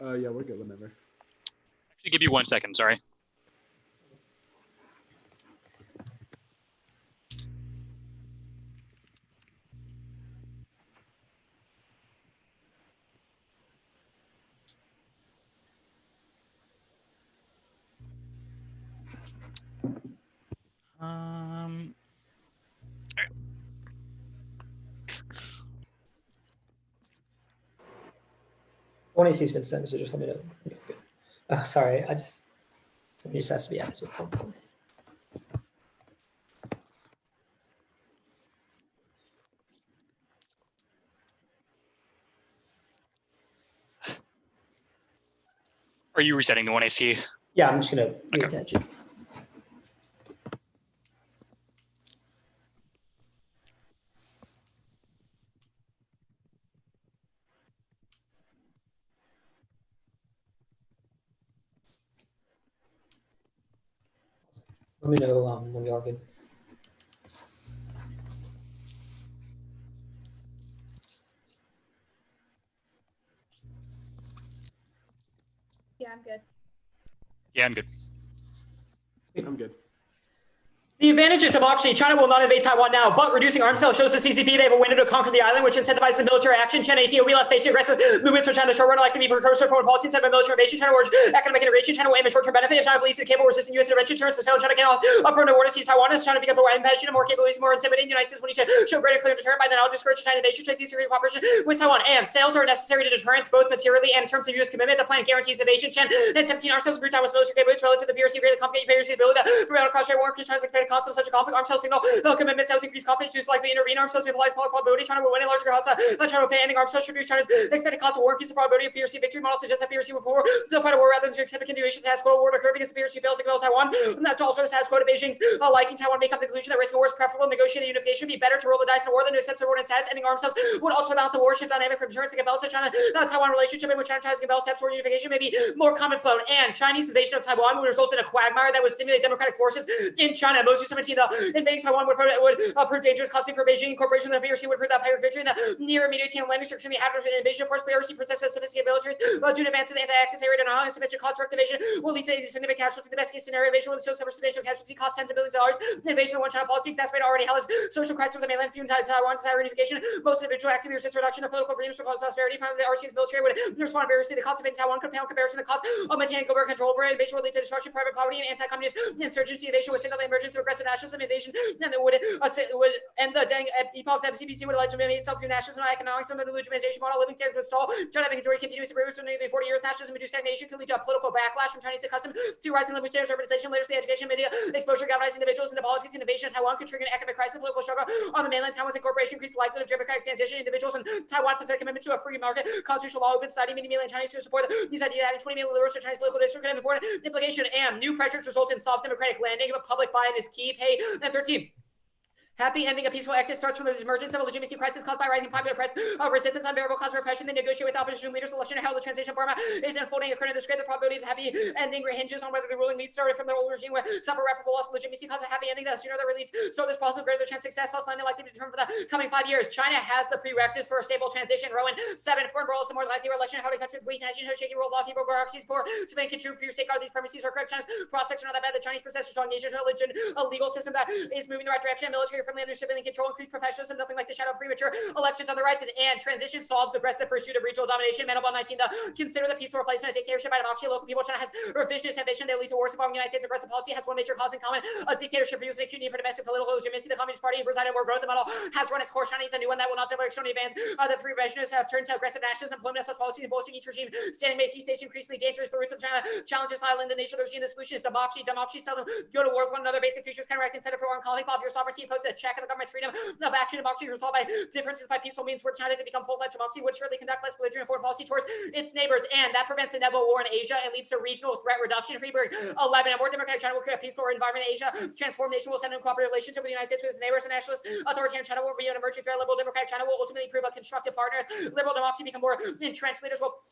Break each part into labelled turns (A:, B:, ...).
A: Yeah, we're good, whenever.
B: Actually, give you 1 second, sorry.
C: One AC's been sent, so just let me know. Yeah, good. Oh, sorry, somebody just has to be added to the
B: Are you resetting the 1AC?
C: Yeah, I'm just gonna reattach it. Let me know when we are good.
D: Yeah, I'm good.
B: Yeah, I'm good.
A: I'm good.
C: The advantage is democracy. China will not invade Taiwan now, but reducing arms sales shows the CCP they have a window to conquer the island, which incentivizes military action. China 18 will be less patient, aggressive movements for China. The short run are likely to be precursor foreign policy instead of military invasion. China words economic integration. China will aim at short-term benefit. If China believes the capable resisting U.S. intervention turns to fail, China cannot upper war to seize Taiwan. As China becomes more impatient and more capabilities, more intimidating, the United States will need to show greater clear deterrent by now discourage China invasion, take the security cooperation with Taiwan. And sales are necessary to deterrence both materially and in terms of U.S. commitment. The plan guarantees invasion. Chen and 17 arms sales will Taiwan's military capabilities relative to the PRC greatly complicate PRC's ability to prevent a cross-strait war. China's expected concept of such a conflict. Arms sales signal the commitments sales increase confidence, use likely intervene. Arms sales implies smaller probability. China will win a larger cost. China will pay ending arms sales reduce China's expected cost of war, increase the probability of PRC victory. Model suggests that PRC will pour to fight a war rather than to accept a continuation status quo war to occur because the PRC fails to compel Taiwan. And that's also the status quo to Beijing's liking. Taiwan may come to the conclusion that risk of war is preferable. Negotiating unification would be better to roll the dice in a war than to accept subordinate status. Ending arms sales would also balance the war shift dynamic from deterrence to compel China. Taiwan relationship in which China tries to compel steps toward unification may be more common flown. And Chinese invasion of Taiwan would result in a quagmire that would stimulate democratic forces in China. Most 17, the invading Taiwan would prove dangerous, costly for Beijing. Incorporation of the PRC would prove that pirate victory in the near immediate team landing structure be happening for the invasion. Of course, PRC possesses sophisticated militaries due to advances anti-access area denial and symmetric cost direct invasion will lead to significant casualty. The best case scenario invasion will still suffer substantial casualty, cost tens of billions of dollars. The invasion of one China policy exacerbated already hellish social crisis with the mainland fuel ties Taiwan desire unification. Most individual activity resist reduction of political freedoms for prosperity. Finally, the RC's military would respond variously. The cost of invading Taiwan could pale in comparison to the cost of maintaining covert control over it. Invasion would lead to destruction, private poverty, and anti-communist insurgency. Invasion would signal the emergence of aggressive nationalism. Invasion and it would end the dang epoch that the CPC would allow to make itself through nationalism and economics. Some of the legitimization model living territory would stall. China having enjoyed continuous improvements for nearly 40 years. Nationalism induced stagnation could lead to a political backlash from Chinese custom to rising living standards, urbanization, literacy, education, media exposure, galvanizing individuals into politics. Innovation of Taiwan could trigger an economic crisis, political struggle on the mainland. Taiwan's incorporation increased the likelihood of democratic transition. Individuals in Taiwan possess a commitment to a free market, constitutional law, open society, many million Chinese who support these ideas. Adding 20 million liberals to Chinese political district could have important implication. And new pressures result in soft democratic landing, but public buy-in is key. Pay and 13. Happy ending a peaceful exit starts from the emergence of a legitimacy crisis caused by rising popular press, resistance, unbearable cause of repression. They negotiate with opposition leaders. Election and how the transition format is unfolding. According to this grade, the probability of happy ending hinges on whether the ruling leads started from the old regime with suffer irreparable loss of legitimacy cause of happy ending. The sooner the release, so this possible greater the chance of success. Also likely to determine for the coming 5 years. China has the prerequisites for a stable transition. Rowan 7. Foreign borrows some more likely election. How to country with weak nation, how shaky world law, people bureaucracies poor. So many can true for your safeguard these premises are correct. China's prospects are not that bad. The Chinese possess a strong nation, a legal system that is moving in the right direction. Military friendly under civilian control. Increased professionalism, nothing like the shadow of premature elections on the rise, and transition solves the aggressive pursuit of regional domination. Mandelbaum 19. Consider the peaceful replacement of dictatorship by democracy. Local people. China has revisionist ambition. They lead to wars involving the United States. Aggressive policy has one major cause in common: a dictatorship for using acute need for domestic political legitimacy. The Communist Party presided more growth. The model has run its course. China needs a new one that will not deliver externally advance. The three revisionists have turned to aggressive nationalism, implementing such policies and bolstering each regime. Standing base states increasingly dangerous. The roots of China challenges island. The nation of the regime. The solution is democracy. Democracy seldom go to war with one another. Basic features counteract incentive for foreign colony. Your sovereignty imposes a check on the government's freedom of action. Democracy resolved by differences by peaceful means. For China to become full-fledged democracy would surely conduct less belligerent foreign policy towards its neighbors, and that prevents inevitable war in Asia and leads to regional threat reduction. Freeburg 11. A more democratic China will create a peaceful environment in Asia. Transform nation will send in cooperative relationship with the United States with its neighbors. And nationalist authoritarian China will be an emerging threat. Liberal democratic China will ultimately prove a constructive partner. Liberal democracy become more entrenched. Leaders will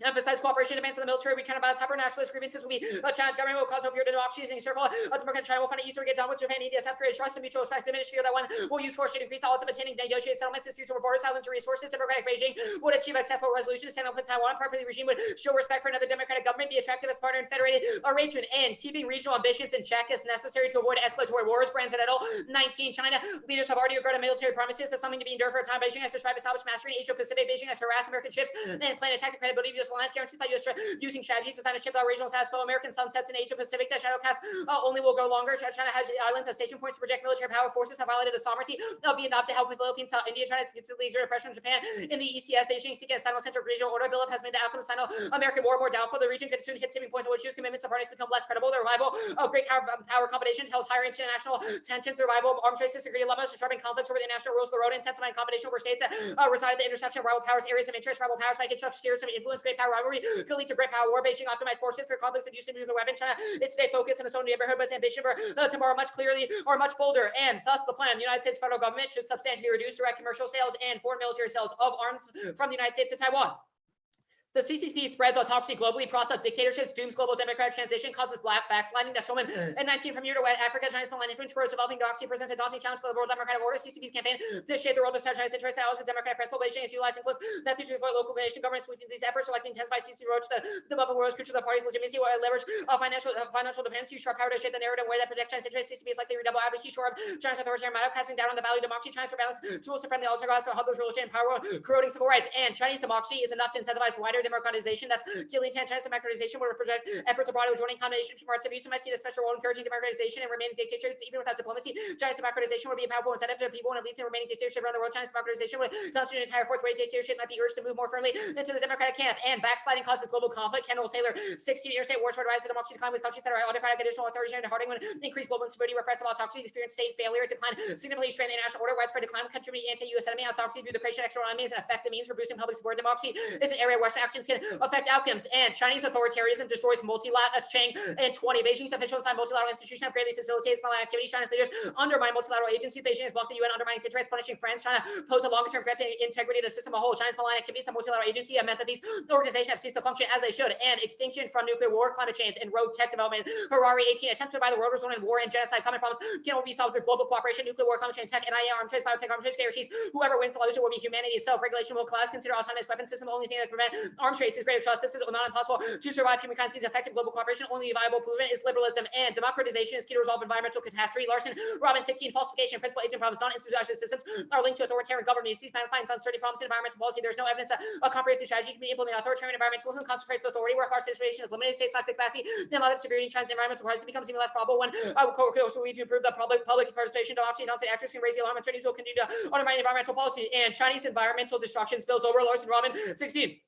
C: emphasize cooperation demands of the military. We can balance hyper-nationalist grievances will be a challenge. Government will cause no fear to democracies in a circle. Democratic China will find it easier to get done with Japan, India, South Korea, trust and mutual respect. Diminish fear that one will use force to increase the odds of attaining negotiated settlements, disputes over borders, islands, and resources. Democratic Beijing would achieve acceptable resolution to stand up in Taiwan. Properly regime would show respect for another democratic government, be attractive as partner in federated arrangement, and keeping regional ambitions in check is necessary to avoid escalatory wars. Brands and Edel. 19. China leaders have already regarded military promises as something to be endured for a time. Beijing has described established mastery in Asia-Pacific. Beijing has harassed American ships and plan to attack the credibility of U.S. alliance guaranteed by U.S. using strategies to sign a ship without regional status quo. American sunsets in Asia-Pacific. The shadow cast only will go longer. China has islands as station points to project military power. Forces have violated the sovereignty of Vietnam to help the Philippines. India, China consistently exerted pressure on Japan in the ECS. Beijing seeking a Sino-centric regional order. Buildup has made the outcome of Sino-American war more doubtful. The region could soon hit tipping points at which U.S. commitments of partners become less credible. The revival of great power combination tells higher international tensions. The revival of arms races, security dilemmas, sharpening conflicts over the international rules of the road, intensifying competition over states reside at the intersection of rival powers, areas of interest. Rival powers might construct spheres of influence. Great power rivalry could lead to great power war. Beijing optimized forces for conflict that use of nuclear weapon. China is today focused in its own neighborhood, but its ambition for tomorrow much clearly or much bolder. And thus the plan: the United States federal government should substantially reduce direct commercial sales and foreign military sales of arms from the United States to Taiwan. The CCP spreads autocracy globally, props up dictatorships, dooms global democratic transition, causes backsliding. That showman and 19 from here to West Africa, China's malign influence grows, developing democracy presents a daunting challenge to the world democratic order. CCP's campaign to shape the world of China's interests out of democratic principle. Beijing has utilized influence methods to exploit local nation governments. With these efforts, are likely to intensify CCP road to the bubble world's crucial to the party's legitimacy, while leverage financial dependence, use sharp power to shape the narrative in a way that protects China's interests. CCP is likely to redouble advocacy, shore of China's authoritarian model, casting down on the value of democracy. China's surveillance tools to friendly oligarchs to hub those rulers and power, corroding civil rights. And Chinese democracy is enough to incentivize wider democratization. That's killing China's democratization would project efforts abroad of joining combination of parts of use. Might see the special role encouraging democratization and remaining dictatorships even without diplomacy. China's democratization would be a powerful incentive to people and elites and remaining dictatorship around the world. China's democratization would constitute an entire fourth-way dictatorship. Might be urged to move more firmly into the democratic camp. And backsliding causes global conflict. Kendall Taylor, 16 interstate wars would rise to democracy decline with countries that are autocratic, additional authoritarian hardening would increase global instability, repressive autocracies experience state failure, decline, significantly strain the international order, widespread decline, contribute anti-US enemy, autocracy through the creation of external enemies, and effective means for boosting public support. Democracy is an area where Western actions can affect outcomes. And Chinese authoritarianism destroys multilateral Chang and 20. Beijing's official inside multilateral institutions have greatly facilitated malign activity. China's leaders undermine multilateral agencies. Beijing has blocked the UN, undermining its interests, punishing friends. China poses a longer-term threat to the integrity of the system as a whole. China's malign activities of multilateral agency have meant that these organizations have ceased to function as they should. And extinction from nuclear war, climate change, and rogue tech development. Harari 18 attempts to buy the world result in war and genocide. Common problems can only be solved through global cooperation, nuclear war, climate change, tech, NIA, arms trade, biotech, arms trade guarantees. Whoever wins the lawsuit will be humanity itself. Regulation will collapse. Consider autonomous weapon system the only thing that can prevent arms race is greater trust. This is not impossible to survive. Humankind sees effective global cooperation. Only viable movement is liberalism, and democratization is key to resolve environmental catastrophe. Larson, Robin, 16. Falsification, principal agent problems, non-institutionalized systems are linked to authoritarian governments. These finds uncertainty problems in environmental policy. There's no evidence that a comprehensive strategy can be implemented. Authoritarian environmentalism concentrates authority where participation is limited. States lack the capacity and a lot of severity in China's environmental crisis becomes even less probable when we need to improve the public participation. Democracy, non-state actors can raise the alarm. Uncertainties will continue to undermine environmental policy, and Chinese environmental destruction spills over. Larson, Robin, 16.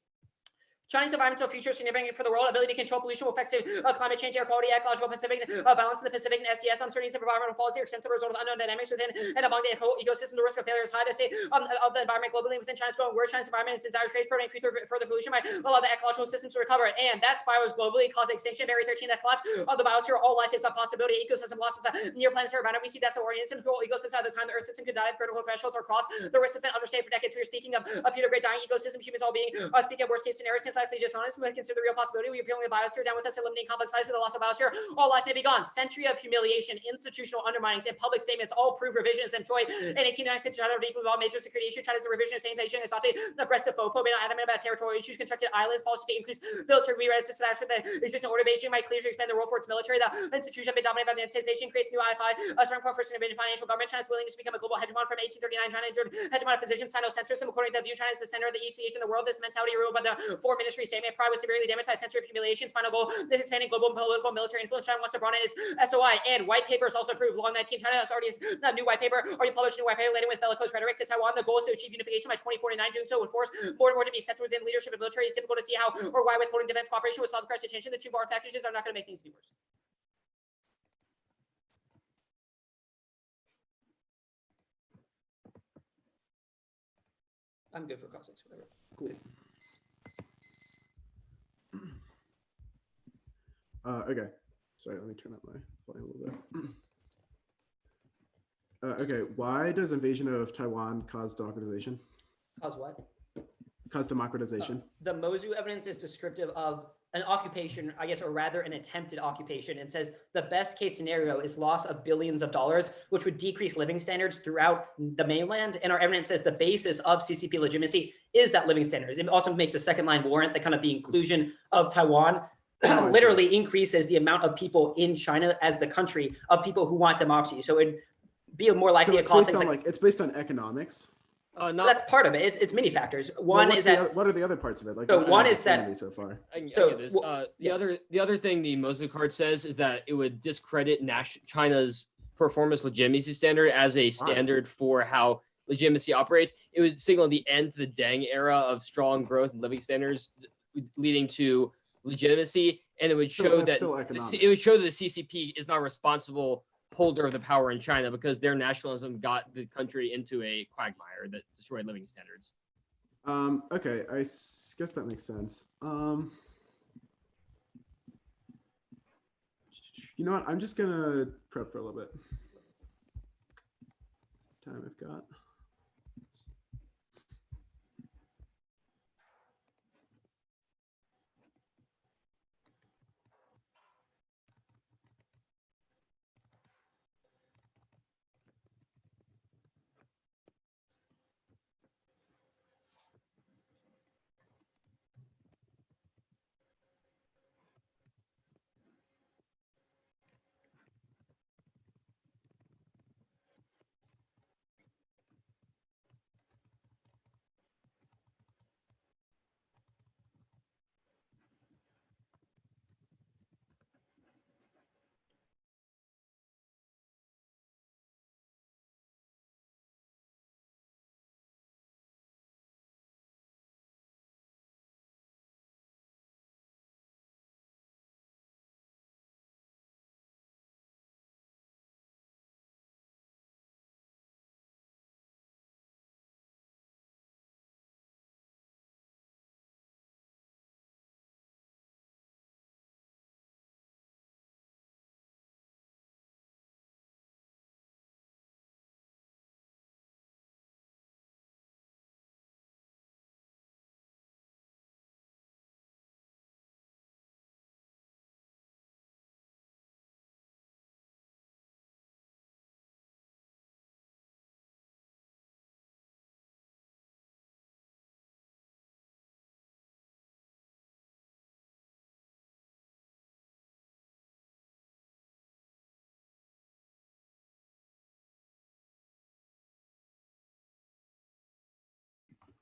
C: China's environmental future is significant for the world. Ability to control pollution will affect climate change, air quality, ecological Pacific balance in the Pacific, and SES. Uncertainties of environmental policy are extensive result of unknown dynamics within and among the ecosystem. The risk of failure is high. The state of the environment globally within China's growing worse. China's environment is in dire straits, preventing further pollution might allow the ecological systems to recover. And that spirals globally, causing extinction. Barrier 13, that collapse of the biosphere. All life is a possibility. Ecosystem loss is a near planetary boundary. We see that's an organism. Whole ecosystem at the time the Earth system could die if critical thresholds are crossed. The risk has been understated for decades. We are speaking of a period of great dying ecosystem. Humans all being speaking of worst case scenarios. Since likely just honest, consider the real possibility. We are peeling the biosphere down with us, eliminating complex life with the loss of biosphere. All life may be gone. Century of humiliation, institutional underminings, and public statements all prove revisionism. Choi in 1896, China deeply involved major security issue. China's a revisionist invasion is not the aggressive foe. Being adamant about territorial issues, constructed islands, policy to increase military readiness to the existing order. Beijing might clearly expand the role for its military. The institution have been dominated by the United States. Beijing creates new IFI, a strong core for independent financial government. China's willingness to become a global hegemon from 1839. China endured hegemonic position, Sinocentrism. According to the view, China is the center of the ECH in the world. This mentality ruled by the foreign ministry statement. Pride was severely damaged by a century of humiliation. Final goal, this expanding global political military influence. China wants to broaden its SOI, and white papers also prove. Long 19, China has already new white paper, already published a new white paper laden with bellicose rhetoric to Taiwan. The goal is to achieve unification by 2049. Doing so would force more and more to be accepted within leadership and military. It's difficult to see how or why withholding defense cooperation would solve the crisis tension. The two bar packages are not going to make things any worse. I'm good for causes, whatever.
A: Cool. Okay. Sorry, let me turn up my volume a little bit. Okay, why does invasion of Taiwan cause democratization?
C: Cause what?
A: cause democratization.
C: The Mozu evidence is descriptive of an occupation, I guess, or rather an attempted occupation, and says the best case scenario is loss of billions of dollars, which would decrease living standards throughout the mainland. And our evidence says the basis of CCP legitimacy is that living standards. It also makes a second line warrant that kind of the inclusion of Taiwan literally increases the amount of people in China as the country of people who want democracy. So it'd be more likely to cause things like
A: it's based on economics.
C: that's part of it. It's many factors. One is that
A: what are the other parts of it? Like
C: so one is that
A: so far.
E: I get
C: So,
E: this.
C: well,
E: The other thing the Mosley card says is that it would discredit China's performance legitimacy standard as a standard for how legitimacy operates. It would signal the end to the Deng era of strong growth and living standards, leading to legitimacy, and it would show that the CCP is not responsible holder of the power in China because their nationalism got the country into a quagmire that destroyed living standards.
A: Okay, I guess that makes sense. You know what? I'm just gonna prep for a little bit. Time I've got.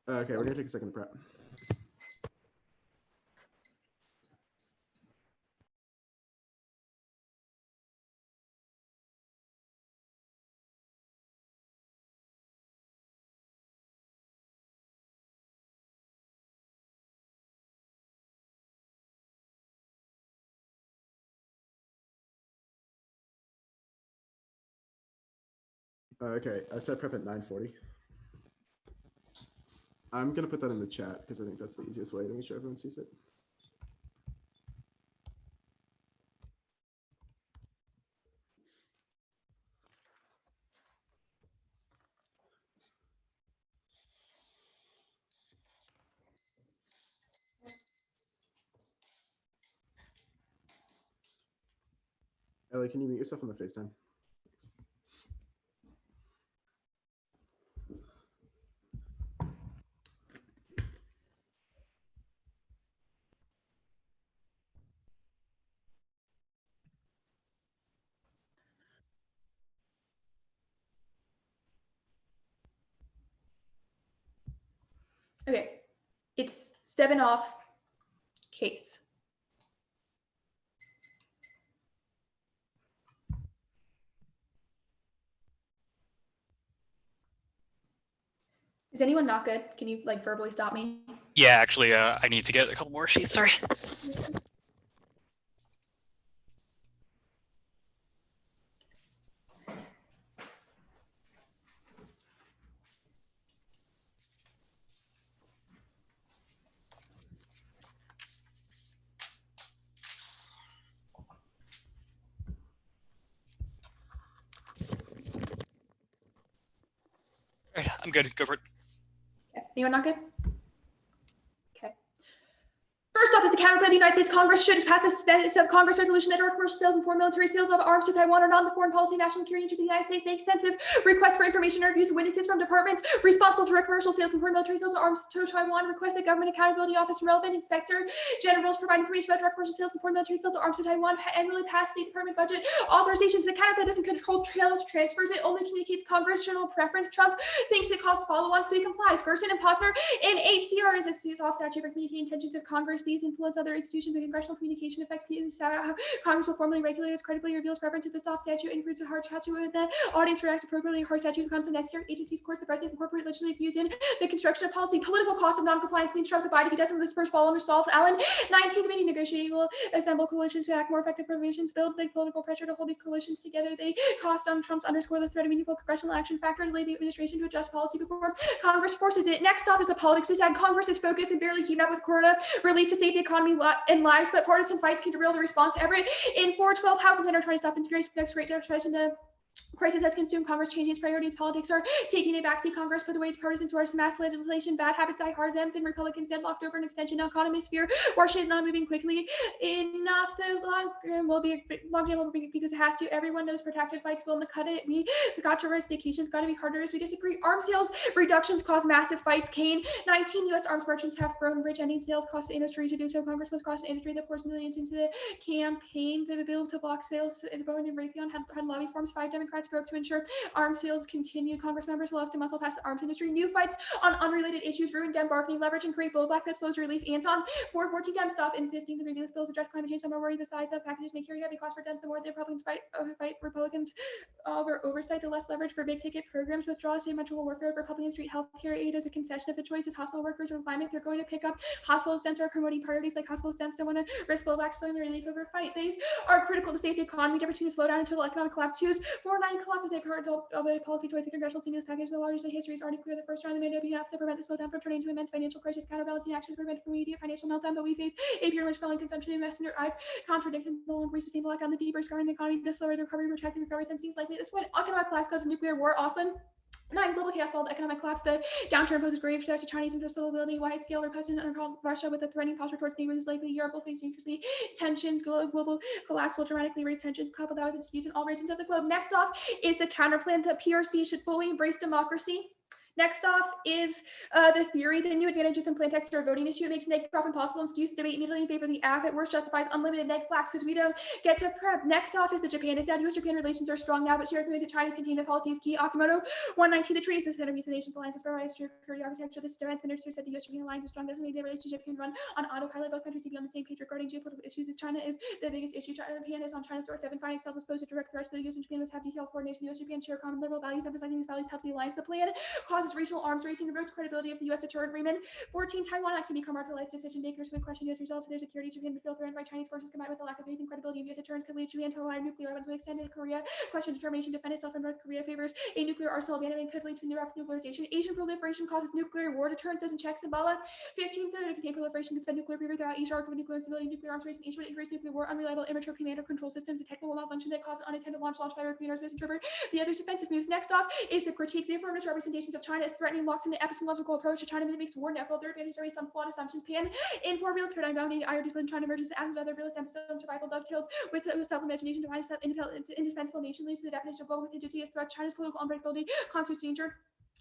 A: Okay, we're gonna take a second to prep. Okay, I set prep at 9:40. I'm gonna put that in the chat because I think that's the easiest way to make sure everyone sees it. Ellie, can you mute yourself on the FaceTime?
D: Okay, it's 7 off case. Is anyone not good? Can you like verbally stop me?
B: Yeah, actually, I need to get a couple more sheets. Sorry. All right, I'm good. Go for it.
D: Okay. Anyone not good? off is the counterplan. The United States Congress should pass a set of Congress resolution that our commercial sales and foreign military sales of arms to Taiwan are not in the foreign policy, national security interest of the United States. Make extensive requests for information and interviews with witnesses from departments responsible for commercial sales and foreign military sales of arms to Taiwan. Request a government accountability office from relevant inspector generals provide information about direct commercial sales and foreign military sales of arms to Taiwan. Annually pass State Department budget authorizations. The counterplan doesn't control transfers. It only communicates congressional preference. Trump thinks it costs follow-on, so he complies. Gerson and Posner in ACR is a soft statute for communicating intentions of Congress. These influence other institutions, and congressional communication affects people. Congress will formally regulate as credibly reveals preferences. A soft statute includes a hard statute when the audience reacts appropriately. A hard statute becomes unnecessary. Agencies, courts, the president incorporate legislative views in the construction of policy. Political cost of non-compliance means Trump's abide if he doesn't disperse follow unresolved. Allen 19 committee negotiating will assemble coalitions to enact more effective provisions. Build the political pressure to hold these coalitions together. They cost on Trump's underscore the threat of meaningful congressional action factor. Delay the administration to adjust policy before Congress forces it. Next off is the politics. This had Congress is focused and barely keeping up with corona relief to save the economy and lives, but partisan fights can derail the response. Everett in 412 houses and are trying to stop the next great depression. The crisis has consumed Congress, changing its priorities. Politics are taking a backseat. Congress put away its partisan source, mass legislation, bad habits die hard. Dems and Republicans deadlocked over an extension. Now economists fear Washington is not moving quickly enough. The logjam will be because it has to. Everyone knows protected fights will cut it. We got to risk vacations. Got to be harder as we disagree. Arms sales reductions cause massive fights. Kane 19 U.S. arms merchants have grown rich. Ending sales cost the industry to do so. Congress must cost the industry that pours millions into the campaigns of a bill to block sales. Bowen and Raytheon had lobby forms. 5 Democrats broke to ensure arms sales continue. Congress members will have to muscle past the arms industry. New fights on unrelated issues ruin Dem bargaining leverage and create blowback that slows relief. Anton 414 Dem stop insisting the review bills address climate change. Some are worried the size of packages may carry heavy costs for Dems. The more the Republicans fight Republicans over oversight, the less leverage for big ticket programs. Withdrawal to mutual warfare. Republicans treat healthcare aid as a concession. If the choice is hospital workers or climate, they're going to pick up hospital stems are promoting priorities like hospital stems. Don't want to risk blowback, slowing the relief over fight. These are critical to save the economy. Difference between a slowdown and total economic collapse. Choose 4-9 collapses. They cards of a policy choice. The congressional stimulus package, the largest in history, is already clear. The first round, the mandate be enough to prevent the slowdown from turning into immense financial crisis. Counterbalancing actions prevent from immediate financial meltdown, but we face a period which falling consumption and investment drive contradicted the long sustainable lockdown, the deeper scarring the economy, the slower the recovery, protecting recovery. Since seems likely this point, economic collapse causes nuclear war. Austin 9 global chaos followed economic collapse. The downturn poses grave threats to Chinese instability. Wide scale repression under Russia with a threatening posture towards neighbors is likely. Europe will face dangerously tensions. Global collapse will dramatically raise tensions. Coupled that with disputes in all regions of the globe. Next off is the counterplan. The PRC should fully embrace democracy. Next off is the theory. The new advantages in plain text are a voting issue. It makes neg prop impossible and skews the debate immediately in favor of the AF. At worst justifies unlimited neg flags because we don't get to prep. Next off is the Japan. Is that U.S.-Japan relations are strong now, but shared commitment to China's containment policy is key. Akimoto 119. The treaty is the centerpiece of the nation's alliance. As security architecture, this defense minister said the U.S.-Japan alliance is strong. Doesn't mean the relationship can run on autopilot. Both countries to be on the same page regarding geopolitical issues. As China is the biggest issue. Japan is on China's doorstep and finding itself exposed to direct threats. The U.S. and Japan must have detailed coordination. The U.S.-Japan share common liberal values. Emphasizing these values helps the alliance. The plan causes regional arms racing. Erodes credibility of the U.S. deterrent agreement. 14 Taiwan can become martyrized decision makers when question is resolved to their security. Japan would feel threatened by Chinese forces combined with a lack of faith and credibility of U.S. deterrents could lead Japan to acquire nuclear weapons when extended to Korea. Question determination defend itself from North Korea favors a nuclear arsenal abandonment could lead to rapid nuclearization. Asian proliferation causes nuclear war. Deterrence doesn't check Symbala. 15 failure to contain proliferation to spend nuclear fever throughout Asia. Arc of nuclear instability. Nuclear arms race in Asia would increase nuclear war. Unreliable immature command or control systems. A technical malfunction that causes unintended launch by European misinterpret the other's defensive moves. Next off is the critique. The affirmative representations of China as threatening locks in the epistemological approach to China makes war network. Their advantages are based on flawed assumptions. Pan in 4 realist paradigm dominated IR discipline. China emerges as another realist emphasis on survival dovetails with self-imagination. Divine indispensable nation leads to the definition of global contingency as threat. China's political unpredictability constitutes danger.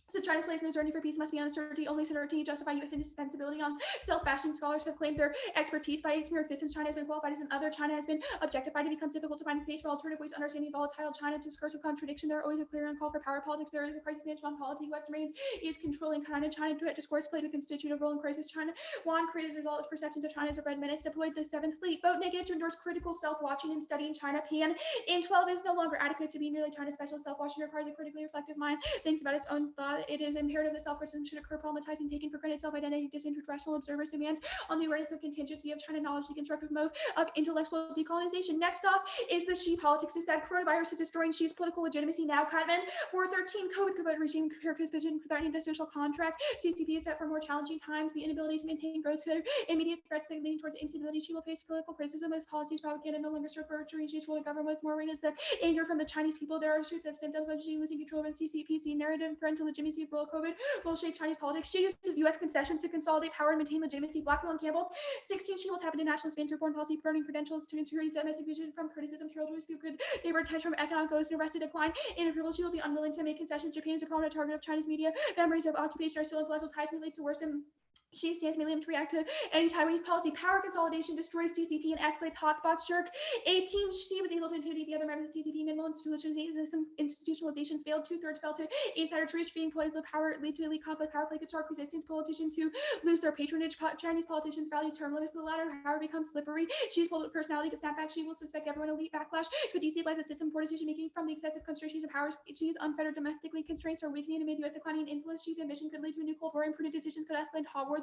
D: So China's place in uncertainty for peace must be uncertainty. Only certainty justify U.S. indispensability. On self-bashing, scholars have claimed their expertise by its mere existence. China has been qualified as an other. China has been objectified. It becomes difficult to find a space for alternative ways of understanding volatile China. Discourse of contradiction. There are always a clear call for power politics. There is a crisis management polity. West remains is controlling China. China discourse played a constitutive role in crisis. China Juan created as a result as perceptions of China as a red menace. Deployed the 7th Fleet. Vote negative to endorse critical self-watching and studying China. Pan in 12 is no longer adequate to be merely China's special self-watching. Requires a critically reflective mind. Thinks about its own thought. It is imperative that self-criticism should occur. Problematizing, taking for granted self-identity, disinterested rational observers demands on the awareness of contingency of China knowledge, deconstructive mode of intellectual decolonization. Next off is the Xi politics. Is that coronavirus is destroying Xi's political legitimacy now. Catman 413 COVID regime position threatening the social contract. CCP is set for more challenging times. The inability to maintain growth, immediate threats that leading towards instability. She will face political criticism as policies propaganda no longer serve for Xi's ruling government. More arenas the anger from the Chinese people. There are shoots of symptoms of Xi losing control of CCPC narrative threat to legitimacy. legitimacy of rule of COVID will shape Chinese politics. She uses U.S. concessions to consolidate power and maintain legitimacy. Blackmore and Campbell. 16, she will tap into national Spain through foreign policy, burning credentials to ensure domestic vision from criticism. Harold Lewis, who could favor attention from economic goals and arrested decline. In approval, she will be unwilling to make concessions. Japan is a prominent target of Chinese media. Memories of occupation are still intellectual ties relate to worsen. She stands mainly to react to any Taiwanese policy. Power consolidation destroys CCP and escalates hotspots. Shirk. 18, she was able to intimidate the other members of CCP. Minimal institutionalization failed. 2/3 fell to insider trees being poised. Power lead to elite conflict. Power play could shark resistance. Politicians who lose their patronage. Chinese politicians value term limits. The latter, power becomes slippery. She's pulled a personality to snap back. She will suspect everyone elite backlash. Could destabilize the system for decision making from the excessive concentration of powers. She's unfettered domestically. Constraints are weakening amid U.S. declining influence. She's ambition could lead to a new Cold War. Imprudent decisions could escalate hot war.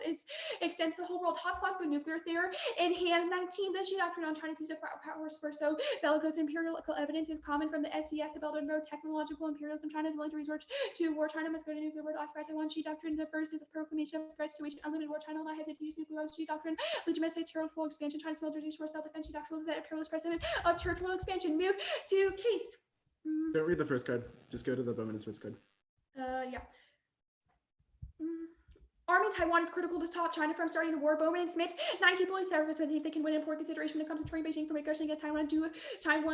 D: Extends to the whole world. Hotspots go nuclear there. In hand 19, the Xi doctrine on China's use of powers for so bellicose imperial evidence is common from the SCS, the Belt and Road technological imperialism. China is willing to resort to war. China must go to nuclear war to occupy Taiwan. Xi doctrine. The first is a proclamation of threats to wage unlimited war. China will not hesitate to use nuclear weapons. Xi doctrine. Legitimacy territorial expansion. China's military for self-defense. Xi doctrine is that imperialist precedent of territorial expansion. Move to case.
A: Don't read the first card. Just go to the Bowman and Smith card.
D: Yeah. Arming Taiwan is critical to stop China from starting a war. Bowman and Smith, 19 police services think they can win important consideration when it comes to turning Beijing from aggression against Taiwan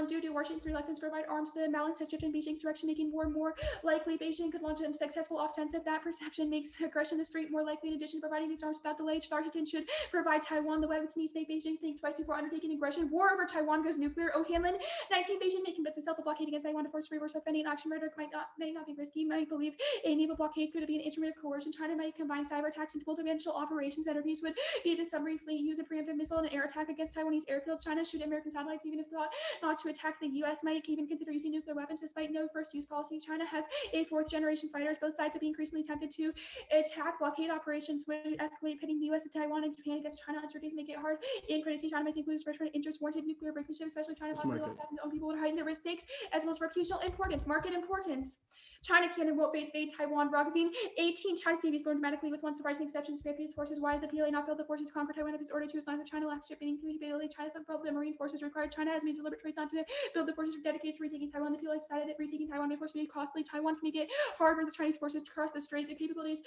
D: due to Washington's reluctance to provide arms. The imbalance has shifted in Beijing's direction, making war more likely. Beijing could launch a successful offensive. That perception makes aggression in the street more likely. In addition to providing these arms without delay, Washington should provide Taiwan the weapons needs make Beijing think twice before undertaking aggression. War over Taiwan goes nuclear. O'Hanlon, 19, Beijing may convince itself a blockade against Taiwan to force reverse offending action rhetoric may not be risky. Might believe a naval blockade could be an instrument of coercion. China might combine cyber attacks into multidimensional operations. Centerpiece would be the submarine fleet, use a preemptive missile and an air attack against Taiwanese airfields. China shoot American satellites even if thought not to attack. The U.S. might even consider using nuclear weapons despite no first-use policy. China has a fourth-generation fighters. Both sides have been increasingly tempted to attack. Blockade operations would escalate, pitting the U.S. and Taiwan and Japan against China. Uncertainties make it hard in predicting China making lose first interest warranted nuclear brinkmanship, especially China possibly lost thousands of own people would heighten the risk stakes as well as reputational importance, market importance. China can and won't invade Taiwan. Roggeveen, 18, China's Navy is growing dramatically with one surprising exception to its forces. Why is the PLA not build the forces to conquer Taiwan if it's ordered to? As long as China lacks shipping capability, China's built the marine forces required. China has made deliberate choice not to build the forces dedicated to retaking Taiwan. The PLA decided that retaking Taiwan may force be costly. Taiwan can make it hard for the Chinese forces to cross the strait. The capabilities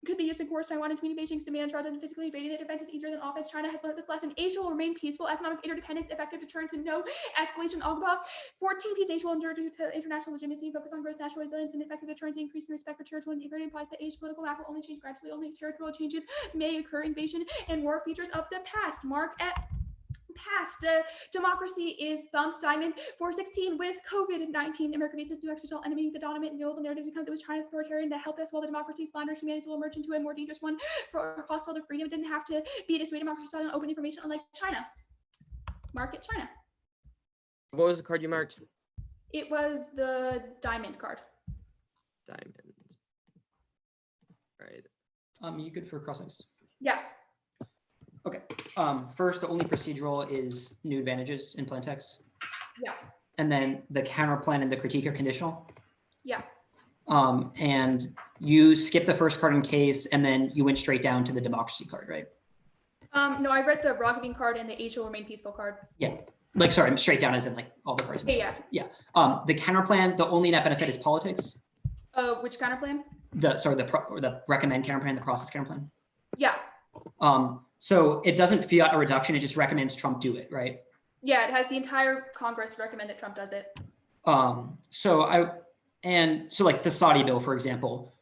D: could be used to coerce Taiwan into meeting Beijing's demands rather than physically invading it. Defense is easier than offense. China has learned this lesson. Asia will remain peaceful. Economic interdependence, effective deterrence, and no escalation. Agba, 14, peace. Asia will endure due to international legitimacy, focus on growth, national resilience, and effective deterrence. Increasing respect for territorial integrity implies that Asia's political map will only change gradually. Only territorial changes may occur. Invasion and war features of the past. Mark at past. Democracy is thumped. Diamond 416 with COVID-19. America faces new existential enemy. The dominant global narrative becomes it was China's authoritarian that helped us while the democracy's flounder. Humanity will emerge into a more dangerous one for hostile to freedom. It didn't have to be this way. Democracy sought open information, unlike China. Market China.
E: What was the card you marked?
D: It was the diamond card.
E: Diamond. Right.
F: You good for cross-eyes?
D: Yeah.
F: Okay. First, the only procedural is new advantages in plain text.
D: Yeah.
F: And then the counterplan and the critique are conditional.
D: Yeah.
F: And you skipped the first card in case, and then you went straight down to the democracy card, right?
D: No, I read the Roggeveen card and the Asia will remain peaceful card.
F: Yeah. Like, sorry, I'm straight down as in like all the cards.
D: Yeah.
F: The counterplan, the only net benefit is politics.
D: Which counterplan?
F: The recommend counterplan, the process counterplan.
D: Yeah.
F: So it doesn't fiat a reduction, it just recommends Trump do it, right?
D: Yeah, it has the entire Congress recommend that Trump does it.
F: So like the Saudi bill, for example,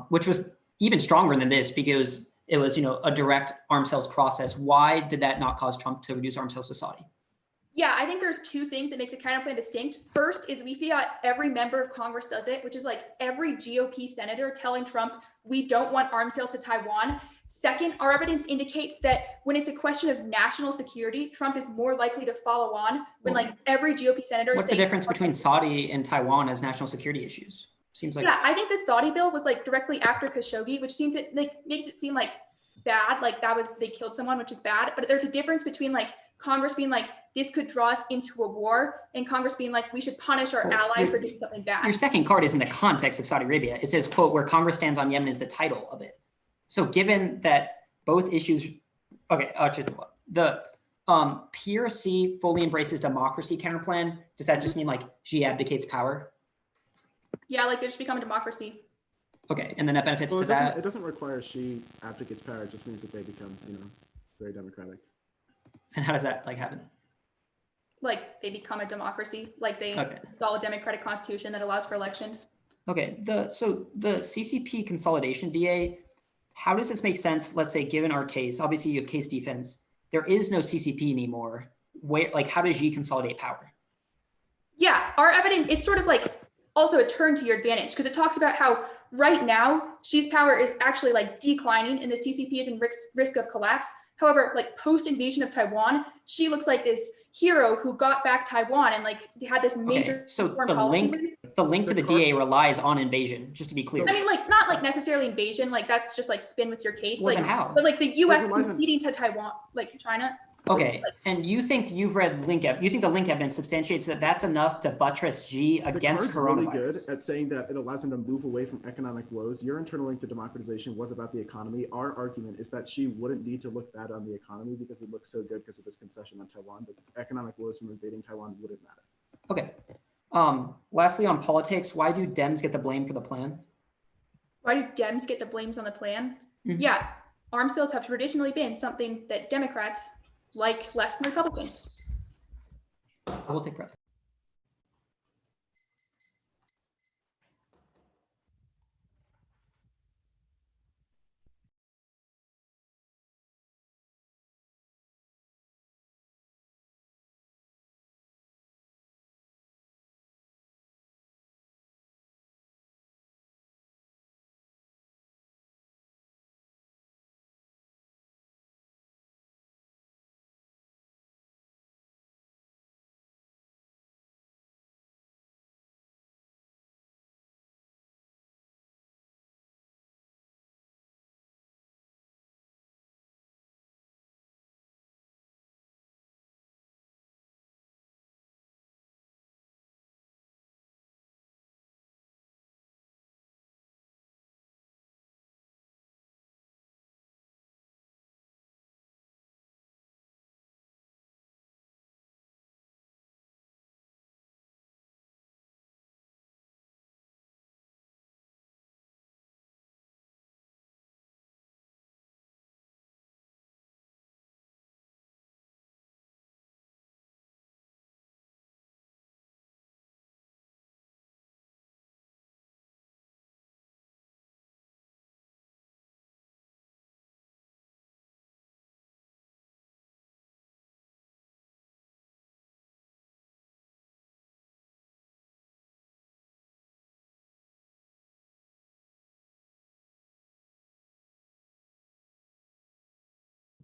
F: which was even stronger than this because it was, a direct arms sales process. Why did that not cause Trump to reduce arms sales to Saudi?
D: Yeah, I think there's two things that make the counterplan distinct. First is we fiat every member of Congress does it, which is like every GOP senator telling Trump, we don't want arms sales to Taiwan. Second, our evidence indicates that when it's a question of national security, Trump is more likely to follow on when like every GOP senator.
F: What's the difference between Saudi and Taiwan as national security issues? Seems like.
D: Yeah, I think the Saudi bill was like directly after Khashoggi, which seems it like makes it seem like bad, like they killed someone, which is bad. But there's a difference between like Congress being like, this could draw us into a war, and Congress being like, we should punish our ally for doing something bad.
F: Your second card is in the context of Saudi Arabia. It says, quote, where Congress stands on Yemen is the title of it. So given that both issues, okay, the PRC fully embraces democracy counterplan, does that just mean like Xi abdicates power?
D: Yeah, like they just become a democracy.
F: Okay, and the net benefits
A: Well,
F: to
A: it doesn't,
F: that.
A: it doesn't require she abdicates power. It just means that they become, very democratic.
F: And how does that like happen?
D: Like they become a democracy, like they
F: Okay.
D: install a democratic constitution that allows for elections.
F: Okay, so the CCP consolidation DA, how does this make sense? Let's say, given our case, obviously you have case defense. There is no CCP anymore. Where, like, how does Xi consolidate power?
D: Yeah, our evidence, it's sort of like also a turn to your advantage because it talks about how right now Xi's power is actually like declining and the CCP is in risk of collapse. However, like post invasion of Taiwan, Xi looks like this hero who got back Taiwan and like had this major.
F: Okay, so
D: foreign
F: the
D: policy
F: link to the DA relies on invasion, just to be clear.
D: I mean, like not like necessarily invasion, like that's just like spin with your case.
F: Well,
D: like,
F: then how?
D: But like the U.S.
A: relies on-
D: conceding to Taiwan, like China.
F: Okay, and you think you've read you think the link evidence substantiates that that's enough to buttress Xi
A: The
F: against
A: card's really good
F: coronavirus?
A: at saying that it allows him to move away from economic woes. Your internal link to democratization was about the economy. Our argument is that she wouldn't need to look bad on the economy because it looks so good because of this concession on Taiwan, but economic woes from invading Taiwan wouldn't matter.
F: Okay. Lastly, on politics, why do Dems get the blame for the plan?
D: Why do Dems get the blames on the plan?
F: Mhm.
D: Yeah, arms sales have traditionally been something that Democrats like less than Republicans.
F: I will take credit.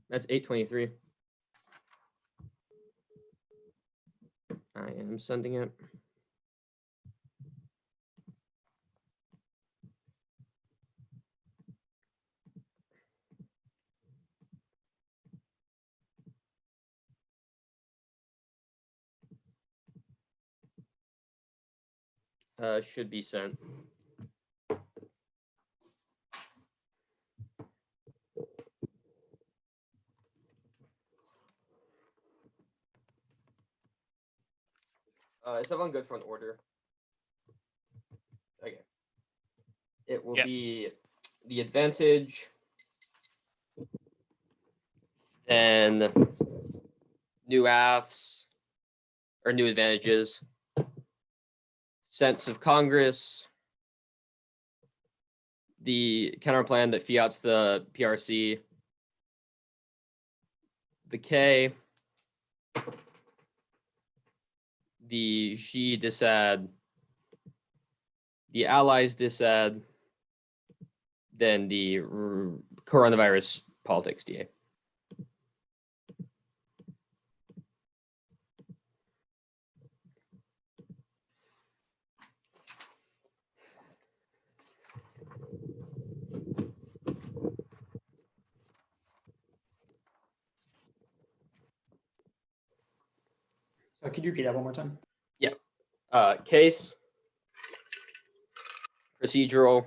E: That's 8:23. I am sending it. Should be sent. Is everyone good for an order? Okay. It will
B: Yep.
E: be the advantage, then new AFs or new advantages, sense of Congress, the counterplan that fiats the PRC, the K, the Xi disad, the Allies disad, then the coronavirus politics DA.
F: So could you repeat that one more time?
E: Case, procedural,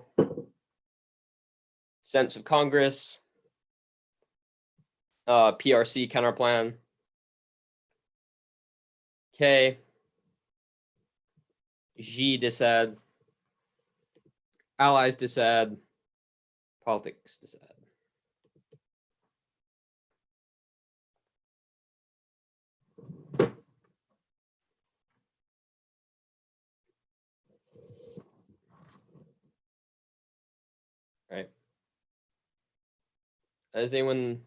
E: sense of Congress, PRC counterplan, K, Xi disad, Allies decide. Politics decide. Right. Is anyone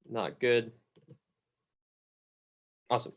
E: not good? Awesome.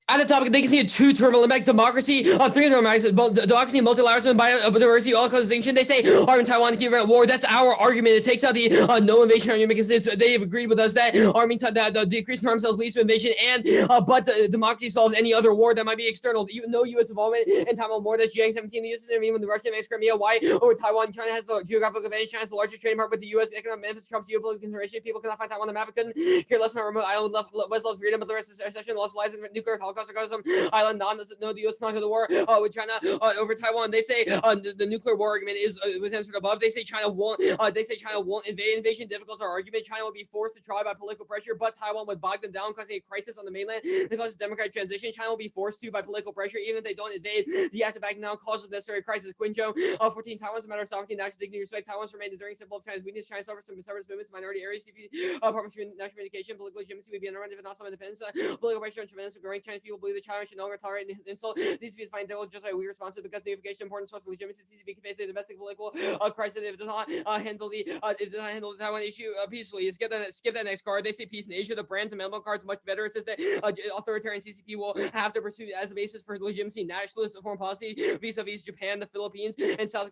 E: At the topic, they can see a two-term Olympic democracy, three-term democracy, multilateralism, biodiversity, all cause extinction. They say, arm Taiwan to prevent war. That's our argument. It takes out the no invasion argument because they have agreed with us that arming that the decrease in arms sales leads to invasion, and but the democracy solves any other war that might be external. Even no U.S. involvement in Taiwan war. That's Jiang 17. The U.S. even when the Russian makes Crimea. Why over Taiwan? China has the geographical advantage. China has the largest trading part with the U.S. Economic benefits. Trump's geopolitical consideration. People cannot find Taiwan on the map. Couldn't care less about remote island. West loves freedom, but the rest of the secession lost lives in nuclear holocaust. Island no the U.S. conquer the war with China over Taiwan. They say the nuclear war argument is was answered above. They say China won't. They say China won't invade. Invasion difficult our argument. China will be forced to try by political pressure, but Taiwan would bog them down, causing a crisis on the mainland. It causes democratic transition. China will be forced to by political pressure, even if they don't invade. The act of backing down causes necessary crisis. Quinzhou 14. Taiwan's a matter of sovereignty, national dignity, respect. Taiwan's remained the enduring symbol of China's weakness. China suffers from separatist movements, minority areas, national communication, political legitimacy would be undermined if not some independence. Political pressure and tremendous growing. Chinese people believe that China should no longer tolerate insult. These to be defined just like we responsive because the unification important source of legitimacy. CCP can face a domestic political crisis if it does not handle the Taiwan issue peacefully. Skip that next card. They say peace in Asia. The brands and memo cards much better. It says that authoritarian CCP will have to pursue as a basis for legitimacy nationalist foreign policy vis-a-vis Japan, the Philippines, and South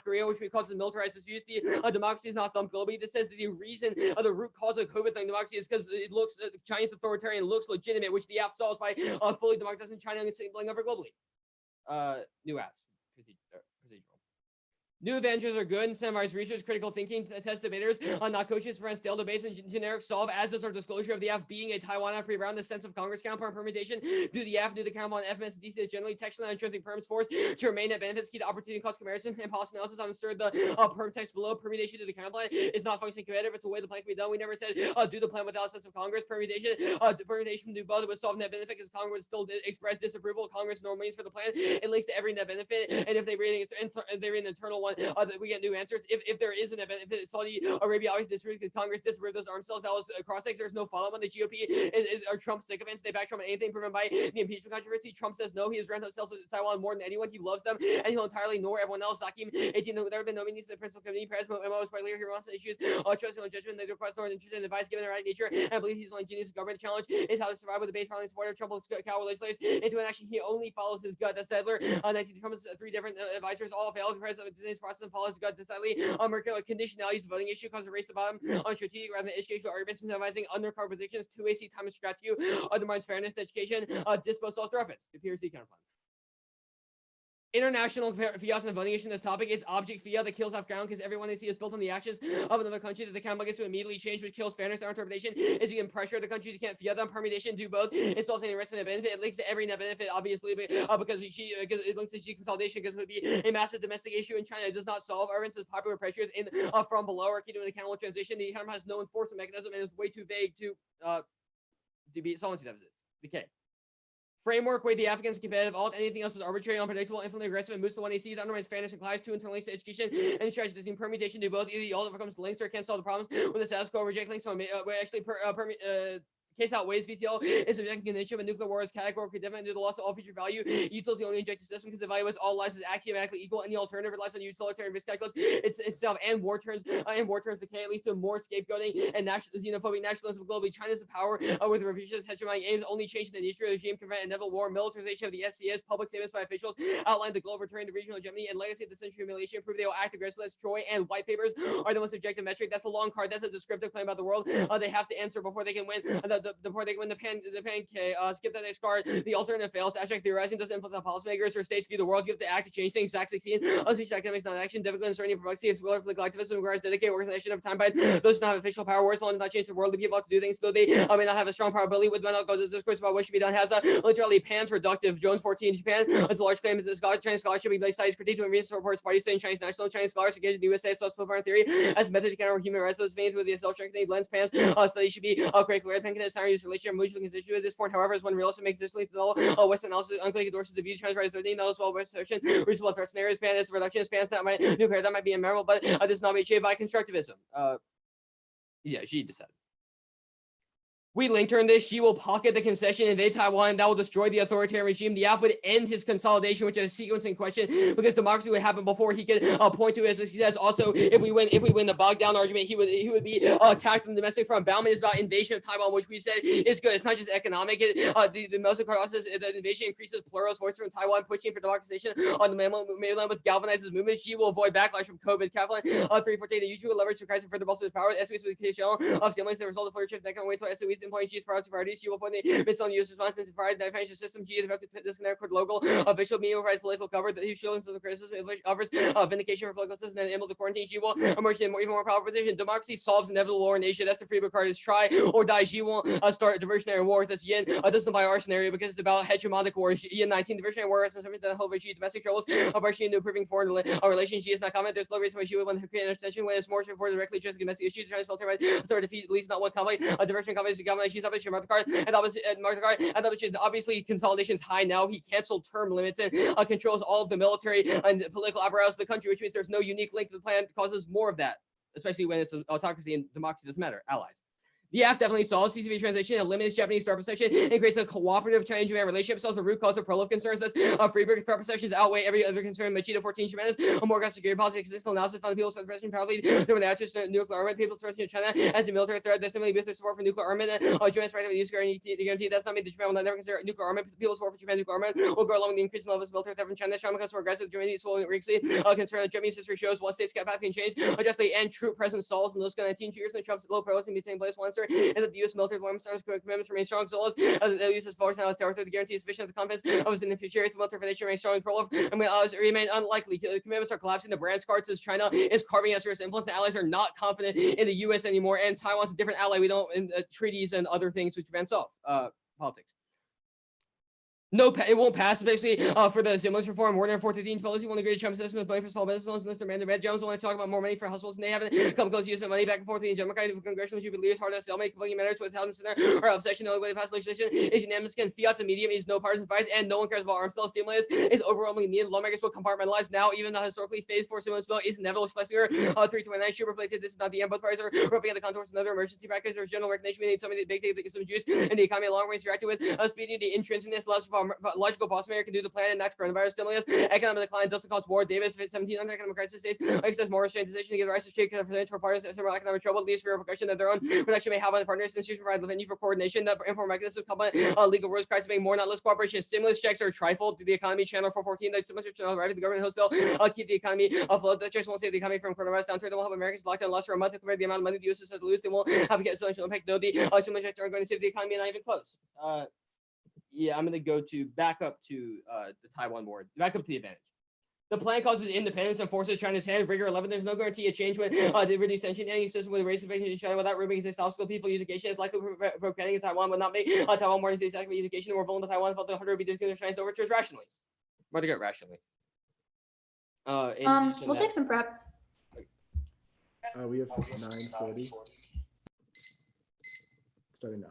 E: Korea, which we call militarized disputes. The democracy is not thumped globally. This says that the reason the root cause of COVID democracy is because it looks Chinese authoritarian looks legitimate, which the app solves by fully democratizing China and signaling over globally. New apps, procedural. New advantages are good. Incentivized research, critical thinking, test debaters, not coaches, friends, stale debates, and generic solve. As does our disclosure of the app being a Taiwan app around the sense of Congress counterpart permutation. Do the app, do the count on FMS and DCS generally textual and intrinsic perms force to remain at benefits key to opportunity cost comparison and policy analysis. I'm sure the perm text below permutation to the counterplan is not functioning competitive. It's a way the plan can be done. We never said do the plan without a sense of Congress. Permutation do both would solve net benefit because Congress would still express disapproval. Congress normally means for the plan. It links to every net benefit, and if they read an internal one, we get new answers. If there is an event, if Saudi Arabia always disagrees because Congress disapproved those arms sales, that was cross-examination. There's no follow-up on the GOP. Are Trump sycophants? They back Trump on anything proven by the impeachment controversy. Trump says no. He has ramped up sales to Taiwan more than anyone. He loves them, and he'll entirely ignore everyone else. Zakim 18. There have been no meetings to the principal committee. President MO is partly here on issues. Trust and judgment. They request no interest in advice given their right nature. And I believe he's only genius. Government challenge is how to survive with the base parliament support of Trump cow legislators into an action. He only follows his gut. That's Sedler. 19 Trump's three different advisors all failed. The president of today's process and follows his gut decidedly. Mercury conditionalities of voting issue cause a race to bottom on strategic rather than educational arguments, incentivizing undercard positions, two-way seat time and strategy, undermines fairness in education, dispose all threats. The PRC counterplan. International fiat and voting issue in this topic. It's object fiat that kills half ground because everyone they see is built on the actions of another country that the count gets to immediately change, which kills fairness. Our interpretation is you can pressure the countries you can't fiat them. Permutation do both. It's also any risk and benefit. It links to every net benefit, obviously, because it links to G consolidation because it would be a massive domestic issue in China. It does not solve Irvin's popular pressures in from below or key to an accountable transition. The economy has no enforcement mechanism and is way too vague to be solvency deficits. Decay. Framework, way the Africans competitive, alt, anything else is arbitrary, unpredictable, infinitely aggressive, and moves to one AC that undermines fairness and collides two internal links to education and strategy. Does permutation do both? Either the alt overcomes the links or can't solve the problems with the status quo, reject links. So case outweighs VTL is subjecting condition of a nuclear war is categorically different due to the loss of all future value. Util is the only injected system because it evaluates all lives as axiomatically equal. Any alternative relies on utilitarian risk calculus itself and war turns decay at least to more scapegoating and xenophobic nationalism globally. China's power with revisionist hegemony aims only changing the nature of the regime, prevent inevitable war, militarization of the SCS, public statements by officials outline the global return to regional hegemony and legacy of the century humiliation, prove they will act aggressively as Troy and white papers are the most objective metric. That's a long card. That's a descriptive claim about the world. They have to answer before they can win. Before they can win the pancake. Skip that next card. The alternative fails. Abstract theorizing doesn't influence how policymakers or states view the world. You have to act to change things. Zach 16. Speech academics, not action. Difficult, uncertainty, perplexity. It's will for collectivism requires dedicated organization of time by those who not have official power. Words long does not change the world. The people have to do things, though they may not have a strong probability. With mental goes discourse about what should be done has a literally pans reductive. Jones 14. Japan as a large claim is a Chinese scholarship. Be based critique to research reports. Parties studying Chinese national Chinese scholars engaged in the USA. So it's theory as a method to counter human rights. Those veins with the self-strengthening lens pans. Studies should be correctly read. Pen can sign this relationship mutually consistent with this point. However, as one realistic makes this least dull, Western analysis unclearly endorses the view China's rise 13 knows well Western reasonable threat scenario span as reduction spans that might new paradigm might be unmemorable, but this not be achieved by constructivism. Yeah, she decided. We linked her in this. She will pocket the concession and invade Taiwan. That will destroy the authoritarian regime. The AF would end his consolidation, which is a sequence in question because democracy would happen before he could point to it. As he says, also, if we win the bog down argument, he would be attacked from the domestic front. Bauman is about invasion of Taiwan, which we said is good. It's not just economic. The Melson card says the invasion increases pluralist voices from Taiwan pushing for democratization on the mainland, with galvanizes movement. She will avoid backlash from COVID. Kaplan 314. The YouTube will leverage the crisis and further bolster his power. SOEs with the show of stimulus the result of leadership that can wait till SOEs employing G's priorities. She will point the missile on use response to provide the financial system. G is effective disconnect with local official media provides political cover that he shows the criticism offers vindication for political system and enable the quarantine. She will emerge in even more powerful position. Democracy solves inevitable war in Asia. That's the Freeburg card. Is try or die. She won't start diversionary wars. That's Yin. Doesn't apply our scenario because it's about hegemonic wars. Yin 19 diversionary wars and something that whole G domestic troubles aversion into improving foreign relations. She is not comment. There's no reason why she would want to create an extension when it's more straightforward directly addressing domestic issues. Trying to spell so defeat at least not one conflict. Diversion conflict. She's up your card and obviously consolidation's high now. He canceled term limits and controls all of the military and political apparatus of the country, which means there's no unique link to the plan. Causes more of that, especially when it's autocracy and democracy doesn't matter. Allies. The AF definitely solves CCP transition, eliminates Japanese threat perception, and creates a cooperative China-Japan relationship. Solves the root cause of pro-love concerns. Thus, Freeburg threat perceptions outweigh every other concern. Machida 14 Jimenez, a more aggressive security policy, existential analysis found people's suppression powerfully during the attitude to nuclear armament. People's threat to China as a military threat. There's simply business support for nuclear armament. Japan's right to use guarantee. That's not mean that Japan will not never consider nuclear armament. People's support for Japan nuclear armament will grow along with the increasing levels of military threat from China. China becomes more aggressive. Germany is swollen Rixley. Concern that Japanese history shows one state's capacity can change. Justly and troop presence stalls in those 19 years when Trump's low priority between place. One answer is that the U.S. military commitments remain strong. So the use of force now is territory to guarantee sufficient of the confidence of its beneficiaries. The military foundation remains strong and pro-love and remain unlikely. The commitments are collapsing. The branch card says China is carving out serious influence. The allies are not confident in the U.S. anymore, and Taiwan's a different ally. We don't in treaties and other things which Japan solve. Politics. No, it won't pass. Basically, for the stimulus reform, Warner 413 policy won't agree to Trump's system of money for small business loans. Mr. Amanda Red Jones want to talk about more money for households, and they haven't come close to using money back and forth. The Democratic congressional should be leaders hard to stalemate, completing matters with House Center or obsession. The only way to pass legislation is unanimous against fiat's immediate means no partisan fights, and no one cares about arms sales. Stimulus is overwhelmingly needed. Lawmakers will compartmentalize now. Even the historically phase 4 stimulus bill is inevitable. Schlesinger 329 should reflect this is not the end. Both parties are roughing at the contours of another emergency package. There's general recognition we need something big to get some juice and the economy long range reacted with speeding the intrinsic logical boss mayor can do the plan and next coronavirus stimulus. Economic decline doesn't cause war. Davis 1700 economic crisis states access more restrained decision to give rise to trade for partners several economic trouble leads for repercussion that their own protection may have on the partners. Institutions provide the venue for coordination. The informal mechanism complement legal rules crisis being more not less cooperation. Stimulus checks are trifle to the economy. Channel 414 the stimulus channel arriving the government host bill keep the economy afloat. The checks won't save the economy from coronavirus downturn. They will help Americans lock down less for a month compared to the amount of money the U.S. has to lose. They won't have to get social impact. No, the stimulus checks aren't going to save the economy and not even close. Yeah, I'm going to go to back up to the Taiwan board, back up to the advantage. The plan causes independence and forces China's hand. Rigor 11. There's no guarantee of change when they reduce tension. Any system with race invasion in China without removing this obstacle. People education is likely propagating in Taiwan would not make Taiwan more enthusiastic about education. More vulnerable to Taiwan felt the harder would be discontinued Chinese overtures rationally. Rather get rationally.
D: We'll take some prep.
A: We have 9:40. Starting now.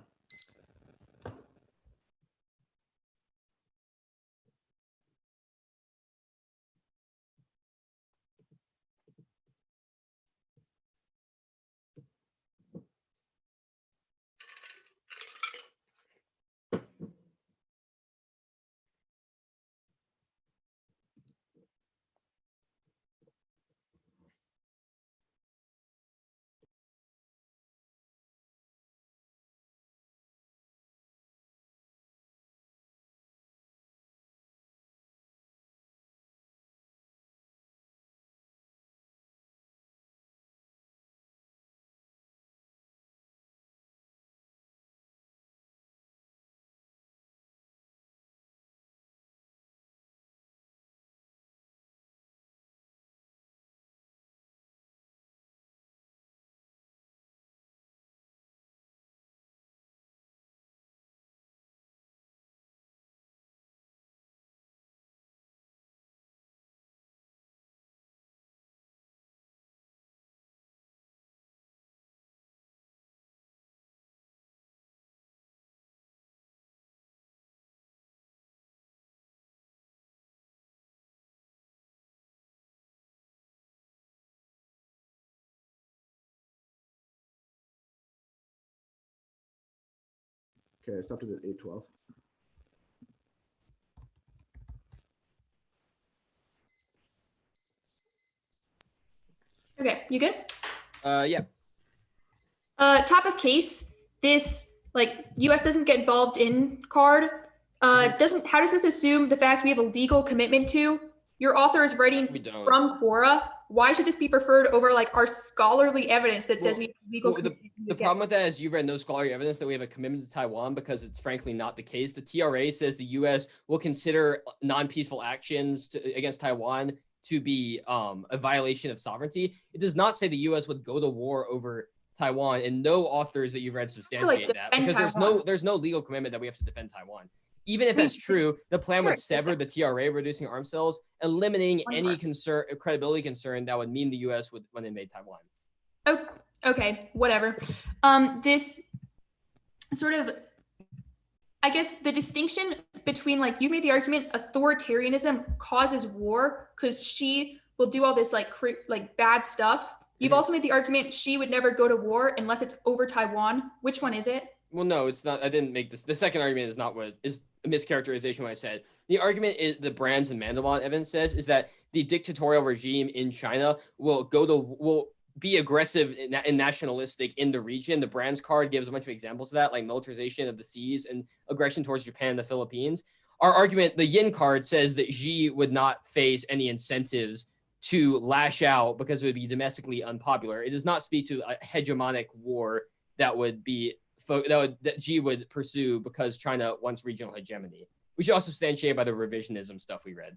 A: Okay, I stopped it at 8:12.
D: Okay, you good?
E: Yeah.
D: Top of case, this like US doesn't get involved in card. How does this assume the fact we have a legal commitment to? Your author is
E: We
D: writing
E: don't.
D: from Quora. Why should this be preferred over like our scholarly evidence that says we have legal commitment?
E: The problem with that is you've read no scholarly evidence that we have a commitment to Taiwan, because it's frankly not the case. The TRA says the U.S. will consider non-peaceful actions against Taiwan to be a violation of sovereignty. It does not say the U.S. would go to war over Taiwan, and no authors that you've read substantiate that, because there's no legal commitment that we have to defend Taiwan. Even if that's true, the plan would sever the TRA, reducing arms sales, eliminating any credibility concern that would mean the U.S. would invade Taiwan.
D: Oh, okay, whatever. This sort of, I guess, the distinction between like you made the argument authoritarianism causes war because she will do all this like bad stuff. You've also made the argument she would never go to war unless it's over Taiwan. Which one is it?
E: Well, no, it's not. I didn't make this. The second argument is not what is a mischaracterization. What I said. The argument is the Brands and Mandelbrot evidence says is that the dictatorial regime in China will be aggressive and nationalistic in the region. The Brands card gives a bunch of examples of that, like militarization of the seas and aggression towards Japan and the Philippines. Our argument, the Yin card, says that Xi would not face any incentives to lash out because it would be domestically unpopular. It does not speak to a hegemonic war that Xi would pursue because China wants regional hegemony. We should also substantiate by the revisionism stuff we read.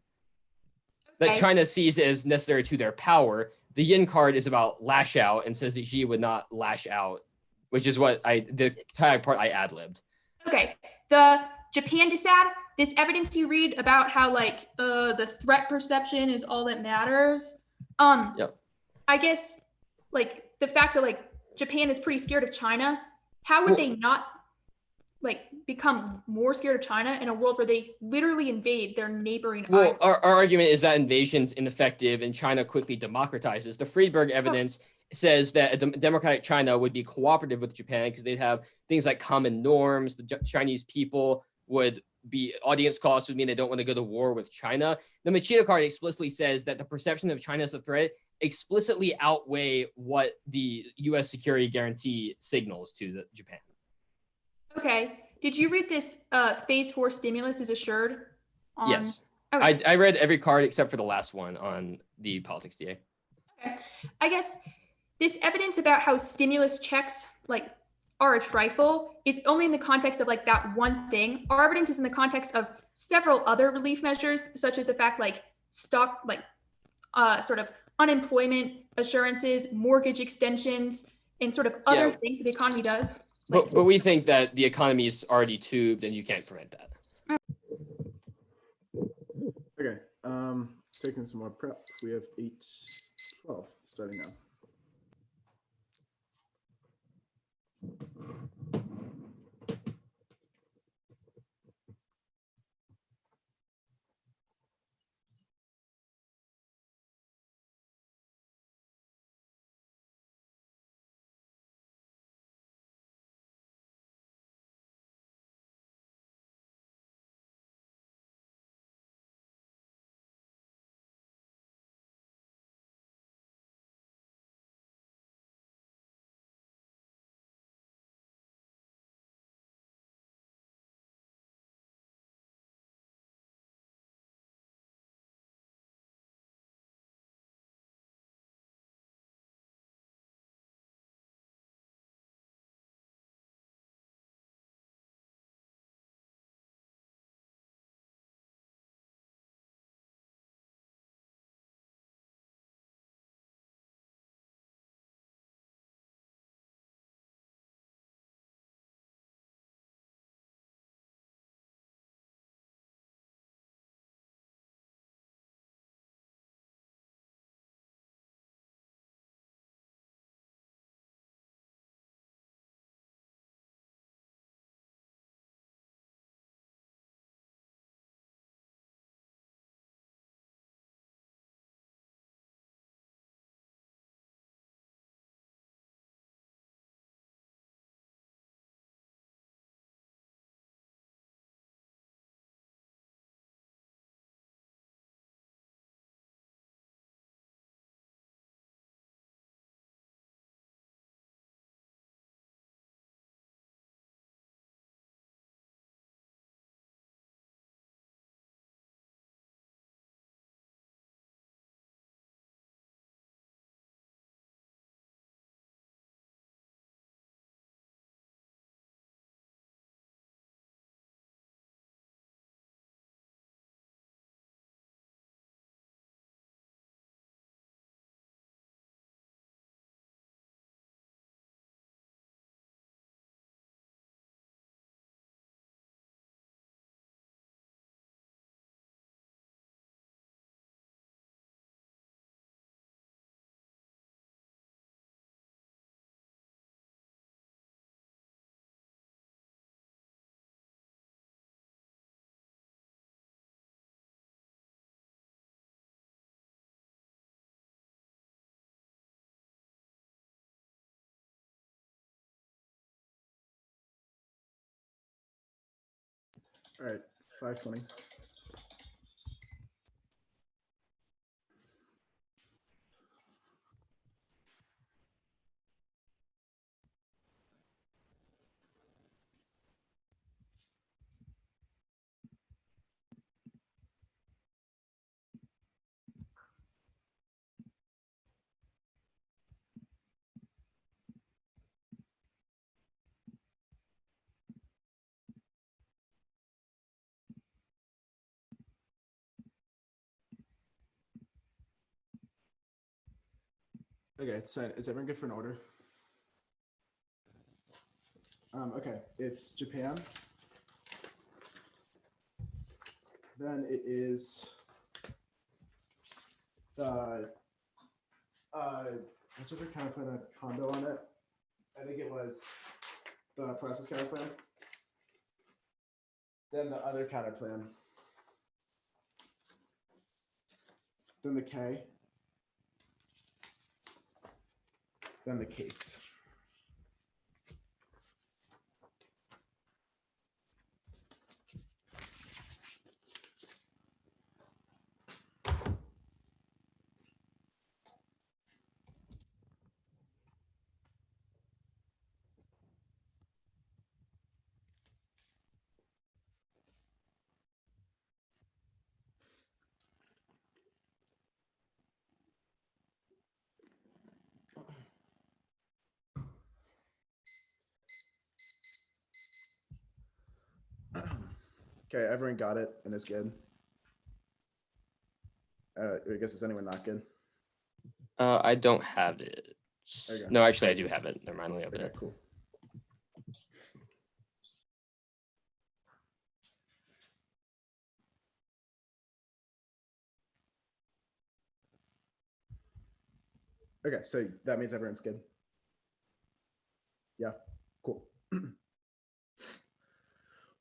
E: That China sees it as necessary to their power. The Yin card is about lash out and says that Xi would not lash out, which is what the tag part I ad-libbed.
D: Okay, the Japan dissad, this evidence you read about how like the threat perception is all that matters.
E: Yep.
D: I guess like the fact that like Japan is pretty scared of China, how would they not like become more scared of China in a world where they literally invade their neighboring island?
E: Our argument is that invasion's ineffective and China quickly democratizes. The Friedberg evidence says that a democratic China would be cooperative with Japan because they'd have things like common norms. The Chinese people would be audience costs would mean they don't want to go to war with China. The Machida card explicitly says that the perception of China as a threat explicitly outweigh what the U.S. security guarantee signals to Japan.
D: Okay. Did you read this phase 4 stimulus is assured?
E: Yes.
D: Okay.
E: I read every card except for the last one on the politics DA.
D: Okay. I guess this evidence about how stimulus checks like are a trifle is only in the context of like that one thing. Our evidence is in the context of several other relief measures, such as the fact like stock, like sort of unemployment assurances, mortgage extensions, and sort of other things that the economy does.
E: But we think that the economy is already tubed and you can't prevent that.
A: Okay, taking some more prep. We have 8:12 starting now. All right, 520. Okay, it's set. Is everyone good for an order? Okay, it's Japan. Then it is whichever counterplan had condo on it. I think it was the process counterplan. Then the other counterplan. Then the K. Then the case. Okay, everyone got it and is good. I guess is anyone not good?
E: I don't have it.
A: Okay.
E: No, actually, I do have it. Never mind. Let me open
A: Okay,
E: it.
A: cool. Okay, so that means everyone's good. Yeah, cool.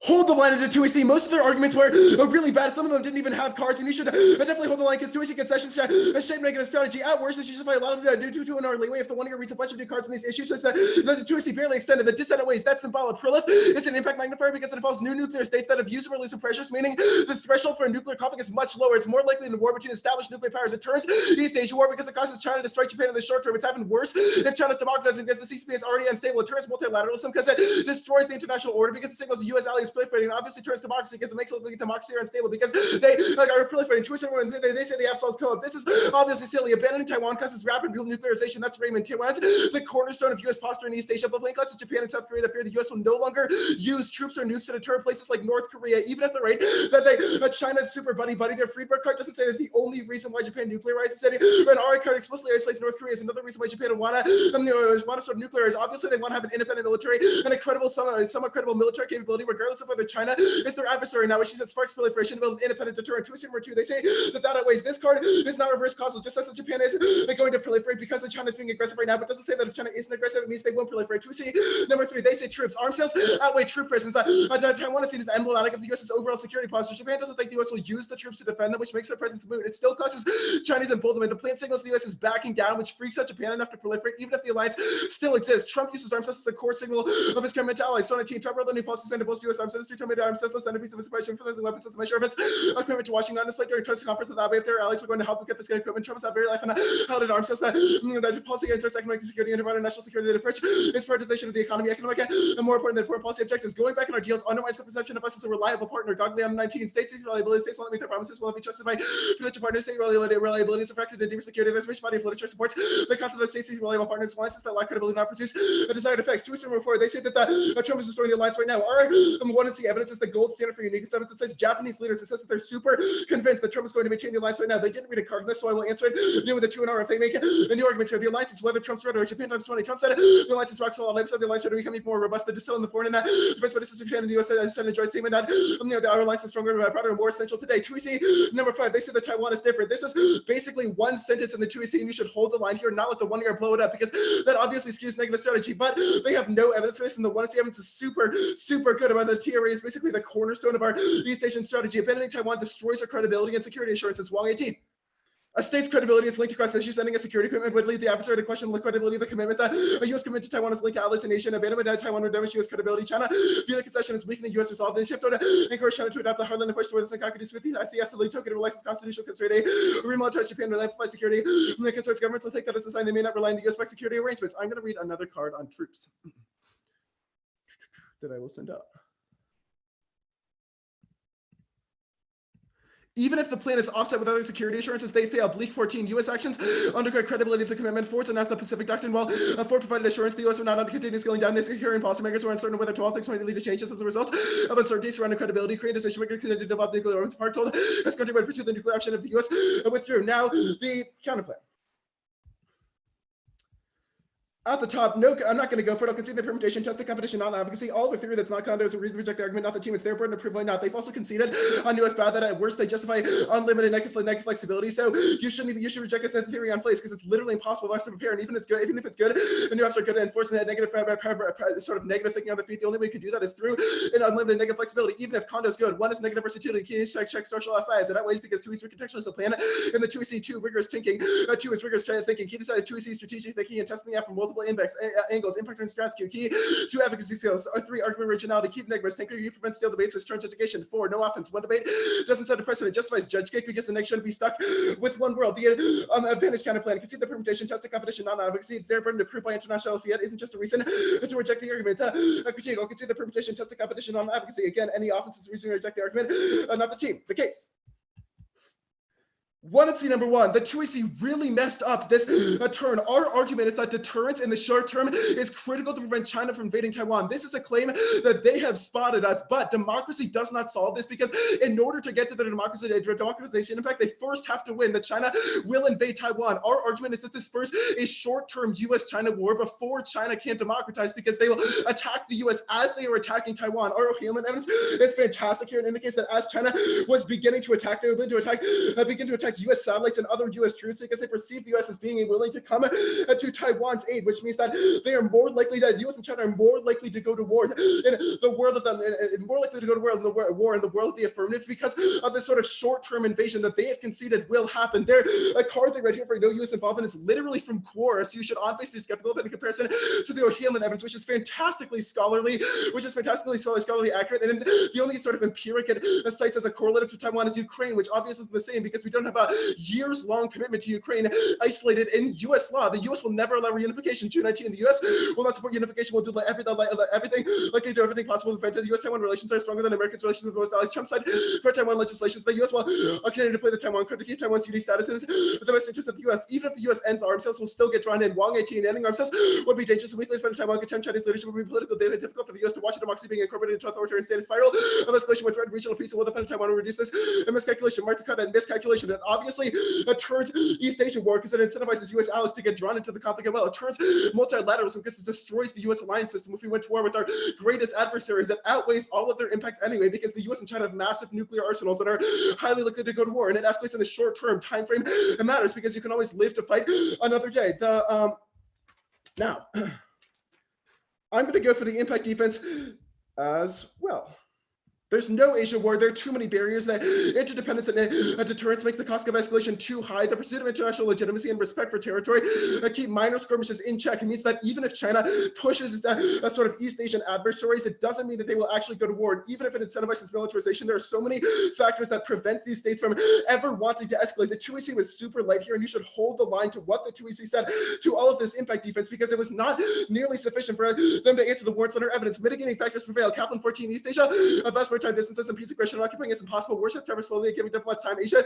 A: Hold the line at the 2AC. Most of their arguments were really bad. Some of them didn't even have cards, and you should definitely hold the line because 2AC concessions shape negative strategy. At worst, it's justify a lot of new 2 in our leeway if the 1 year reads a bunch of new cards on these issues. So that the 2AC barely extended. The dissent ways that symbolic prolif. It's an impact magnifier because it involves new nuclear states that have used or release of pressures, meaning the threshold for a nuclear conflict is much lower. It's more likely in a war between established nuclear powers. It turns East Asia war because it causes China to strike Japan in the short term. It's even worse if China's democratizing because the CCP is already unstable. It turns multilateralism because it destroys the international order because it signals the U.S. allies proliferating. And obviously turns democracy because it makes it look like democracy are unstable because they are proliferating. They say the absolutes co-op. This is obviously silly. Abandoning Taiwan causes rapid nuclearization. That's Raymond. Taiwan's the cornerstone of U.S. posture in East Asia. But when it causes Japan and South Korea to fear the U.S. will no longer use troops or nukes to deter places like North Korea, even at the rate that China's super buddy. Their Friedberg card doesn't say that the only reason why Japan nuclearizes it. An RA card explicitly isolates North Korea is another reason why Japan would want to sort of nuclearize. Obviously, they want to have an independent military and a credible, somewhat credible military capability, regardless of whether China is their adversary. Now, she said sparks proliferation of an independent deterrent. 2 they say that outweighs. This card is not reverse causal, just as that Japan is going to proliferate because China is being aggressive right now, but doesn't say that if China isn't aggressive, it means they won't proliferate. 2C, number 3, they say troops. Arms sales outweigh troop presence. Taiwan is seen as emblematic of the U.S.'s overall security posture. Japan doesn't think the U.S. will use the troops to defend them, which makes their presence moot. It still causes Chinese emboldenment. The plan signals the U.S. is backing down, which freaks out Japan enough to proliferate, even if the alliance still exists. Trump uses arms sales as a core signal of his government allies. So on a team, Trump wrote the new policy sent to both U.S. arms sales. Trump made arms sales a centerpiece of its operation for the weapons as a measure of its commitment to Washington on display during Trump's conference. That way, if their allies were going to help them get this kind of equipment, Trump's not very life and held an arms sales that policy against economic security and environmental national security. That approach is prioritization of the economy, economic, and more important than foreign policy objectives. Going back in our deals undermines the perception of us as a reliable partner. Gogly on 19 states, reliability states won't meet their promises, will not be trusted by potential partners. State reliability is affected in deeper security. There's a rich body of literature supports the concept that states reliable partners alliances that lack credibility not produce the desired effects. 2 and 4, they say that Trump is restoring the alliance right now. Our one and see evidence is the gold standard for uniqueness. Evidence that says Japanese leaders assess that they're super convinced that Trump is going to maintain the alliance right now. They didn't read a card on this, so I will answer it with a 2 and R if they make the new arguments here. The alliance is whether Trump's rhetoric. Japan times 20. Trump said the alliance is rock solid. I said the alliance should become even more robust. They're still in the foreign and that defense ministers of Japan and the U.S. sent a joint statement that our alliance is stronger, broader, and more essential today. 2EC number 5. They said that Taiwan is different. This is basically one sentence in the 2EC, and you should hold the line here, not let the 1 year blow it up because that obviously skews negative strategy. But they have no evidence for this, and the 1 evidence is super good about the TRA is basically the cornerstone of our East Asian strategy. Abandoning Taiwan destroys our credibility and security assurances. Wang 18. A state's credibility is linked to cross-issue sending a security commitment would lead the adversary to question the credibility of the commitment. That a U.S. commitment to Taiwan is linked to allies and nation. Abandonment of Taiwan would damage U.S. credibility. China view the concession as weakening U.S. resolve. They shift to encourage China to adopt the hardline approach towards the Kakudu with the ICS to lead token to relax constitutional constraint. Remilitarize Japan to amplify security. When the concerns governments will take that as a sign they may not rely on the U.S. backed security arrangements. I'm going to read another card on troops that I will send up. Even if the plan is offset with other security assurances, they fail. Bleak 14, U.S. actions undercut credibility of the commitment. Ford's announced the Pacific Doctrine. While Ford provided assurance the U.S. would not continue scaling down security policymakers were uncertain whether 12 things might lead to changes as a result of uncertainty surrounding credibility. Korean decision maker continued to develop nuclear arms. Park told his country would pursue the nuclear option if the U.S. withdrew. Now, the counterplan. At the top, no, I'm not going to go for it. I'll concede the permutation, test the competition, not advocacy. All the theory that's not counter is a reason to reject the argument. Not the team, it's their burden to prove why not. They've also conceded on US bad that at worst they justify unlimited negative flexibility. So you should reject this theory on place because it's literally impossible for us to prepare. And even if it's good, the new are good at enforcing that negative sort of negative thinking on the feet. The only way you can do that is through an unlimited negative flexibility. Even if condo's good, one is negative versatility. Key is check structural FIs. And that way is because 2 is recontextualize the plan. And the 2C, 2 rigorous thinking, 2 is rigorous thinking. Key decided 2C strategic thinking and testing the app from multiple angles, impact on strats, key to advocacy skills. 3, argument originality, keep negatives, think you prevent stale debates with turn education. 4, no offense, one debate doesn't set a precedent, justifies judge cake because the next shouldn't be stuck with one world. The advantage counterplan, concede the permutation, test the competition, non-advocacy. It's their burden to prove why international fiat isn't just a reason to reject the argument. Critique, I'll concede the permutation, test the competition, non-advocacy. Again, any offense is a reason to reject the argument, not the team. The case. 1 at C number 1, the 2AC really messed up this turn. Our argument is that deterrence in the short term is critical to prevent China from invading Taiwan. This is a claim that they have spotted us, but democracy does not solve this because in order to get to the democratization impact, they first have to win that China will invade Taiwan. Our argument is that this spurs a short-term US-China war before China can't democratize because they will attack the US as they are attacking Taiwan. Our Hirn evidence is fantastic here and indicates that as China was beginning to attack, they were going to begin to attack U.S. satellites and other U.S. troops because they perceive the U.S. as being willing to come to Taiwan's aid, which means that they are more likely, that U.S. and China are more likely to go to war in the world of them, more likely to go to war in the world of the affirmative because of this sort of short-term invasion that they have conceded will happen. Their card they read here for no U.S. involvement is literally from Quora, so you should on face be skeptical of it in comparison to the O'Hanlon evidence, which is fantastically scholarly, accurate, and the only sort of empiric it cites as a correlative to Taiwan is Ukraine, which obviously is the same because we don't have a years-long commitment to Ukraine isolated in U.S. law. The U.S. will never allow reunification. June 19, the U.S. will not support unification. We'll do everything possible to prevent it. The U.S.-Taiwan relations are stronger than America's relations with most allies. Trump signed pro-Taiwan legislation. So the U.S. will continue to play the Taiwan card to keep Taiwan's unique status in the best interest of the U.S. Even if the U.S. ends arms sales, will still get drawn in. Wang 18 ending arms sales would be dangerous. Weakly for Taiwan, contempt Chinese leadership would be politically difficult for the U.S. to watch democracy being incorporated into authoritarian state spiral of escalation with threat regional peace and will defend Taiwan and reduce this miscalculation. Mark the cut and miscalculation. And obviously, it turns East Asian war because it incentivizes U.S. allies to get drawn into the conflict as well. It turns multilateralism because it destroys the U.S. alliance system. If we went to war with our greatest adversaries, it outweighs all of their impacts anyway because the U.S. and China have massive nuclear arsenals that are highly likely to go to war, and it escalates in the short-term time frame. It matters because you can always live to fight another day. Now, I'm going to go for the impact defense as well. There's no Asia war. There are too many barriers. That interdependence and deterrence makes the cost of escalation too high. The pursuit of international legitimacy and respect for territory keep minor skirmishes in check. It means that even if China pushes its sort of East Asian adversaries, it doesn't mean that they will actually go to war. And even if it incentivizes militarization, there are so many factors that prevent these states from ever wanting to escalate. The 2EC was super light here, and you should hold the line to what the 2EC said to all of this impact defense because it was not nearly sufficient for them to answer the warrants letter evidence. Mitigating factors prevail. Kaplan 14, East Asia, vast time distances and peace aggression occupying is impossible. Warships travel slowly and giving diplomats time. Asia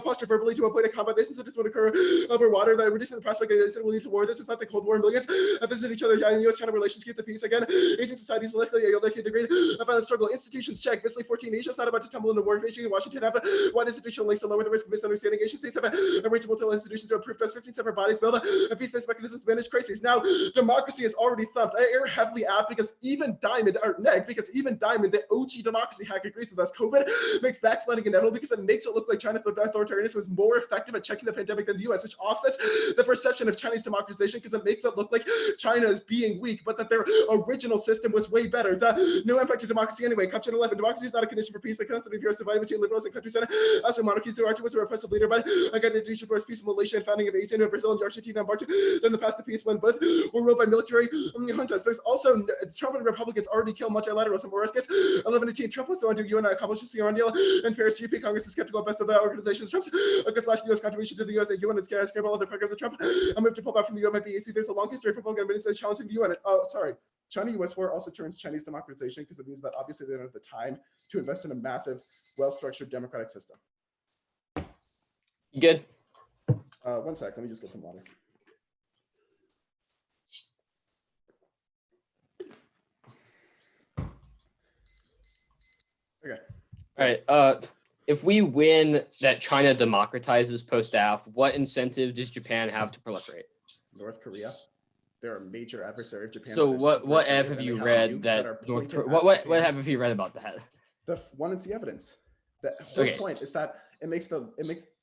A: posture verbally to avoid a combat. This incidents would occur over water. That reducing the prospect that incident will lead to war. This is not the Cold War. Millions visit each other. U.S.-China relations keep the peace again. Asian societies will likely degree of violent struggle. Institutions check. Visibly 14. Asia is not about to tumble into war. Beijing and Washington have one institutional links to lower the risk of misunderstanding. Asian states have a range of multiple institutions to approve us. 15 separate bodies build a peace-based mechanisms to manage crises. Now, democracy is already thumped. I air heavily out because even Diamond, the OG democracy democracy hack agrees with us. COVID makes backsliding inevitable because it makes it look like China's authoritarianism was more effective at checking the pandemic than the US, which offsets the perception of Chinese democratization because it makes it look like China is being weak, but that their original system was way better. The no impact to democracy anyway. Caption 11, democracy is not a condition for peace. The concept of Europe's divided between liberals and countries and as for monarchies, Suharto was a repressive leader, but again, the tradition for peace in Malaysia and founding of Asian and Brazil and Argentina and March in the past, the peace when both were ruled by military juntas. There's also Trump and Republicans already killed multilateralism. Whereas 11-18, Trump was the one to UN accomplishes the Iranian and Paris GP. Congress is skeptical at best of the organizations. Trump's against last U.S. contribution to the U.S. and UN and scandal other programs of Trump. I moved to pull back from the UN. There's a long history of Republican administration challenging the UN. China-US war also turns Chinese democratization because it means that obviously they don't have the time to invest in a massive, well-structured democratic system.
E: You good?
A: 1 sec, let me just get some water. Okay.
E: All right. If we win that China democratizes post-AF, what incentive does Japan have to proliferate?
A: North Korea. They're a major adversary of Japan.
E: So what have you read that North Korea? What have you read about that?
A: The one and see evidence. The whole point is that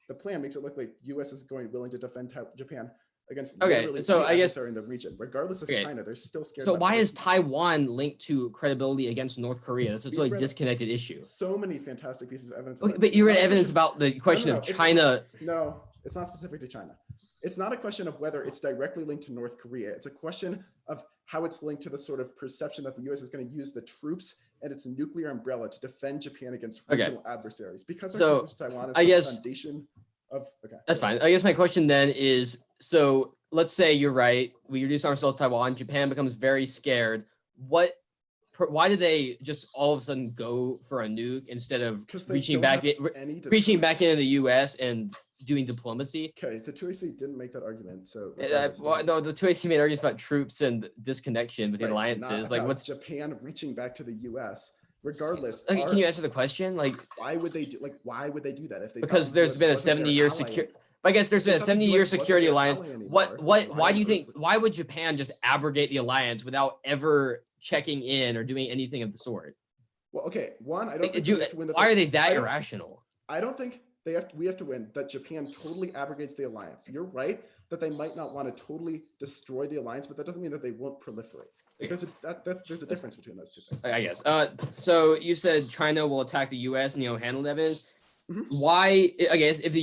A: the plan makes it look like U.S. is willing to defend Japan against
E: so I guess
A: in the region, regardless of China, they're still scared.
E: So why is Taiwan linked to credibility against North Korea? That's a totally disconnected issue.
A: So many fantastic pieces of evidence.
E: Okay, but you read evidence about the question of China.
A: No, it's not specific to China. It's not a question of whether it's directly linked to North Korea. It's a question of how it's linked to the sort of perception that the U.S. is going to use the troops and its nuclear umbrella to defend Japan against regional adversaries. Because Taiwan is the foundation of. Okay,
E: that's fine. I guess my question then is: so let's say you're right. We reduce ourselves to Taiwan. Japan becomes very scared. Why do they just all of a sudden go for a nuke instead of reaching back into the U.S. and doing diplomacy?
A: Okay, the TOC didn't make that argument. So
E: no, the TOC made arguments about troops and disconnection between alliances. Like, what's
A: Japan reaching back to the U.S. regardless?
E: Okay, can you answer the question? Like,
A: why would they do that if they?
E: Because there's been a 70-year security. I guess there's been a 70-year security alliance. Why do you think? Why would Japan just abrogate the alliance without ever checking in or doing anything of the sort?
A: Well, okay. One, I don't think
E: they have to win. Why are they that irrational?
A: I don't think we have to win that Japan totally abrogates the alliance. You're right that they might not want to totally destroy the alliance, but that doesn't mean that they won't proliferate. There's a difference between those two things.
E: I guess. So you said China will attack the U.S. and handle evidence.
A: Mm-hmm.
E: Why? I guess if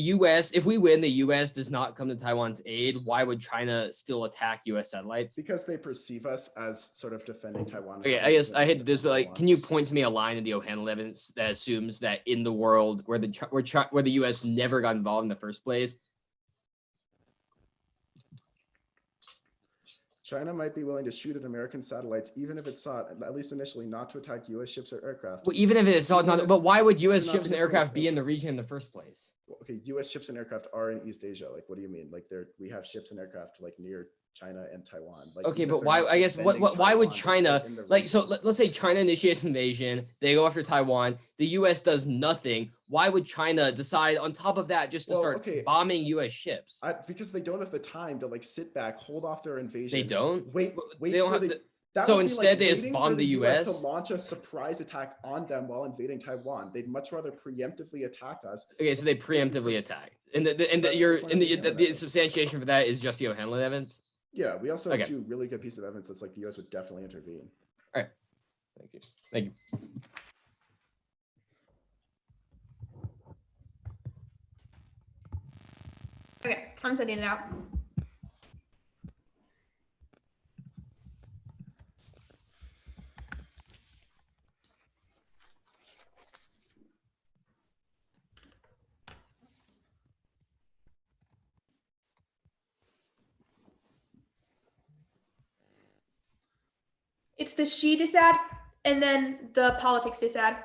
E: we win, the U.S. does not come to Taiwan's aid. Why would China still attack U.S. satellites?
A: Because they perceive us as sort of defending Taiwan.
E: Okay, I guess I hate to do this, but can you point to me a line in the O'Hanlon evidence that assumes that in the world where the U.S. never got involved in the first place,
A: China might be willing to shoot at American satellites, even if it sought, at least initially, not to attack U.S. ships or aircraft.
E: Well, even if it sought not, but why would U.S. ships and aircraft be in the region in the first place?
A: Well, okay, U.S. ships and aircraft are in East Asia. Like, what do you mean? Like, we have ships and aircraft like near China and Taiwan. Like,
E: okay, but why? I guess why would China let's say China initiates invasion, they go after Taiwan, the U.S. does nothing. Why would China decide on top of that just to start bombing U.S. ships?
A: Because they don't have the time to sit back, hold off their invasion.
E: They don't.
A: Wait.
E: They don't have so instead they just bomb the U.S.
A: to launch a surprise attack on them while invading Taiwan. They'd much rather preemptively attack us.
E: Okay, so they preemptively attack, and the substantiation for that is just the O'Hanlon evidence.
A: Yeah, we also have two really good pieces of evidence that's like the U.S. would definitely intervene.
E: All right, thank you.
D: Okay, I'm sending it out. It's the she disad and then the politics disad.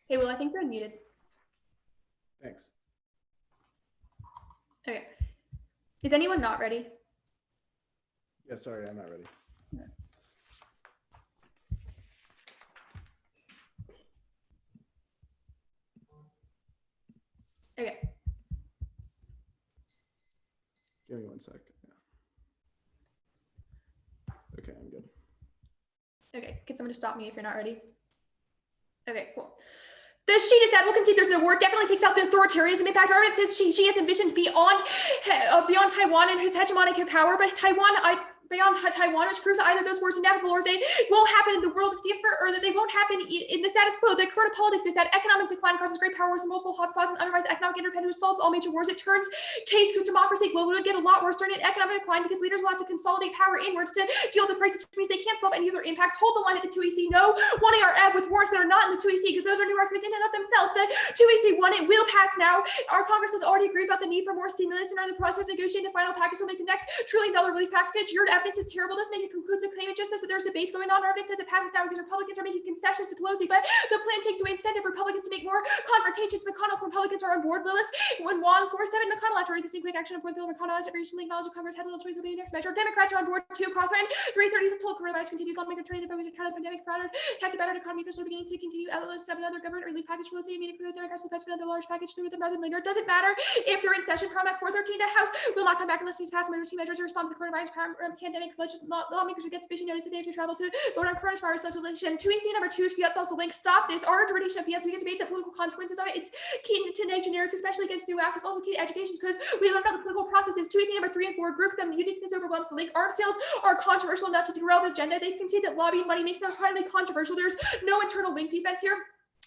D: Hey, Will, I think you're unmuted.
A: Thanks.
D: Okay. Is anyone not ready?
A: Yeah, sorry, I'm not ready.
D: Okay.
A: Give me 1 sec. Yeah. Okay, I'm good.
D: Okay, can someone just stop me if you're not ready? Okay, cool. The she just said, we'll concede there's no war, definitely takes out the authoritarianism impact. Our says she has ambitions beyond Taiwan and his hegemonic power, but beyond Taiwan, which proves that either those wars inevitable or they won't happen in the world or that they won't happen in the status quo. The corona politics is that economic decline causes great power wars and multiple hotspots and undermines economic independence, solves all major wars. It turns case because democracy would get a lot worse during an economic decline because leaders will have to consolidate power inwards to deal with the crisis, which means they can't solve any of their impacts. Hold the line at the 2EC. No, 1ARF with warrants that are not in the 2EC because those are new records in and of themselves. The 2EC one, it will pass now. Our Congress has already agreed about the need for more stimulus and are in the process of negotiating the final package will make the next $1 trillion relief package. Your evidence is terrible. Doesn't make a conclusive claim. It just says that there's debates going on. Our evidence says it passes down because Republicans are making concessions to Pelosi, but the plan takes away incentive for Republicans to make more confrontations. McConnell Republicans are on board. Lewis, when Wong 4-7, McConnell after resisting quick action on point bill, McConnell has recently acknowledged that Congress had a little choice will be the next measure. Democrats are on board too. Cawthron 330s until coronavirus continues. Lawmaker turning the focus on the pandemic battered, tactic battered economy officials beginning to continue. Another government relief package. Pelosi immediately for the Democrats will pass another large package through them rather than later. It doesn't matter if they're in session. Promac 413, the House will not come back unless these pass emergency measures to respond to the coronavirus pandemic. Lawmakers will get sufficient notice that they have to travel to vote on coronavirus legislation. 2EC number 2 is Fiat's also link. Stop this. Our interpretation of PS, we can debate the political consequences of it. It's key to negative generics, especially against new assets. Also key to education because we learn about the political processes. 2EC number 3 and 4 group them. The uniqueness overwhelms the link. Arms sales are controversial enough to derail the agenda. They can see that lobbying money makes them highly controversial. There's no internal link defense here.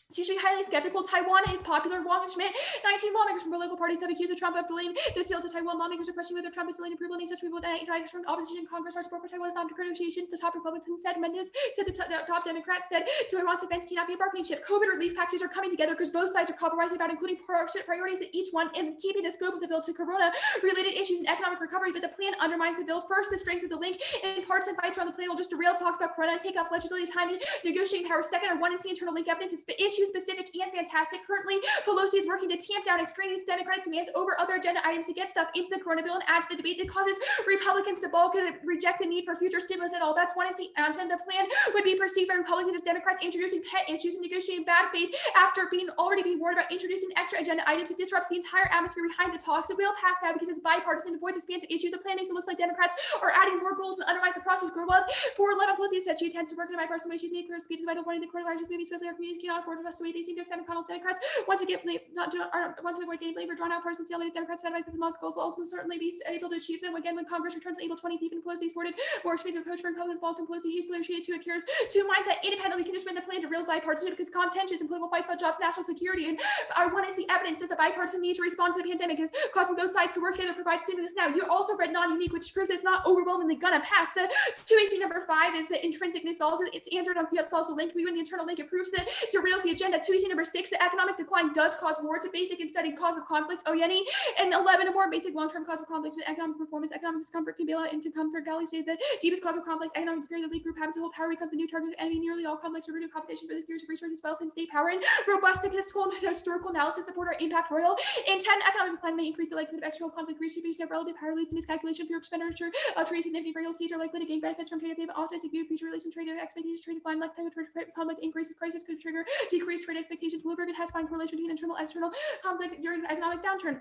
D: It's usually highly skeptical. Taiwan is popular. Wong and Schmidt, 19 lawmakers from political parties have accused Trump of delaying the sale to Taiwan. Lawmakers are questioning whether Trump is delaying approval of any such people with from opposition in Congress. Our support for Taiwan is not under negotiation. The top Republican said. Mendes said the top Democrat said Taiwan's defense cannot be a bargaining chip. COVID relief packages are coming together because both sides are compromising about including priorities that each one and keeping the scope of the bill to corona-related issues and economic recovery. But the plan undermines the bill. First, the strength of the link and partisan fights around the plan will just derail talks about corona and take up legislative time and negotiating power. Second, our 1NC internal link evidence is issue-specific and fantastic. Currently, Pelosi is working to tamp down extraneous Democratic demands over other agenda items to get stuff into the corona bill and add to the debate that causes Republicans to balk and reject the need for future stimulus at all. That's 1NC content. The plan would be perceived by Republicans as Democrats introducing pet issues and negotiating bad faith after already being warned about introducing extra agenda items. It disrupts the entire atmosphere behind the talks. It will pass now because it's bipartisan, avoids expansive issues. The plan makes it look like Democrats are adding more goals and undermines the process. Growth 411 Pelosi said she intends to work in a bipartisan way. She's made clear speed is vital. Warning the coronavirus moving swiftly. Our communities cannot afford for us to wait. They seem to accept McConnell's Democrats want to avoid getting blamed for drawn out partisan stalemate. Democrats advise that the most goals will also certainly be able to achieve them again when Congress returns April 20th. Even Pelosi supported more expensive approach for Republicans. Vulcan Pelosi hastily retreated to adheres to mindset independently. We can just win the plan to real bipartisan because contentious and political fights about jobs, national security, and I want to see evidence that a bipartisan need to respond to the pandemic is causing both sides to work together to provide stimulus now. You also read non-unique, which proves it's not overwhelmingly gonna pass. The 2AC number 5 is the intrinsicness also. It's answered on Fiat's also link. We win the internal link. It proves that derails the agenda. 2AC number 6, the economic decline does cause war. It's a basic and studied cause of conflicts. Oyeni and 11, a more basic long-term cause of conflicts with economic performance. Economic discomfort can bail out into comfort. Galley say the deepest cause of conflict. Economic disparity. The weak group happens to hold power becomes the new target of the enemy. Nearly all conflicts are renewed competition for the spheres of resources, wealth, and state power. And robust statistical and historical analysis support our impact royal. In 10, economic decline may increase the likelihood of external conflict. Redistribution of relative power leads to miscalculation for expenditure. Trade significant real estates are likely to gain benefits from trade. If they have office, if you future relations, trade expectations, trade decline, likelihood of conflict increases. Crisis could trigger decreased trade expectations. Bloomberg has found correlation between internal and external conflict during the economic downturn.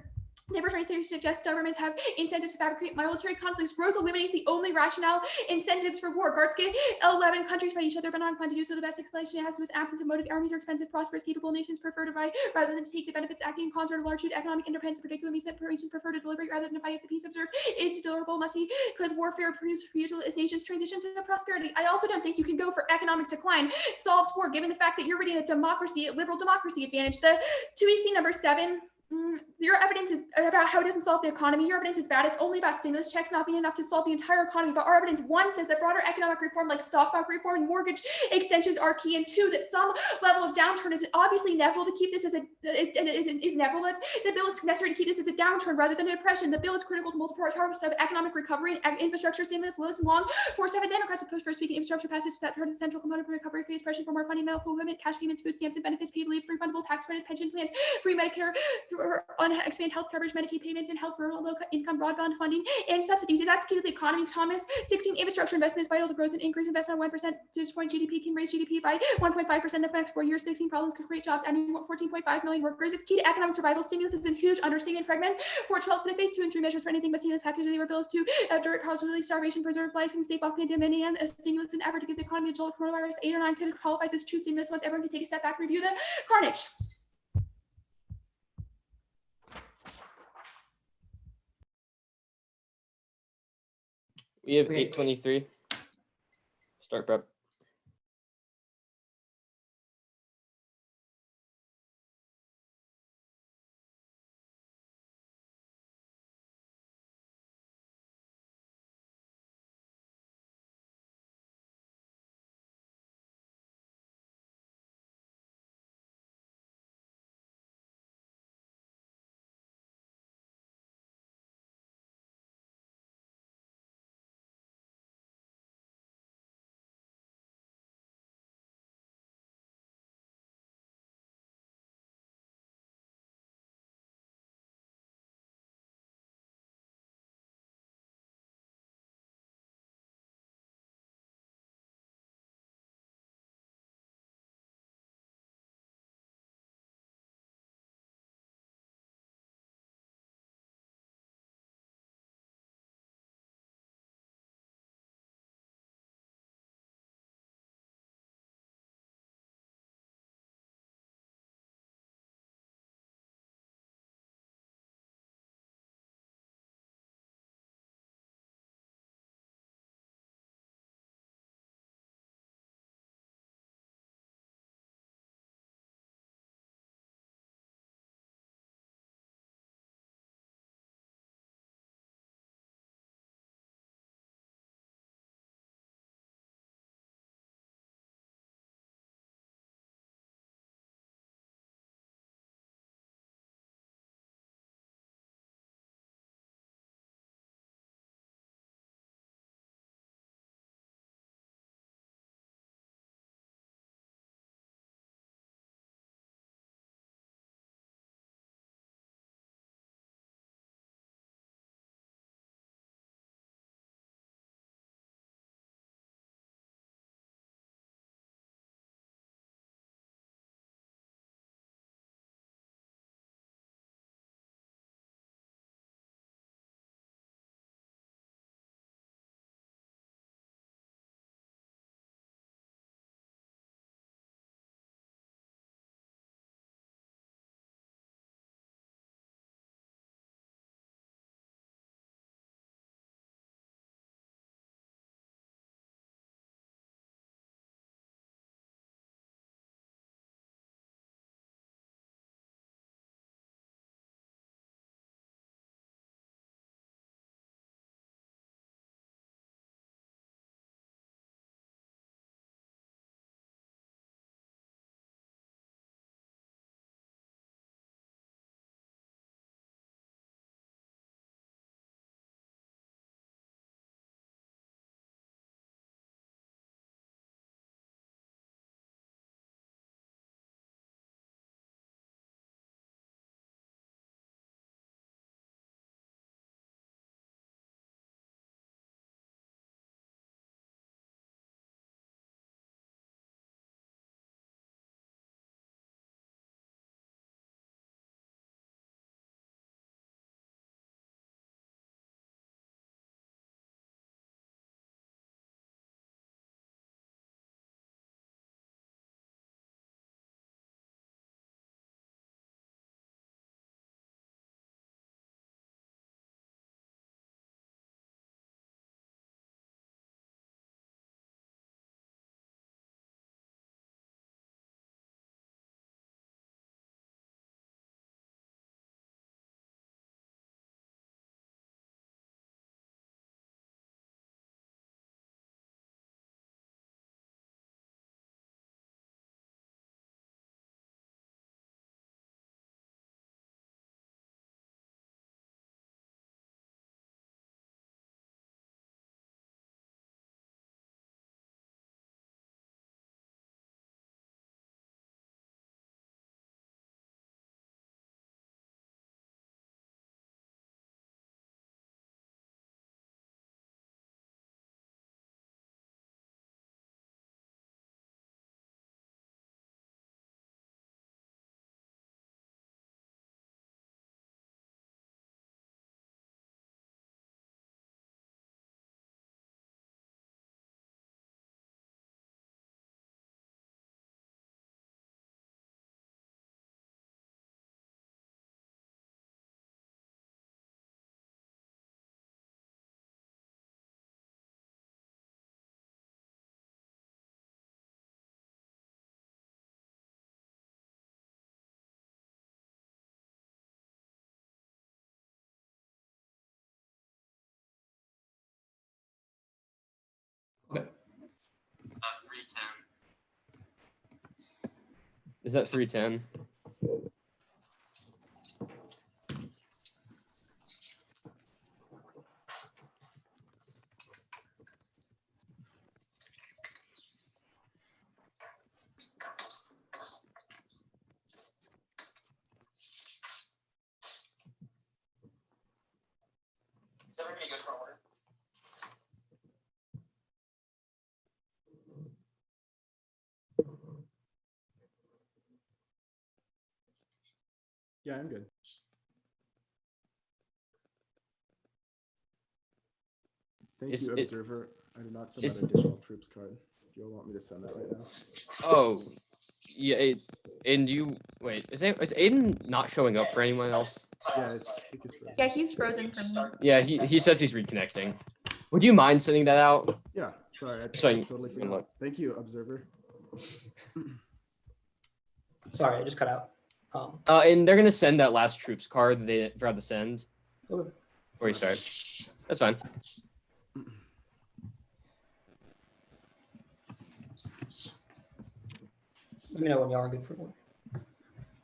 D: Labor trade theory suggests governments have incentives to fabricate military conflicts. Growth eliminates the only rationale incentives for war. Gartsky, 11 countries fight each other but not inclined to do so. The best explanation has with absence of motive. Armies are expensive, prosperous, capable nations prefer to fight rather than to take the benefits. Acting in concert of large economic independence in particular means that nations prefer to deliberate rather than to fight. If the peace observed is tolerable, must be because warfare proves futile as nations transition to prosperity. I also don't think you can go for economic decline solves war given the fact that you're reading a democracy, a liberal democracy advantage. The 2EC number 7. Your evidence is about how it doesn't solve the economy. Your evidence is bad. It's only about stimulus checks not being enough to solve the entire economy. But our evidence, 1, says that broader economic reform like stock market reform and mortgage extensions are key. And 2, that some level of downturn is obviously inevitable to keep this as is inevitable. The bill is necessary to keep this as a downturn rather than a depression. The bill is critical to multiple parts of economic recovery and infrastructure stimulus. Lewis and Wong, 4-7 Democrats have pushed for speaking infrastructure passage that heard the central component of recovery face pressure for more funding, medical equipment, cash payments, food stamps and benefits, paid leave, refundable tax credits, pension plans, free Medicare, expand health coverage, Medicaid payments, and help for low-income broadband funding and subsidies. That's key to the economy. Thomas, 16, infrastructure investment is vital to growth and increase investment of 1% percentage point GDP can raise GDP by 1.5% in the next 4 years. 15 problems could create jobs, adding 14.5 million workers. It's key to economic survival. Stimulus is a huge understatement fragment. 412 for the phase 2 and 3 measures for anything but stimulus packages. They were bills to direct causality, starvation, preserve life, and stave off pandemic, and a stimulus in effort to give the economy a jolt. Coronavirus 8 or 9 could qualify as true stimulus once everyone can take a step back and review the carnage.
E: We have
F: Okay.
E: 8:23. Start prep. Is that 310?
C: Is everybody good for order?
A: Yeah, I'm good. Thank you, Observer. I did not send that additional troops card. Do you want me to send that right now?
E: Oh, yeah. And you wait. Is Aiden not showing up for anyone else?
A: Yeah, I think he's frozen.
D: Yeah, he's frozen from me.
E: Yeah, he says he's reconnecting. Would you mind sending that out?
A: Yeah, sorry, I
E: Sorry,
A: just totally forgot. Thank you, Observer.
C: Sorry, I just cut out.
E: And they're gonna send that last troops card that they forgot to send.
C: Okay.
E: Before you start. That's fine.
C: Let me know when y'all are good for order.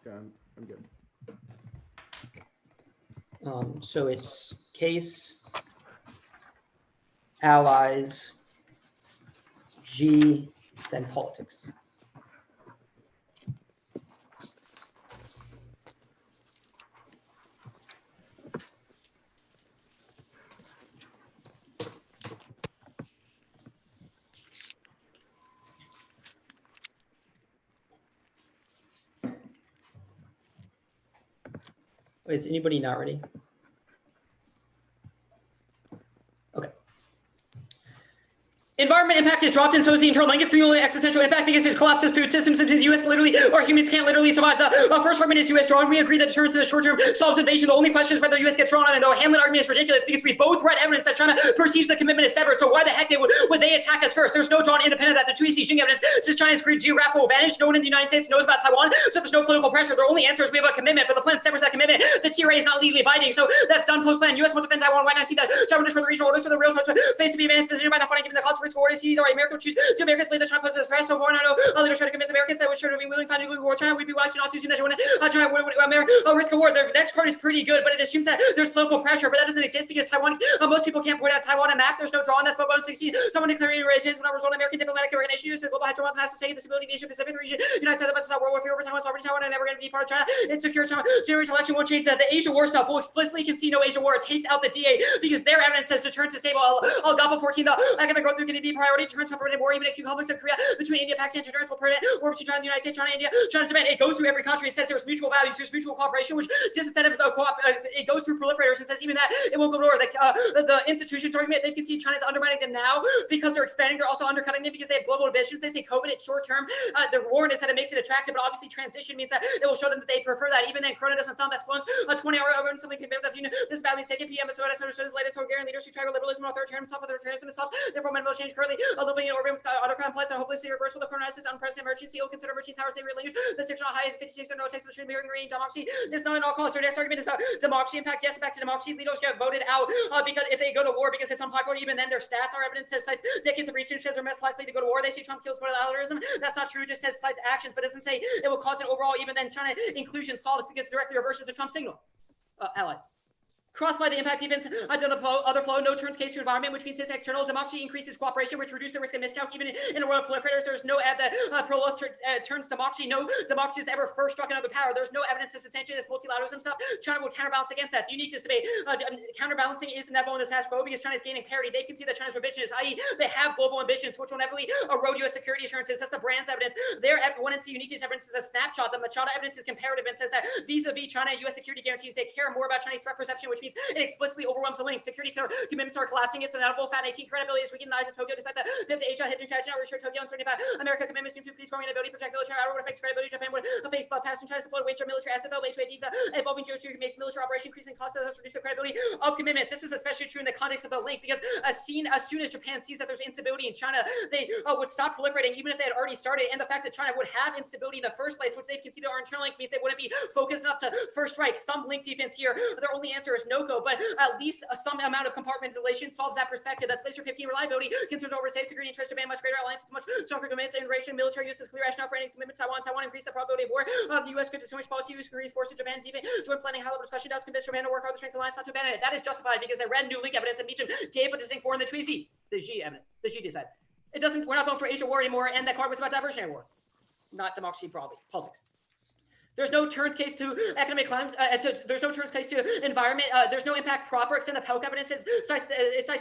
A: Yeah, I'm good.
C: So it's case, allies, G, then politics. Is anybody not ready? Okay. Environment impact is dropped, and so is the internal link. It's the only existential impact because it collapses food systems since U.S. literally, or humans can't literally survive. The first argument is U.S. drawn. We agree that deterrence in the short term solves invasion. The only question is whether U.S. gets drawn on it. No, Hamlet argument is ridiculous because we both read evidence that China perceives the commitment as severed. So why the heck would they attack us first? There's no drawn independent that the 2 Xi evidence says China's geographical advantage. No one in the United States knows about Taiwan, so there's no political pressure. Their only answer is we have a commitment, but the plan severs that commitment. The TRA is not legally binding, so that's done post plan. U.S. will defend Taiwan. Why not see that China destroy the regional orders so the real choice face to be advanced position by not funding given the cost of risk war is either America would choose to Americans believe that China poses a threat. So why not leaders try to convince Americans that we're sure to be willing to find a war China. We'd be wise to not assume that China would risk a war. The next card is pretty good, but it assumes that there's political pressure, but that doesn't exist because Taiwan. Most people can't point out Taiwan on a map. There's no draw on that's but 116. Someone declaring relations when I result American diplomatic recognition use global hydromath has to say the stability of the Asia Pacific region. United States about to stop World War III over Taiwan sovereignty. Taiwan are never going to be part of China. It's secure. China generation election won't change that. The Asia war stuff will explicitly concede no Asia war. It takes out the DA because their evidence says deterrence is stable. Gabo 14. The economic growth can be priority. Deterrence will prevent war. Even acute conflicts of Korea between India, Pakistan, deterrence will prevent war between China and the United States. China, India, China, Japan. It goes through every country. It says there's mutual values. There's mutual cooperation, which just instead of it goes through proliferators and says even that it won't go to war. The institutions argument they've conceded China's undermining them now because they're expanding. They're also undercutting them because they have global ambitions. They say COVID it's short term. The warrant is that it makes it attractive, but obviously transition means that it will show them that they prefer that. Even then, Corona doesn't thumb that's clones. 20-hour over something compared to this badly taken PM. So that's understood as latest Hungarian leaders who try to liberalism, authoritarianism, self-authoritarianism itself. Therefore, mental change currently a little bit in orbit with autocrat place and hopelessly reversible. The coronavirus unprecedented emergency. Will consider emergency powers favorite language. The sectional high is 56 no text of the stream mirroring green democracy. It's not at all cost. Their next argument is about democracy impact. Yes, back to democracy. Leaders get voted out because if they go to war because it's unpopular, even then their stats are evidence says cites decades of research says they're less likely to go to war. They say Trump kills multilateralism. That's not true. It just says cites actions, but doesn't say it will cause an overall. Even then, China inclusion solves because it directly reverses the Trump signal. Allies. Crossed by the impact events under the other flow, no turns case to environment, which means this external democracy increases cooperation, which reduces the risk of miscalc. Even in a world of proliferators, there's no ad that turns democracy. No democracy has ever first struck another power. There's no evidence to substantiate this multilateralism stuff. China would counterbalance against that. The uniqueness debate, counterbalancing is inevitable in the status quo because China is gaining parity. They can see that China's revisionist, i.e., they have global ambitions, which will inevitably erode U.S. security assurances. That's the brand's evidence. Their 1NC uniqueness evidence is a snapshot. The Machado evidence is comparative and says that vis-a-vis China, U.S. security guarantees they care more about Chinese threat perception, which means it explicitly overwhelms the link. Security commitments are collapsing. It's inevitable. Fat 18 credibility is weakened in the eyes of Tokyo despite the pivot to Asia hedging strategy. Not reassure Tokyo uncertainty about America commitments seem to increase growing inability to protect military outer would affect credibility. Japan would face past and China support wage military asset bill to achieve the evolving geostrategic makes military operation increasing costs that reduce the credibility of commitments. This is especially true in the context of the link because as soon as Japan sees that there's instability in China, they would stop proliferating even if they had already started. And the fact that China would have instability in the first place, which they've conceded our internal link, means they wouldn't be focused enough to first strike some link defense here. Their only answer is no. Sudoku, but at least some amount of compartmentalization solves that perspective. That's Glacier 15 reliability, concerns over states, security, interest, demand, much greater alliances, much stronger commitments, integration, military use is clear rationale for any commitment. Taiwan increase the probability of war. The U.S. could distinguish policy use, increase forces, Japan, even joint planning, high level discussion, doubts, convince Japan to work hard to strengthen alliance, not to abandon it. That is justified because I read new link evidence and Beecham gave a distinct war in the Tweezy. The Xi evidence, the Xi decided. It doesn't, we're not going for Asia war anymore, and that card was about diversionary war, not democracy broadly, politics. There's no turns case to economic climate. There's no turns case to environment. There's no impact proper. Extend the PELC evidence. It cites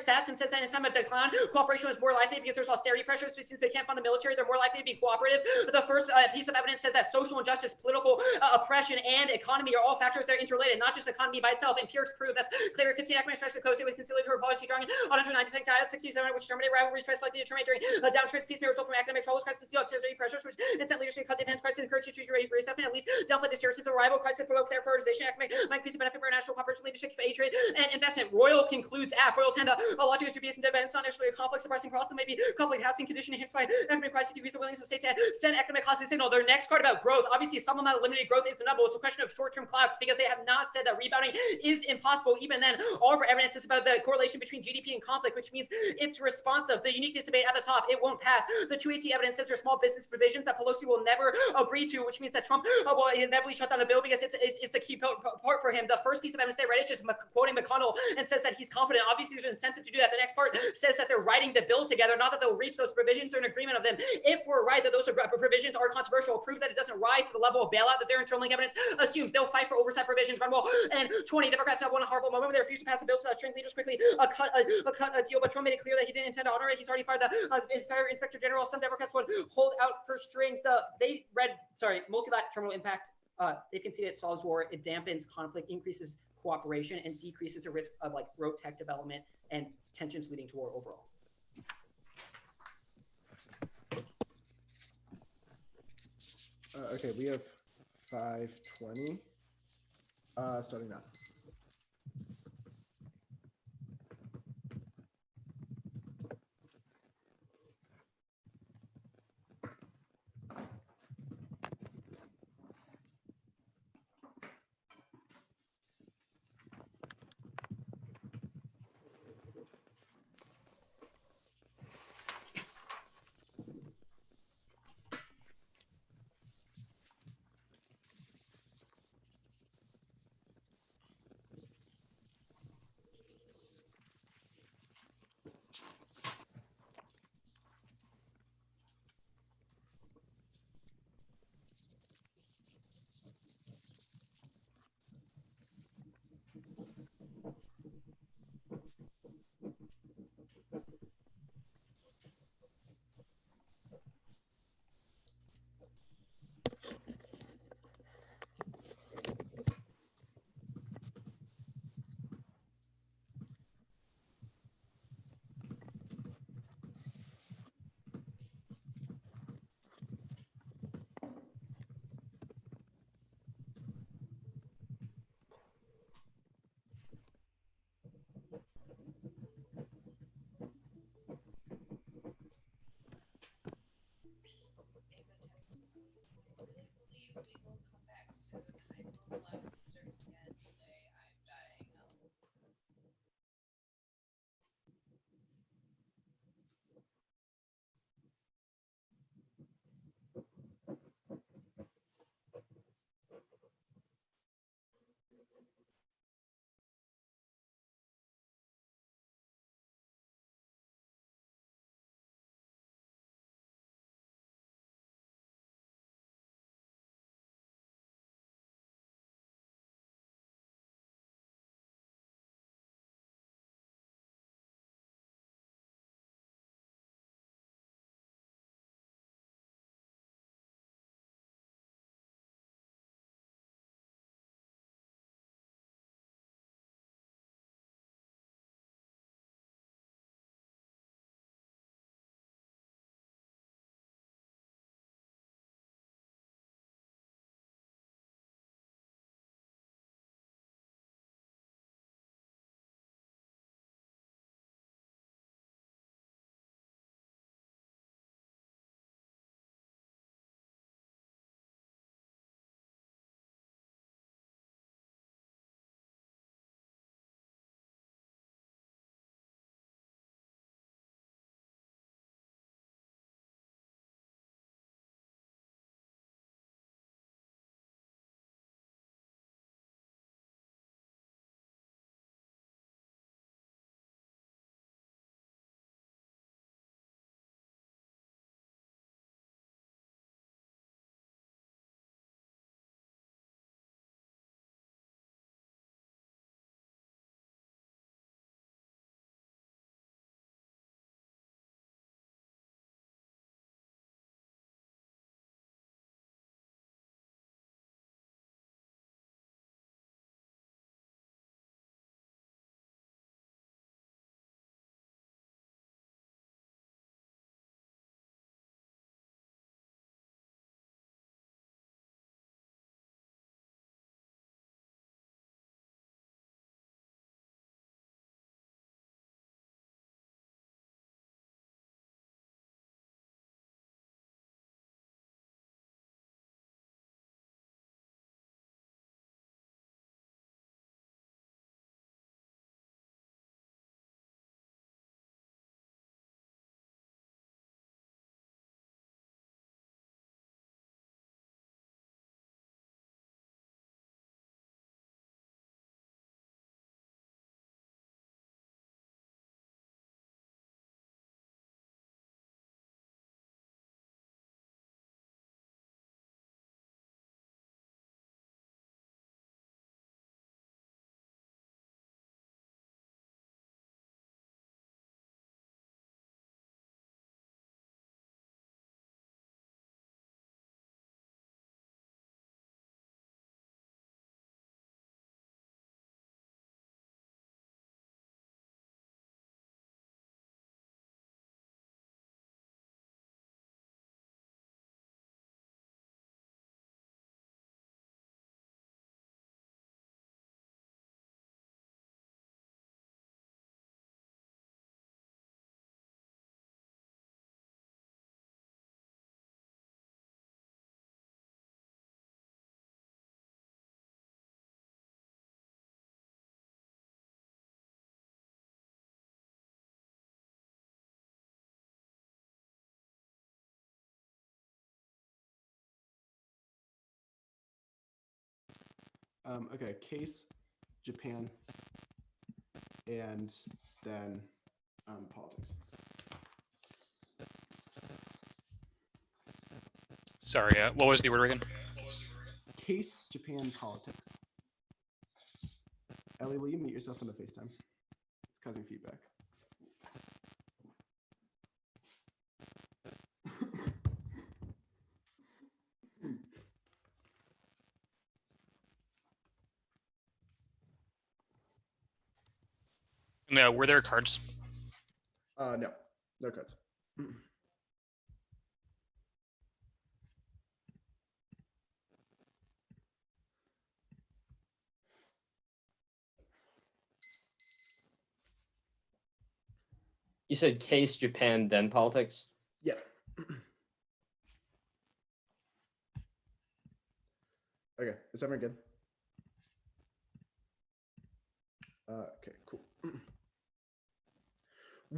C: stats and says that in time of decline, cooperation is more likely because there's austerity pressures. Since they can't fund the military, they're more likely to be cooperative. The first piece of evidence says that social injustice, political oppression, and economy are all factors that are interrelated, not just economy by itself. Empirics prove that's clear. 15 economic stress associated with conciliatory policy drawing on 196 tiles, 67, which terminate rivalry stress likely to terminate during downturns. Peace may result from academic troubles, crisis, deal, austerity pressures, which incent leadership, cut defense crisis, encourage to reassessment, at least downplay the seriousness of rival crisis, provoke fair prioritization, might increase the benefit for national cooperation, leadership, aid, trade, and investment. Royal concludes at Royal 10, the logic is dubious and depends on actually a conflict suppressing process, maybe conflict housing condition enhanced by economic crisis, decrease the willingness of states to send economic costs signal. Their next card about growth, obviously some amount of limited growth is inevitable. It's a question of short-term clouds because they have not said that rebounding is impossible. Even then, all of our evidence is about the correlation between GDP and conflict, which means it's responsive. The uniqueness debate at the top, it won't pass. The 2AC evidence says there are small business provisions that Pelosi will never agree to, which means that Trump will inevitably shut down the bill because it's a key part for him. The first piece of evidence they read is just quoting McConnell and says that he's confident. Obviously, there's an incentive to do that. The next part says that they're writing the bill together, not that they'll reach those provisions or an agreement of them. If we're right that those provisions are controversial, proves that it doesn't rise to the level of bailout that their internal link evidence assumes. They'll fight for oversight provisions, run well. And 20, Democrats have one horrible moment when they refused to pass a bill to strength leaders quickly cut a deal, but Trump made it clear that he didn't intend to honor it. He's already fired the fire inspector general. Some Democrats would hold out for strings. Multilateral impact. They can see it solves war, it dampens conflict, increases cooperation, and decreases the risk of like rogue tech development and tensions leading to war overall.
A: Okay, we have 5:20 starting now. Okay, case, Japan, and then politics.
B: Sorry, what was the order again?
A: Case, Japan, politics. Ellie, will you mute yourself on the FaceTime? It's causing feedback.
B: No, were there cards?
A: No cards.
E: You said case, Japan, then politics?
A: Yeah. Okay, is everyone good? Okay, cool.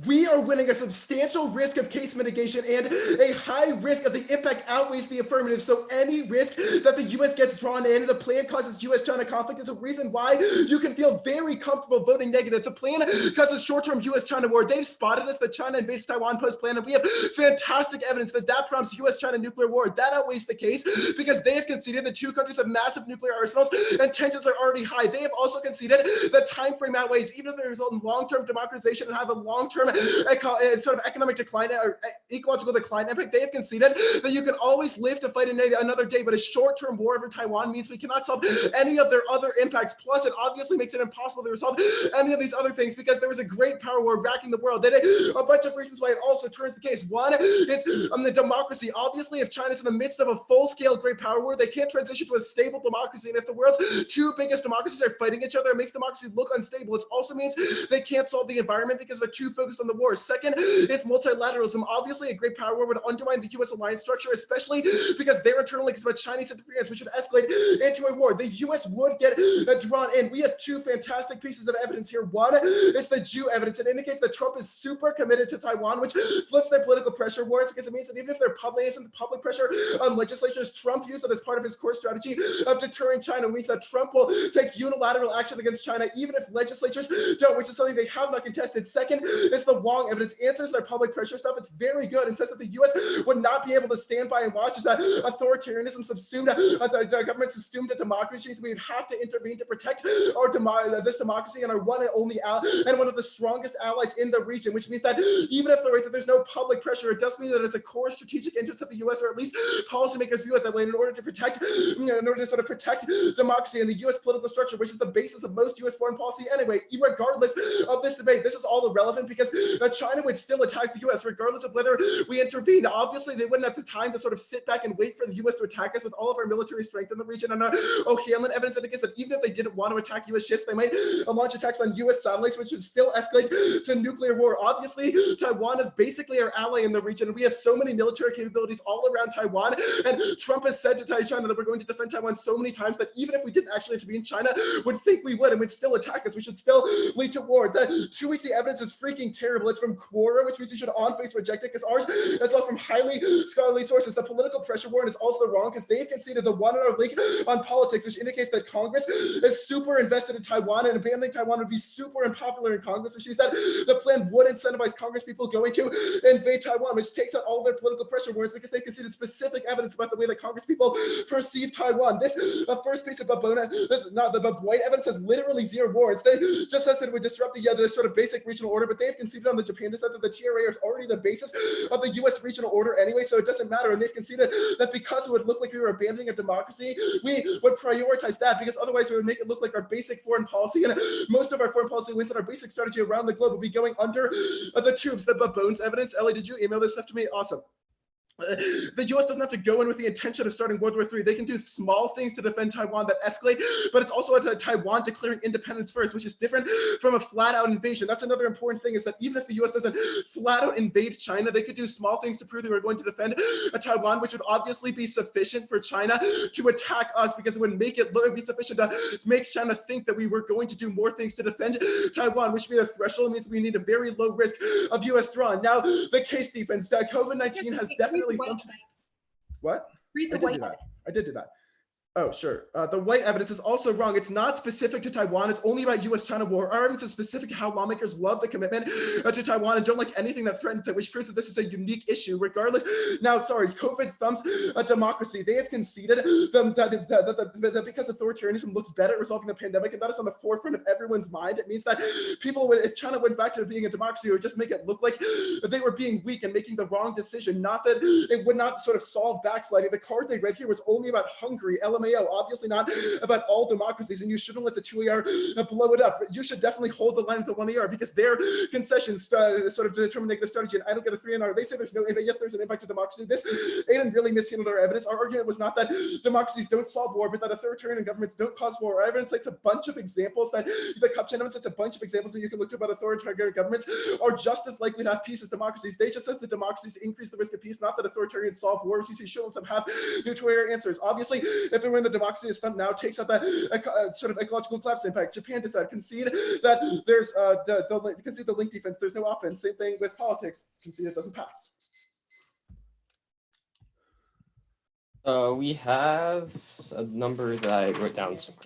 A: We are winning a substantial risk of case mitigation, and a high risk of the impact outweighs the affirmative. So any risk that the U.S. gets drawn in, the plan causes U.S.-China conflict is a reason why you can feel very comfortable voting negative. The plan causes short-term U.S.-China war. They've spotted us that China invades Taiwan post-plan, and we have fantastic evidence that that prompts U.S.-China nuclear war. That outweighs the case because they have conceded the two countries have massive nuclear arsenals and tensions are already high. They have also conceded that time frame outweighs, even if they result in long-term democratization and have a long-term sort of economic decline or ecological decline impact. They have conceded that you can always live to fight another day, but a short-term war over Taiwan means we cannot solve any of their other impacts. Plus, it obviously makes it impossible to resolve any of these other things because there was a great power war racking the world. A bunch of reasons why it also turns the case. One is the democracy. Obviously, if China's in the midst of a full-scale great power war, they can't transition to a stable democracy. And if the world's two biggest democracies are fighting each other, it makes democracy look unstable. It also means they can't solve the environment because they're too focused on the war. Second is multilateralism. Obviously, a great power war would undermine the U.S. alliance structure, especially because their internal links about Chinese interference, which should escalate into a war. The U.S. would get drawn in. We have two fantastic pieces of evidence here. One is the Jew evidence. It indicates that Trump is super committed to Taiwan, which flips their political pressure wars because it means that even if there isn't public pressure on legislatures, Trump views it as part of his core strategy of deterring China. It means that Trump will take unilateral action against China, even if legislatures don't, which is something they have not contested. Second is the Wong evidence. Answers their public pressure stuff. It's very good and says that the U.S. would not be able to stand by and watch as that authoritarianism subsumed, the government subsumed to democracies. We would have to intervene to protect our this democracy and our one and only and one of the strongest allies in the region, which means that even if there's no public pressure, it does mean that it's a core strategic interest of the U.S. or at least policymakers view it that way in order to protect, in order to sort of protect democracy and the U.S. political structure, which is the basis of most U.S. foreign policy anyway. Regardless of this debate, this is all irrelevant because China would still attack the U.S. regardless of whether we intervene. Obviously, they wouldn't have the time to sort of sit back and wait for the U.S. to attack us with all of our military strength in the region. And O'Hanlon evidence indicates that even if they didn't want to attack U.S. ships, they might launch attacks on U.S. satellites, which would still escalate to nuclear war. Obviously, Taiwan is basically our ally in the region. We have so many military capabilities all around Taiwan, and Trump has said to China that we're going to defend Taiwan so many times that even if we didn't actually intervene, China would think we would and would still attack us. We should still lead to war. The 2EC evidence is freaking terrible. It's from Quora, which means you should on-face reject it because ours is all from highly scholarly sources. The political pressure warrant is also wrong because they've conceded the 1 hour link on politics, which indicates that Congress is super invested in Taiwan, and abandoning Taiwan would be super unpopular in Congress, which means that the plan would incentivize Congress people going to invade Taiwan, which takes out all their political pressure warrants because they've conceded specific evidence about the way that Congress people perceive Taiwan. This first piece of Babona, the White evidence has literally zero warrants. They just says that it would disrupt the sort of basic regional order, but they've conceded on the Japan side that the TRA is already the basis of the U.S. regional order anyway, so it doesn't matter. And they've conceded that because it would look like we were abandoning a democracy, we would prioritize that because otherwise it would make it look like our basic foreign policy and most of our foreign policy wins and our basic strategy around the globe will be going under the tubes. The Baboons evidence. Ellie, did you email this stuff to me? Awesome. The U.S. doesn't have to go in with the intention of starting World War III. They can do small things to defend Taiwan that escalate, but it's also Taiwan declaring independence first, which is different from a flat-out invasion. That's another important thing, is that even if the U.S. doesn't flat-out invade China, they could do small things to prove they were going to defend Taiwan, which would obviously be sufficient for China to attack us because it would make it be sufficient to make China think that we were going to do more things to defend Taiwan, which means the threshold means we need a very low risk of U.S. draw. Now, the case defense. COVID-19 has definitely. What?
D: Read the
A: I did do that. Oh, sure. The white evidence is also wrong. It's not specific to Taiwan. It's only about U.S.-China war. Our evidence is specific to how lawmakers love the commitment to Taiwan and don't like anything that threatens it, which proves that this is a unique issue, regardless. Now, sorry, COVID thumps democracy. They have conceded that because authoritarianism looks better at resolving the pandemic, and that is on the forefront of everyone's mind, it means that people, if China went back to being a democracy, it would just make it look like they were being weak and making the wrong decision, not that it would not sort of solve backsliding. The card they read here was only about Hungary, LMAO, obviously not about all democracies, and you shouldn't let the 2AR blow it up. You should definitely hold the line with the 1AR because their concessions sort of determine negative strategy, and I don't get a 3NR. They say there's no impact. Yes, there's an impact to democracy. This Aiden really mishandled our evidence. Our argument was not that democracies don't solve war, but that authoritarian governments don't cause war. Our evidence cites a bunch of examples that the Kupchan evidence cites a bunch of examples that you can look to about authoritarian governments are just as likely to have peace as democracies. They just said that democracies increase the risk of peace, not that authoritarians solve war, which you see show them have no 2AR answers. Obviously, if everyone in the democracy is stumped now, takes out that sort of ecological collapse impact. Japan decided concede that there's concede the link defense. There's no offense. Same thing with politics. Concede it doesn't pass.
E: We have a number that I wrote down somewhere.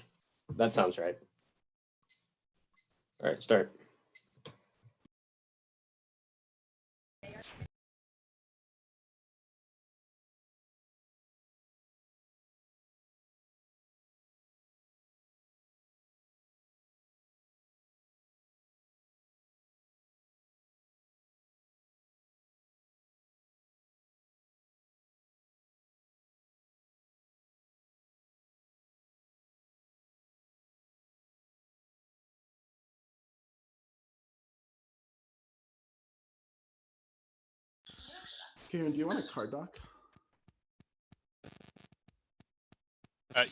E: That sounds right. All right, start.
A: Karen, do you want a card doc?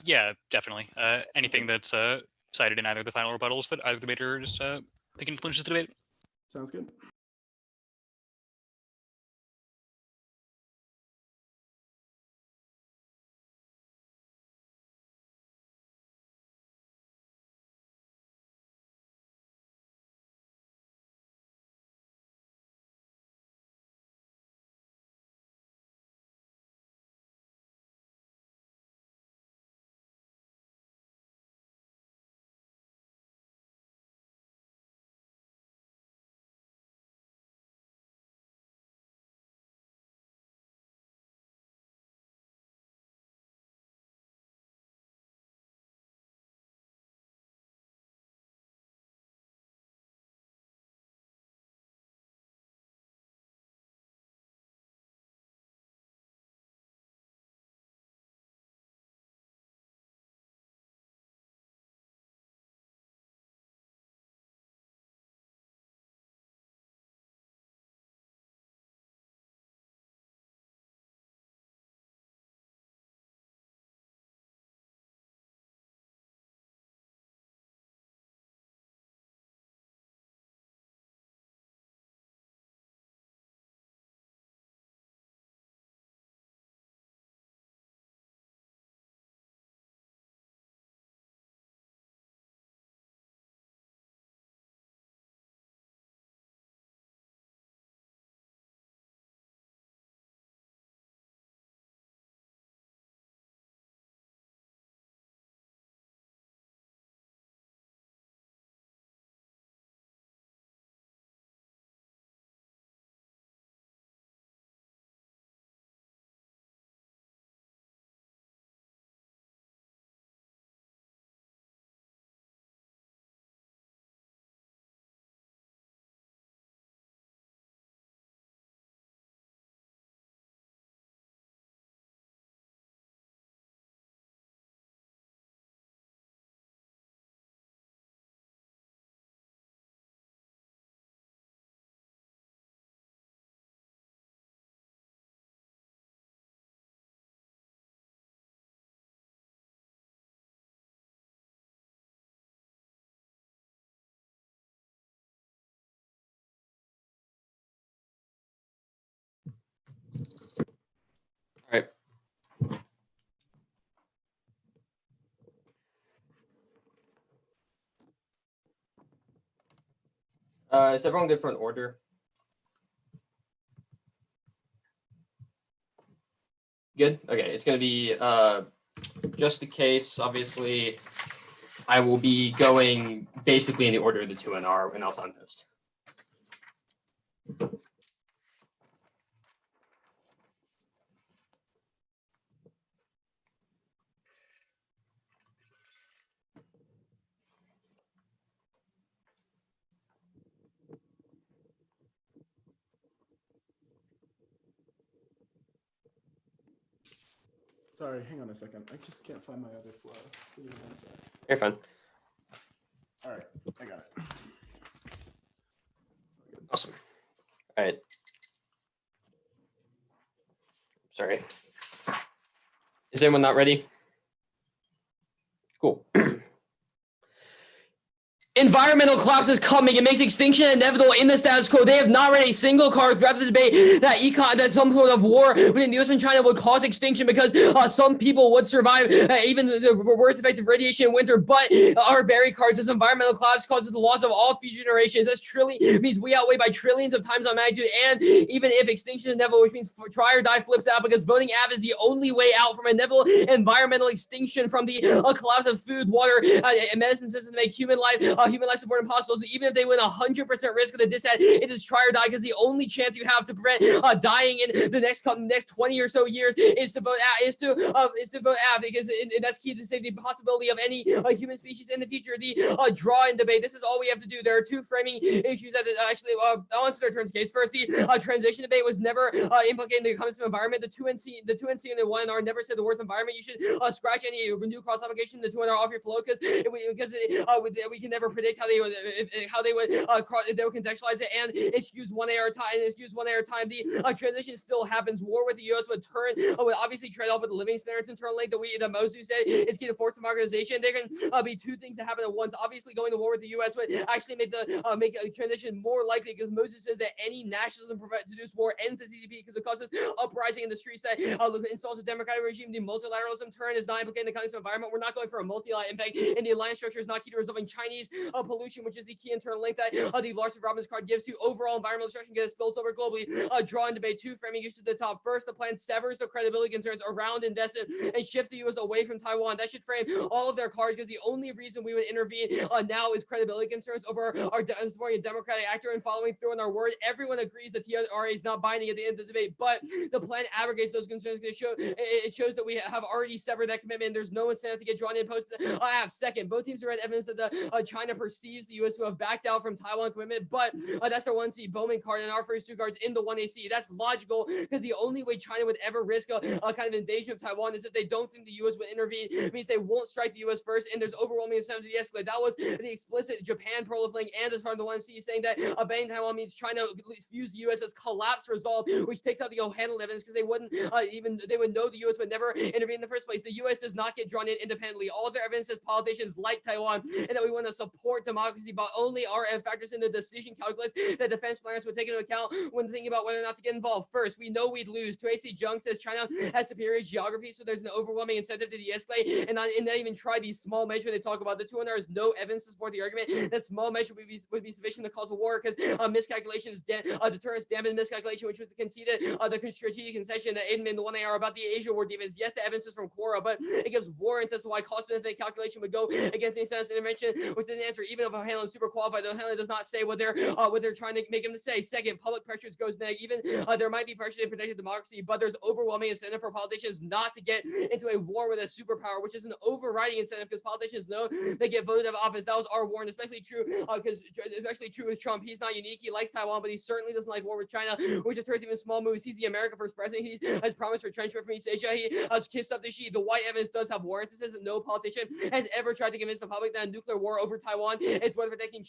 B: Yeah, definitely. Anything that's cited in either the final rebuttals that either debater just think influences the debate.
A: Sounds good.
E: All right. Is everyone good for an order? Good. Okay, it's going to be just in case, obviously, I will be going basically in the order of the 2NR and else unpost.
A: Sorry, hang on a second. I just can't find my other flow. Give me 1 sec.
E: You're fine.
A: All right, I got it.
E: Awesome. All right. Sorry. Is anyone not ready? Cool. Environmental collapse is coming. It makes extinction inevitable in the status quo. They have not read a single card throughout the debate that some sort of war between the US and China would cause extinction because some people would survive even the worst effects of radiation in winter. But our berry cards, this environmental collapse causes the loss of all future generations. That's means we outweigh by trillions of times on magnitude. And even if extinction is inevitable, which means try or die flips out because voting AV is the only way out from inevitable environmental extinction, from the collapse of food, water, and medicine system to make human life support impossible. So even if they win 100% risk of the dissent, it is try or die because the only chance you have to prevent dying in the next 20 or so years is to vote AV because that's key to save the possibility of any human species in the future. The draw-in debate. This is all we have to do. There are two framing issues that actually I'll answer their turns case. First, the transition debate was never implicating the comments of environment. The 2NC and the 1NR never said the words environment. You should scratch any new cross application. The 2NR off your flow because we can never predict how they would contextualize it, and it's used 1AR time. The transition still happens. War with the U.S. would obviously trade off with the living standards internally that Mosu said is key to forced democratization. There can be two things that happen at once. Obviously, going to war with the U.S. would actually make a transition more likely because Moses says that any nationalism produced war ends the CCP because it causes uprising in the streets that installs a democratic regime. The multilateralism turn is not implicating the context of environment. We're not going for a multilateral impact, and the alliance structure is not key to resolving Chinese pollution, which is the key internal link that the Larson Robbins card gives to overall environmental destruction gets spills over globally. Draw and debate two framing issues to the top. First, the plan severs the credibility concerns around investment and shifts the U.S. away from Taiwan. That should frame all of their cards because the only reason we would intervene now is credibility concerns over supporting a democratic actor and following through on our word. Everyone agrees that TRA is not binding at the end of the debate, but the plan abrogates those concerns because it shows that we have already severed that commitment. There's no incentive to get drawn in post. Second, both teams have read evidence that China perceives the U.S. to have backed out from Taiwan commitment, but that's their 1C Bowman card and our first two cards in the 1AC. That's logical because the only way China would ever risk a kind of invasion of Taiwan is if they don't think the U.S. would intervene. It means they won't strike the U.S. first, and there's overwhelming incentive to de-escalate. That was the explicit Japan proliferating and as part of the 1C saying that abandoning Taiwan means China views the U.S. as collapse resolve, which takes out the O'Hanlon evidence because they would know the U.S. would never intervene in the first place. The U.S. does not get drawn in independently. All of their evidence says politicians like Taiwan and that we want to support democracy, but only our factors in the decision calculus that defense planners would take into account when thinking about whether or not to get involved. First, we know we'd lose. Tracy Jung says China has superior geography, so there's an overwhelming incentive to de-escalate and not even try these small measures they talk about. The 200 is no evidence to support the argument that small measure would be sufficient to cause a war because miscalculations, deterrence, damage, miscalculation, which was conceded the strategic concession that in the 1AR about the Asia war defense. Yes, the evidence is from Quora, but it gives warrants as to why cost-benefit calculation would go against any sentence intervention, which didn't answer even if O'Hanlon is super qualified. O'Hanlon does not say what they're trying to make him to say. Second, public pressures goes neg. Even there might be pressure to protect democracy, but there's overwhelming incentive for politicians not to get into a war with a superpower, which is an overriding incentive because politicians know they get voted out of office. That was our warrant, especially true with Trump. He's not unique. He likes Taiwan, but he certainly doesn't like war with China, which deterres even small moves. He's the America First president. He has promised retrenchment from East Asia. He has kissed up the sheet. The white evidence does have warrants. It says that no politician has ever tried to convince the public that a nuclear war over Taiwan is worth protecting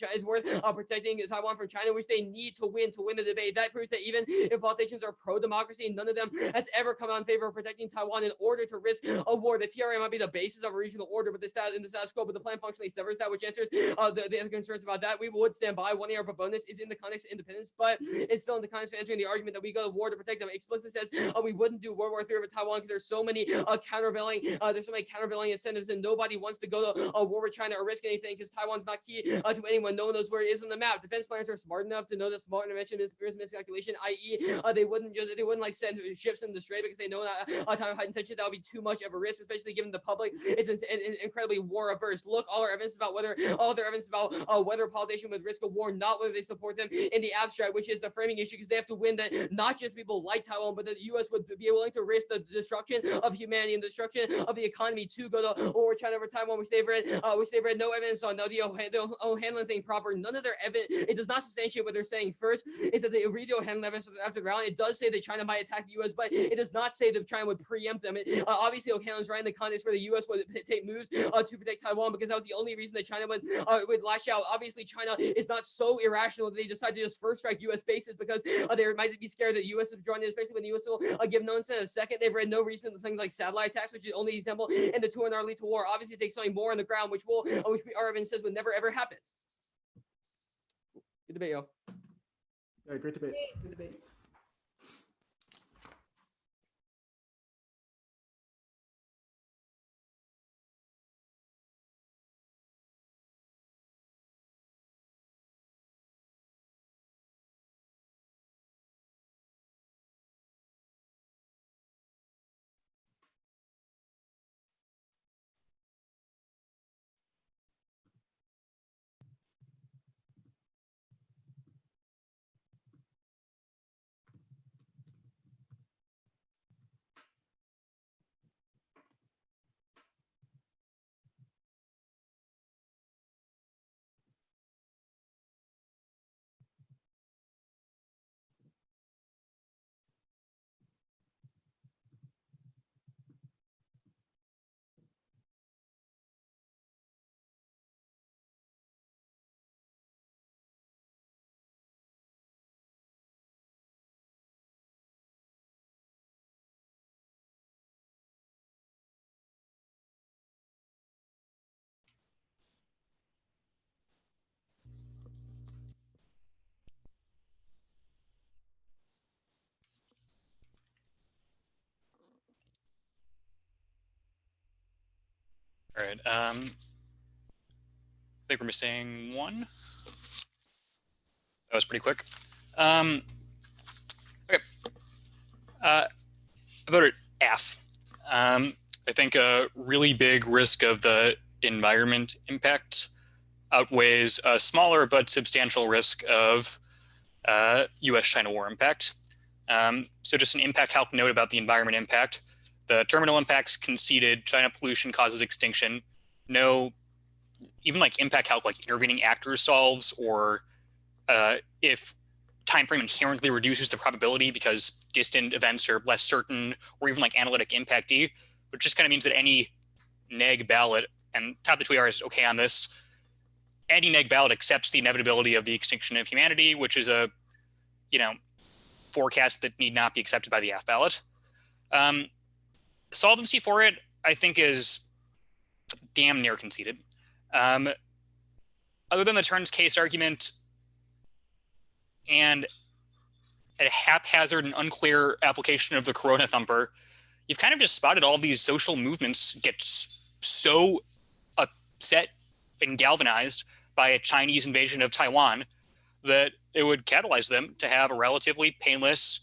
E: Taiwan from China, which they need to win the debate. That proves that even if politicians are pro-democracy, none of them has ever come out in favor of protecting Taiwan in order to risk a war. The TRA might be the basis of a regional order, but in the status quo, but the plan functionally severs that, which answers the concerns about that. We would stand by 1 AR bonus is in the context of independence, but it's still in the context of answering the argument that we go to war to protect them. Explicit says we wouldn't do World War III over Taiwan because there's so many countervailing incentives, and nobody wants to go to a war with China or risk anything because Taiwan Taiwan's not key to anyone. No one knows where it is on the map. Defense planners are smart enough to know that small intervention is miscalculation, i.e., they wouldn't like send ships in the strait because they know that Taiwan had intention. That would be too much of a risk, especially given the public is incredibly war averse. Look, all their evidence about whether a politician would risk a war, not whether they support them in the abstract, which is the framing issue, because they have to win that not just people like Taiwan, but that the U.S. would be willing to risk the destruction of humanity and destruction of the economy to go to war with China over Taiwan, which they've read no evidence on. Now the O'Hanlon thing proper, none of their evidence, it does not substantiate what they're saying. First is that they read the O'Hanlon evidence after the rally. It does say that China might attack the U.S., but it does not say that China would preempt them. Obviously, O'Hanlon's right in the context where the U.S. would take moves to protect Taiwan, because that was the only reason that China would lash out. Obviously, China is not so irrational that they decide to just first strike U.S. bases because they might be scared that the U.S. is drawn in, especially when the U.S. will give no incentive. Second, they've read no reason to things like satellite attacks, which is the only example in the 2 lead to war. Obviously, it takes something more on the ground, which our evidence says would never ever happen. Good debate, yo.
A: Yeah, great debate.
E: Good debate.
B: All right. I think we're missing one. That was pretty quick. Okay. I voted F. I think a really big risk of the environment impact outweighs a smaller but substantial risk of US-China war impact. So just an impact calc note about the environment impact. The terminal impacts conceded, China pollution causes extinction. No, even like impact calc, like intervening actors solves, or if time frame inherently reduces the probability because distant events are less certain, or even like analytic impact D, which just kind of means that any neg ballot, and Top the Tweet is okay on this, any neg ballot accepts the inevitability of the extinction of humanity, which is a, forecast that need not be accepted by the F ballot. Solvency for it, I think, is damn near conceded. Other than the turns case argument and a haphazard and unclear application of the Corona thumper, you've kind of just spotted all these social movements get so upset and galvanized by a Chinese invasion of Taiwan that it would catalyze them to have a relatively painless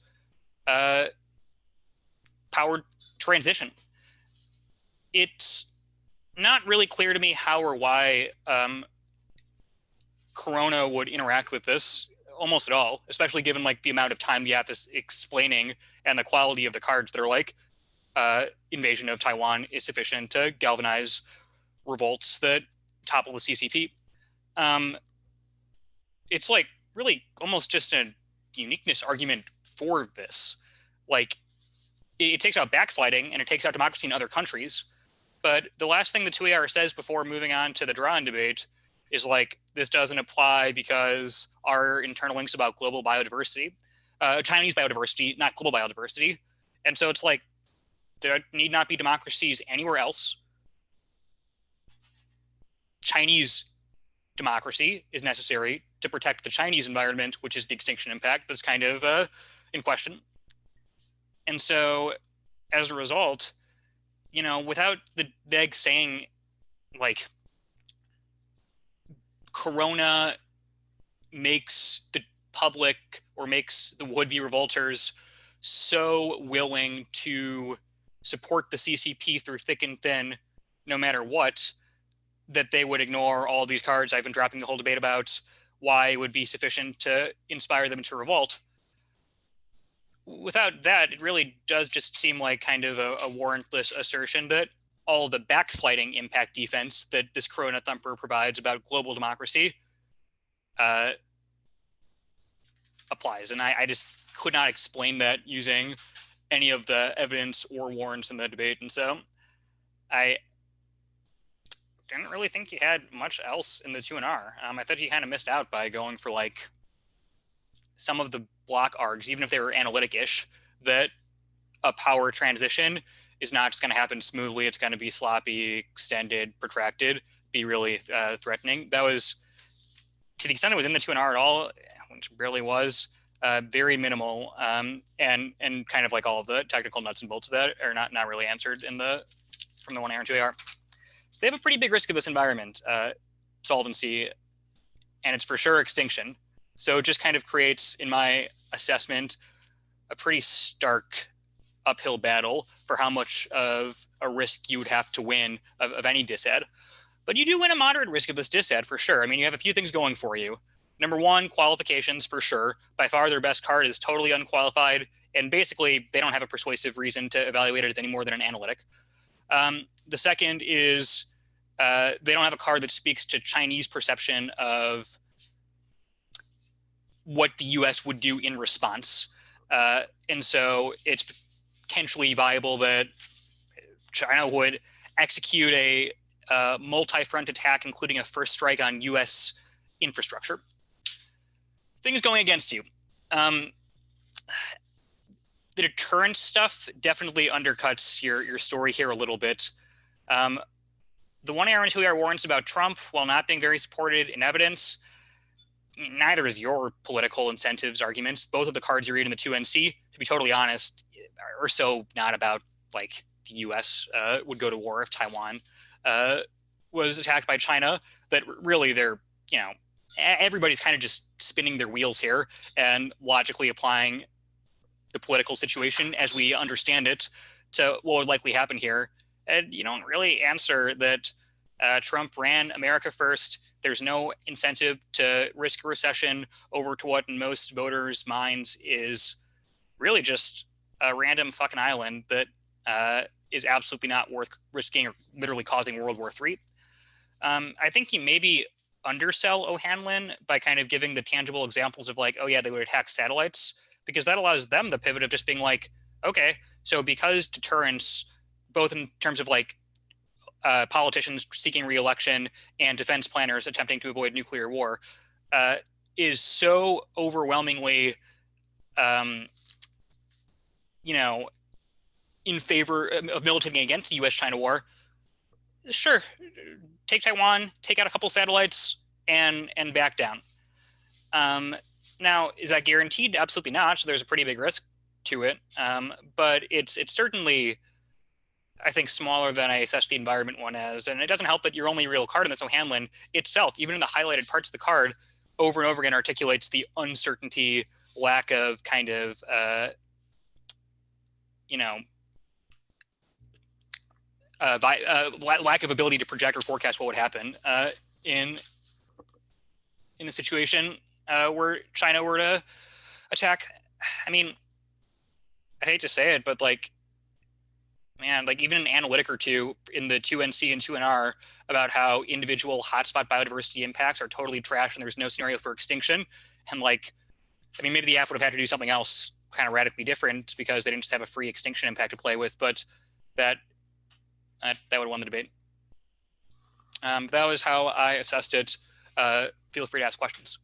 B: powered transition. It's not really clear to me how or why Corona would interact with this almost at all, especially given like the amount of time the app is explaining and the quality of the cards that are like invasion of Taiwan is sufficient to galvanize revolts that topple the CCP. It's like really almost just a uniqueness argument for this. Like it takes out backsliding and it takes out democracy in other countries. But the last thing the 2AR says before moving on to the draw-in debate is like, this doesn't apply because our internal links about global biodiversity, Chinese biodiversity, not global biodiversity. And so it's like, there need not be democracies anywhere else. Chinese democracy is necessary to protect the Chinese environment, which is the extinction impact that's kind of in question. And so as a result, without the neg saying like Corona makes the public or makes the would-be revolters so willing to support the CCP through thick and thin, no matter what, that they would ignore all these cards I've been dropping the whole debate about why it would be sufficient to inspire them to revolt. Without that, it really does just seem like kind of a warrantless assertion that all the backsliding impact defense that this Corona thumper provides about global democracy applies. And I just could not explain that using any of the evidence or warrants in the debate. And so I didn't really think he had much else in the 2NR. I thought he kind of missed out by going for like some of the block args, even if they were analytic-ish, that a power transition is not just going to happen smoothly. It's going to be sloppy, extended, protracted, be really threatening. That was, to the extent it was in the 2NR at all, which barely was, very minimal, and kind of like all of the technical nuts and bolts of that are not really answered in from the 1AR and 2AR. So they have a pretty big risk of this environment solvency, and it's for sure extinction. So it just kind of creates, in my assessment, a pretty stark uphill battle for how much of a risk you would have to win of any disad. But you do win a moderate risk of this disad for sure. I mean, you have a few things going for you. Number one, qualifications for sure. By far their best card is totally unqualified, and basically they don't have a persuasive reason to evaluate it as any more than an analytic. The second is they don't have a card that speaks to Chinese perception of what the US would do in response. And so it's potentially viable that China would execute a multi-front attack, including a first strike on US infrastructure. Things going against you. The deterrence stuff definitely undercuts your story here a little bit. The 1AR and 2AR warrants about Trump, while not being very supported in evidence, neither is your political incentives arguments. Both of the cards you read in the 2NC, to be totally honest, are so not about like the US would go to war if Taiwan was attacked by China, that really they're, everybody's kind of just spinning their wheels here and logically applying the political situation as we understand it to what would likely happen here. And you don't really answer that Trump ran America first. There's no incentive to risk a recession over to what in most voters' minds is really just a random fucking island that is absolutely not worth risking or literally causing World War III. I think you maybe undersell O'Hanlon by kind of giving the tangible examples of like, oh yeah, they would attack satellites, because that allows them the pivot of just being like, okay, so because deterrence, both in terms of like politicians seeking re-election and defense planners attempting to avoid nuclear war, is so overwhelmingly, in favor of militating against the U.S.-China war, sure, take Taiwan, take out a couple satellites, and back down. Now, is that guaranteed? Absolutely not. So there's a pretty big risk to it, but it's certainly, I think, smaller than I assess the environment one as. And it doesn't help that your only real card in this O'Hanlon itself, even in the highlighted parts of the card, over and over again articulates the uncertainty, lack of kind of, lack of ability to project or forecast what would happen in the situation where China were to attack. I mean, I hate to say it, but like, man, like even an analytic or two in the 2NC and 2NR about how individual hotspot biodiversity impacts are totally trash and there's no scenario for extinction. And like, I mean, maybe the app would have had to do something else kind of radically different because they didn't just have a free extinction impact to play with, but that would have won the debate. That was how I assessed it. Feel free to ask questions.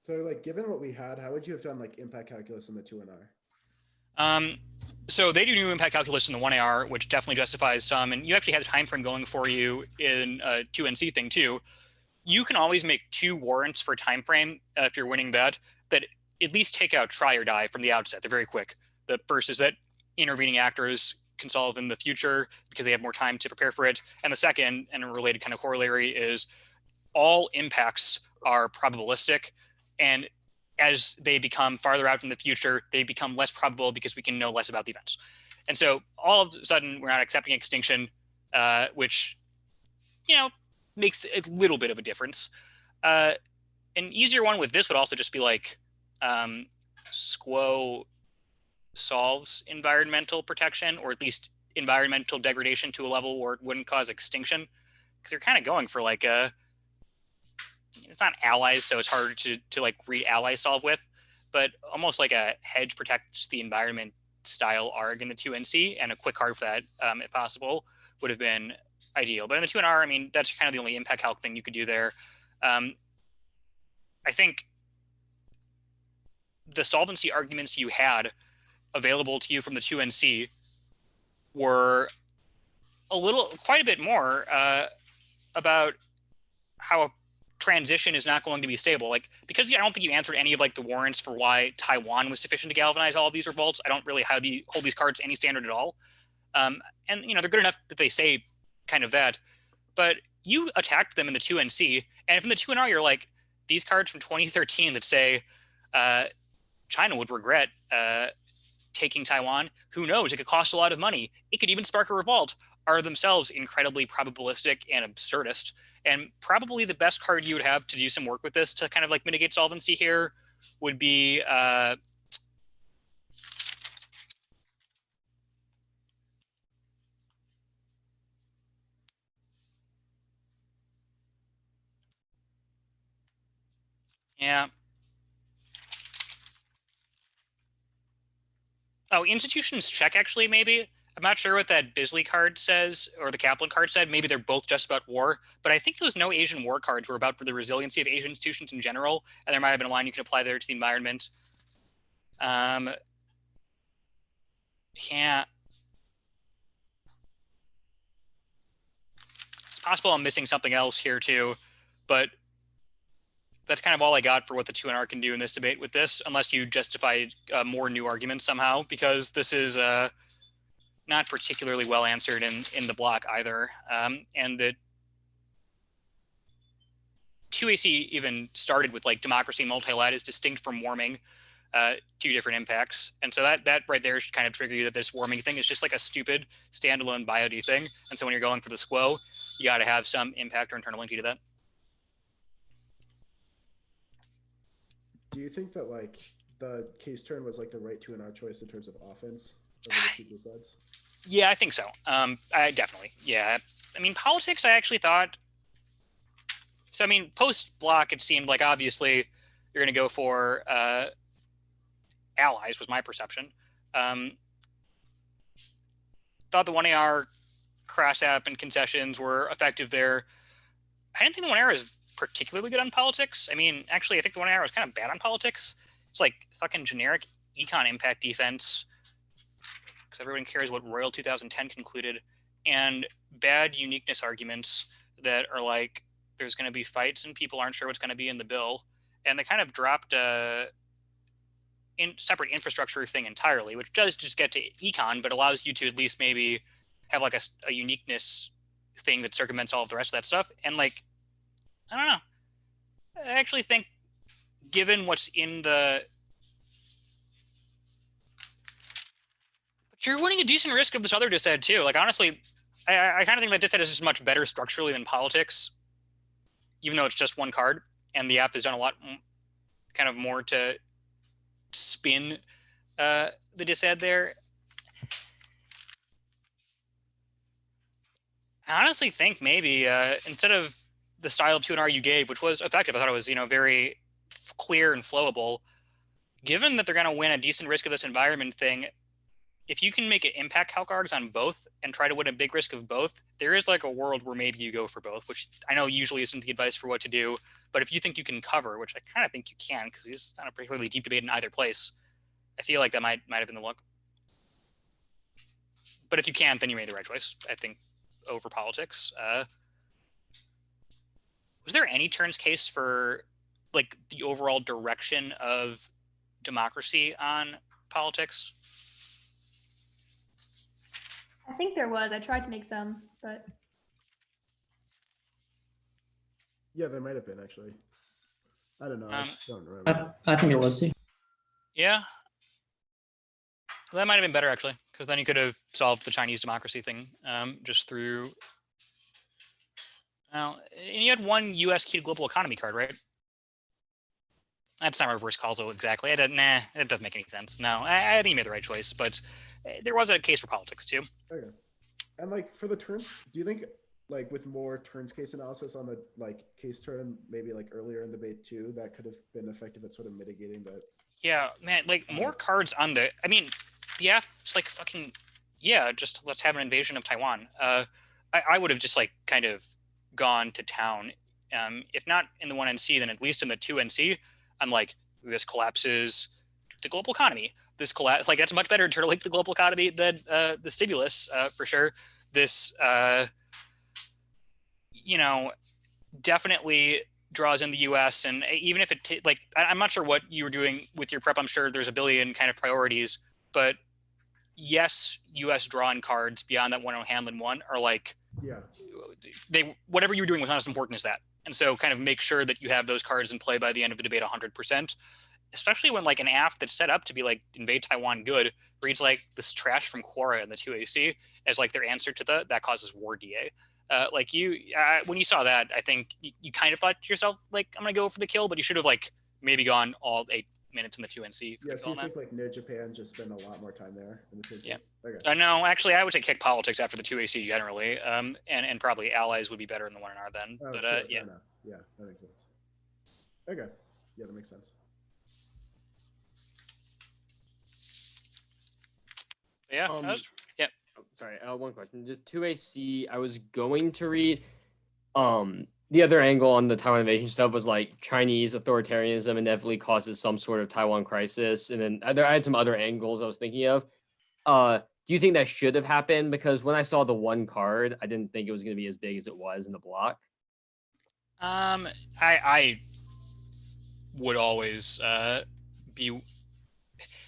A: So like, given what we had, how would you have done like impact calculus in the 2NR?
B: So they do new impact calculus in the 1AR, which definitely justifies some, and you actually have the time frame going for you in a 2NC thing too. You can always make two warrants for time frame if you're winning that at least take out try or die from the outset. They're very quick. The first is that intervening actors can solve in the future because they have more time to prepare for it. And the second, and a related kind of corollary, is all impacts are probabilistic, and as they become farther out in the future, they become less probable because we can know less about the events. And so all of a sudden, we're not accepting extinction, which, makes a little bit of a difference. An easier one with this would also just be like SQO solves environmental protection, or at least environmental degradation to a level where it wouldn't cause extinction, because they're kind of going for like it's not allies, so it's harder to like read ally solve with, but almost like a hedge protects the environment style arg in the 2NC, and a quick card for that, if possible, would have been ideal. But in the 2NR, I mean, that's kind of the only impact calc thing you could do there. I think the solvency arguments you had available to you from the 2NC were quite a bit more about how a transition is not going to be stable. Like, because I don't think you answered any of like the warrants for why Taiwan was sufficient to galvanize all of these revolts. I don't really hold these cards any standard at all. And they're good enough that they say kind of that, but you attacked them in the 2NC, and from the 2NR, you're like, these cards from 2013 that say China would regret taking Taiwan, who knows, it could cost a lot of money, it could even spark a revolt, are themselves incredibly probabilistic and absurdist. And probably the best card you would have to do some work with this to kind of like mitigate solvency here would be yeah. Oh, institutions check, actually, maybe. I'm not sure what that Bisley card says or the Kaplan card said. Maybe they're both just about war, but I think those no Asian war cards were about the resiliency of Asian institutions in general, and there might have been a line you could apply there to the environment. Yeah. It's possible I'm missing something else here too, but that's kind of all I got for what the 2NR can do in this debate with this, unless you justify more new arguments somehow, because this is not particularly well answered in the block either. And the 2AC even started with like democracy multilat is distinct from warming, two different impacts. And so that right there should kind of trigger you that this warming thing is just like a stupid standalone BioD thing. And so when you're going for the SQO, you got to have some impact or internal linking to that.
A: Do you think that like the case turn was like the right 2NR choice in terms of offense over the two sides?
B: Yeah, I think so. I definitely. Yeah. I mean, politics, I actually thought. So, I mean, post block, it seemed like obviously you're going to go for allies, was my perception. Thought the 1AR cross app and concessions were effective there. I didn't think the 1AR was particularly good on politics. I mean, actually, I think the 1AR was kind of bad on politics. It's like fucking generic econ impact defense, because everyone cares what Royal 2010 concluded, and bad uniqueness arguments that are like, there's going to be fights and people aren't sure what's going to be in the bill. And they kind of dropped a separate infrastructure thing entirely, which does just get to econ, but allows you to at least maybe have like a uniqueness thing that circumvents all of the rest of that stuff. And like, I don't know. I actually think, given what's in the... But you're running a decent risk of this other dised too. Like, honestly, I kind of think that dised is just much better structurally than politics, even though it's just one card. And the app has done a lot kind of more to spin the dised there. I honestly think maybe instead of the style of 2NR you gave, which was effective, I thought it was, very clear and flowable. Given that they're going to win a decent risk of this environment thing, if you can make it impact calc args on both and try to win a big risk of both, there is like a world where maybe you go for both, which I know usually isn't the advice for what to do. But if you think you can cover, which I kind of think you can, because this is not a particularly deep debate in either place, I feel like that might have been the look. But if you can't, then you made the right choice, I think, over politics. Was there any turns case for like the overall direction of democracy on politics?
D: I think there was. I tried to make some, but
A: Yeah, there might have been actually. I don't know. I don't remember.
F: I think there was too.
B: Yeah. Well, that might have been better actually, because then you could have solved the Chinese democracy thing just through. Now, and you had one U.S. key to global economy card, right? That's not reverse causal exactly. It doesn't make any sense. No, I think you made the right choice, but there was a case for politics too.
A: Okay. And like for the turns, do you think like with more turns case analysis on the like case turn, maybe like earlier in debate too, that could have been effective at sort of mitigating that?
B: Yeah, man, like more cards on the. I mean, BF's like fucking. Yeah, just let's have an invasion of Taiwan. I would have just like kind of gone to town. If not in the 1NC, then at least in the 2NC. I'm like, this collapses the global economy. This collapse, like that's much better to relate the global economy than the stimulus for sure. This, definitely draws in the U.S. And even if it I'm not sure what you were doing with your prep. I'm sure there's a billion kind of priorities, but yes, U.S. drawn cards beyond that 1-0 Hanlon one are like, whatever you were doing was not as important as that. And so kind of make sure that you have those cards in play by the end of the debate 100%, especially when like an AF that's set up to be like invade Taiwan good reads like this trash from Quora in the 2AC as like their answer to that causes war DA. Like when you saw that, I think you kind of thought to yourself, like, I'm going to go for the kill, but you should have like maybe gone all 8 minutes in the 2NC.
A: Yeah, so you think like New Japan just spend a lot more time there in the 2NC?
B: Yeah.
A: Okay.
B: No, actually, I would say kick politics after the 2AC generally, and probably allies would be better in the 1NR then.
A: Oh,
B: but
A: sure,
B: yeah.
A: fair enough. Yeah, that makes sense. Okay. Yeah, that makes sense.
B: Yeah. Yeah.
E: Oh, sorry, one question. Just 2AC, I was going to read the other angle on the Taiwan invasion stuff was like Chinese authoritarianism inevitably causes some sort of Taiwan crisis. And then I had some other angles I was thinking of. Do you think that should have happened? Because when I saw the one card, I didn't think it was going to be as big as it was in the block.
B: I would always be.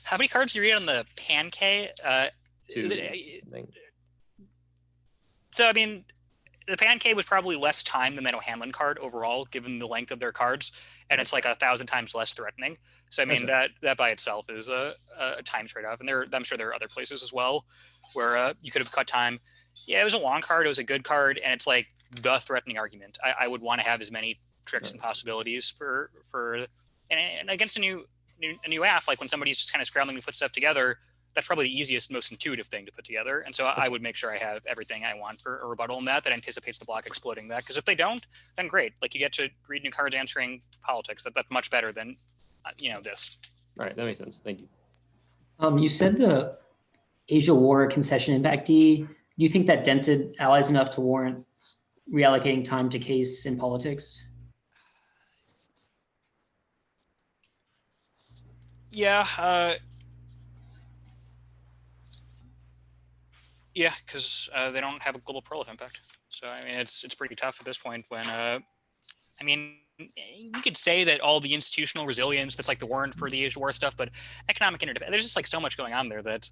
B: How many cards do you read on the Pancake?
E: 2, I think.
B: So I mean, the Pancake was probably less time than that O'Hanlon card overall, given the length of their cards, and it's like 1,000 times less threatening. So I mean that by itself is a time trade-off, and I'm sure there are other places as well where you could have cut time. Yeah, it was a long card, it was a good card, and it's like the threatening argument. I would want to have as many tricks and possibilities for and against a new AF, like when somebody's just kind of scrambling to put stuff together, that's probably the easiest, most intuitive thing to put together. And so I would make sure I have everything I want for a rebuttal in that anticipates the block exploding that. Because if they don't, then great. Like you get to read new cards answering politics. That's much better than, this.
E: All right, that makes sense. Thank you.
F: You said the Asia War concession impact D. Do you think that dented allies enough to warrant reallocating time to case in politics?
B: Yeah. Yeah, because they don't have a global prolif impact. So I mean, it's pretty tough at this point. When you could say that all the institutional resilience that's like the warrant for the Asia War stuff, but economic interdependence, there's just like so much going on there that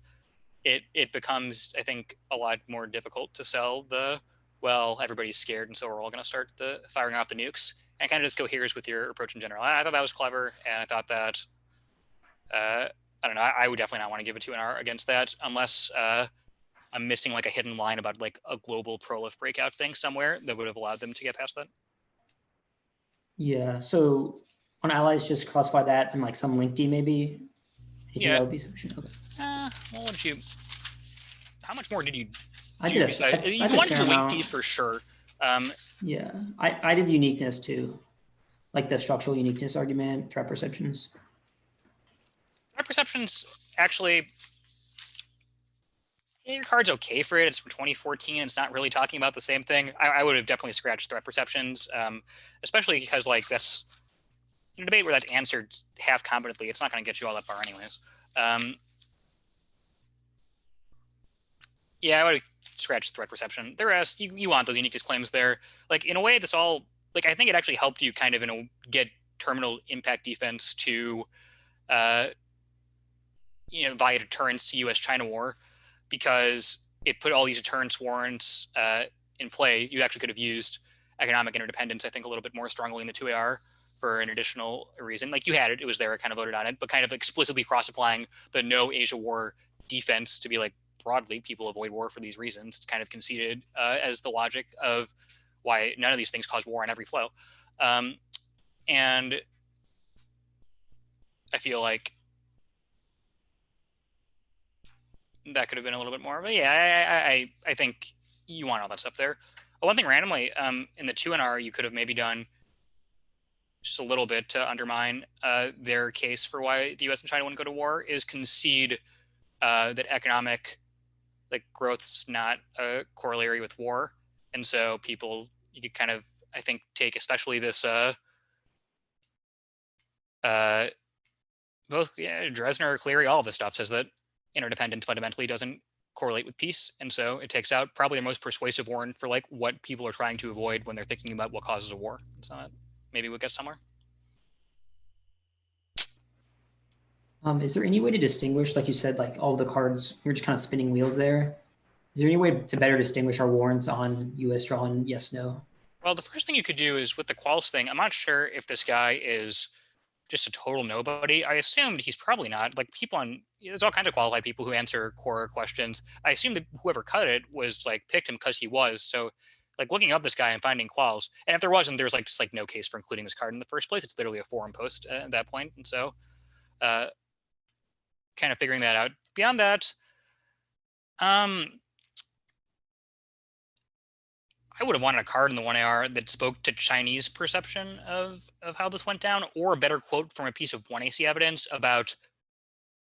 B: it becomes, I think, a lot more difficult to sell everybody's scared, and so we're all going to start firing off the nukes, and kind of just coheres with your approach in general. I thought that was clever, and I thought that I don't know. I would definitely not want to give a 2NR against that unless I'm missing like a hidden line about like a global prolif breakout thing somewhere that would have allowed them to get past that.
F: Yeah. So on allies, just classify that in like some link D maybe.
B: Yeah.
F: That would be sufficient. Okay.
B: Well, how much more did you?
F: I did.
B: You wanted to link D for sure.
F: Yeah, I did uniqueness too, like the structural uniqueness argument, threat perceptions.
B: Threat perceptions actually. Your card's okay for it. It's from 2014. It's not really talking about the same thing. I would have definitely scratched threat perceptions, especially because like that's in a debate where that's answered half competently. It's not going to get you all that far anyways. Yeah, I would have scratched threat perception. The rest, you want those uniqueness claims there. Like in a way, this all like I think it actually helped you kind of get terminal impact defense to, via deterrence to U.S.-China war. Because it put all these deterrence warrants in play. You actually could have used economic interdependence, I think, a little bit more strongly in the 2AR for an additional reason. Like you had it, it was there, it kind of voted on it, but kind of explicitly cross-applying the no Asia war defense to be like, broadly, people avoid war for these reasons. It's kind of conceded as the logic of why none of these things cause war on every flow. And I feel like that could have been a little bit more, but yeah, I think you want all that stuff there. One thing randomly, in the 2NR, you could have maybe done just a little bit to undermine their case for why the US and China wouldn't go to war is concede that economic growth's not a corollary with war. And so people, you could kind of, I think, take especially this, both Dresner, Cleary, all of this stuff says that interdependence fundamentally doesn't correlate with peace. And so it takes out probably the most persuasive warrant for like what people are trying to avoid when they're thinking about what causes a war. So maybe we'll get somewhere.
F: Is there any way to distinguish, like you said, like all the cards, you're just kind of spinning wheels there. Is there any way to better distinguish our warrants on US draw and yes, no?
B: Well, the first thing you could do is with the quals thing, I'm not sure if this guy is just a total nobody. I assumed he's probably not. Like people on, there's all kinds of qualified people who answer core questions. I assume that whoever cut it was like picked him because he was. So like looking up this guy and finding quals, and if there wasn't, there's like just like no case for including this card in the first place. It's literally a forum post at that point. And so kind of figuring that out. Beyond that, I would have wanted a card in the 1AR that spoke to Chinese perception of how this went down, or a better quote from a piece of 1AC evidence about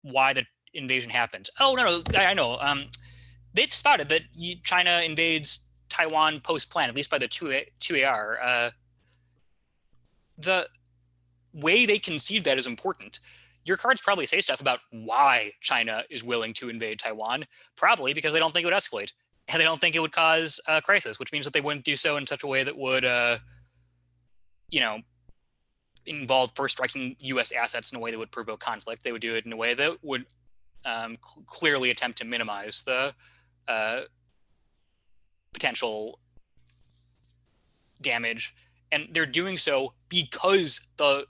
B: why the invasion happens. Oh, no, I know. They've spotted that China invades Taiwan post-plan, at least by the 2AR. The way they conceive that is important. Your cards probably say stuff about why China is willing to invade Taiwan, probably because they don't think it would escalate. And they don't think it would cause a crisis, which means that they wouldn't do so in such a way that would, involve first striking U.S. assets in a way that would provoke conflict. They would do it in a way that would clearly attempt to minimize the potential damage. And they're doing so because the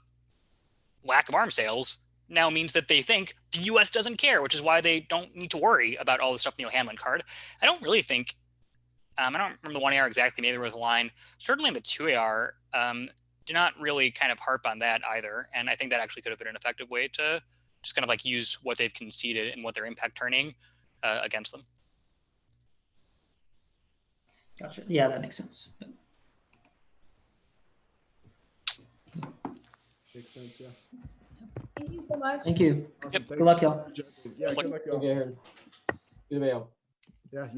B: lack of arms sales now means that they think the U.S. doesn't care, which is why they don't need to worry about all the stuff in the O'Hanlon card. I don't really think, I don't remember the 1AR exactly, maybe there was a line, certainly in the 2AR, do not really kind of harp on that either. And I think that actually could have been an effective way to just kind of like use what they've conceded and what their impact turning against them.
F: Gotcha. Yeah, that makes sense.
A: Makes sense, yeah.
D: Thank you so much.
F: Thank you.
A: Awesome.
B: Yep.
F: Good luck, y'all.
A: Yeah, good luck, y'all.
E: Okay, Hirn. Good mail.
A: Yeah.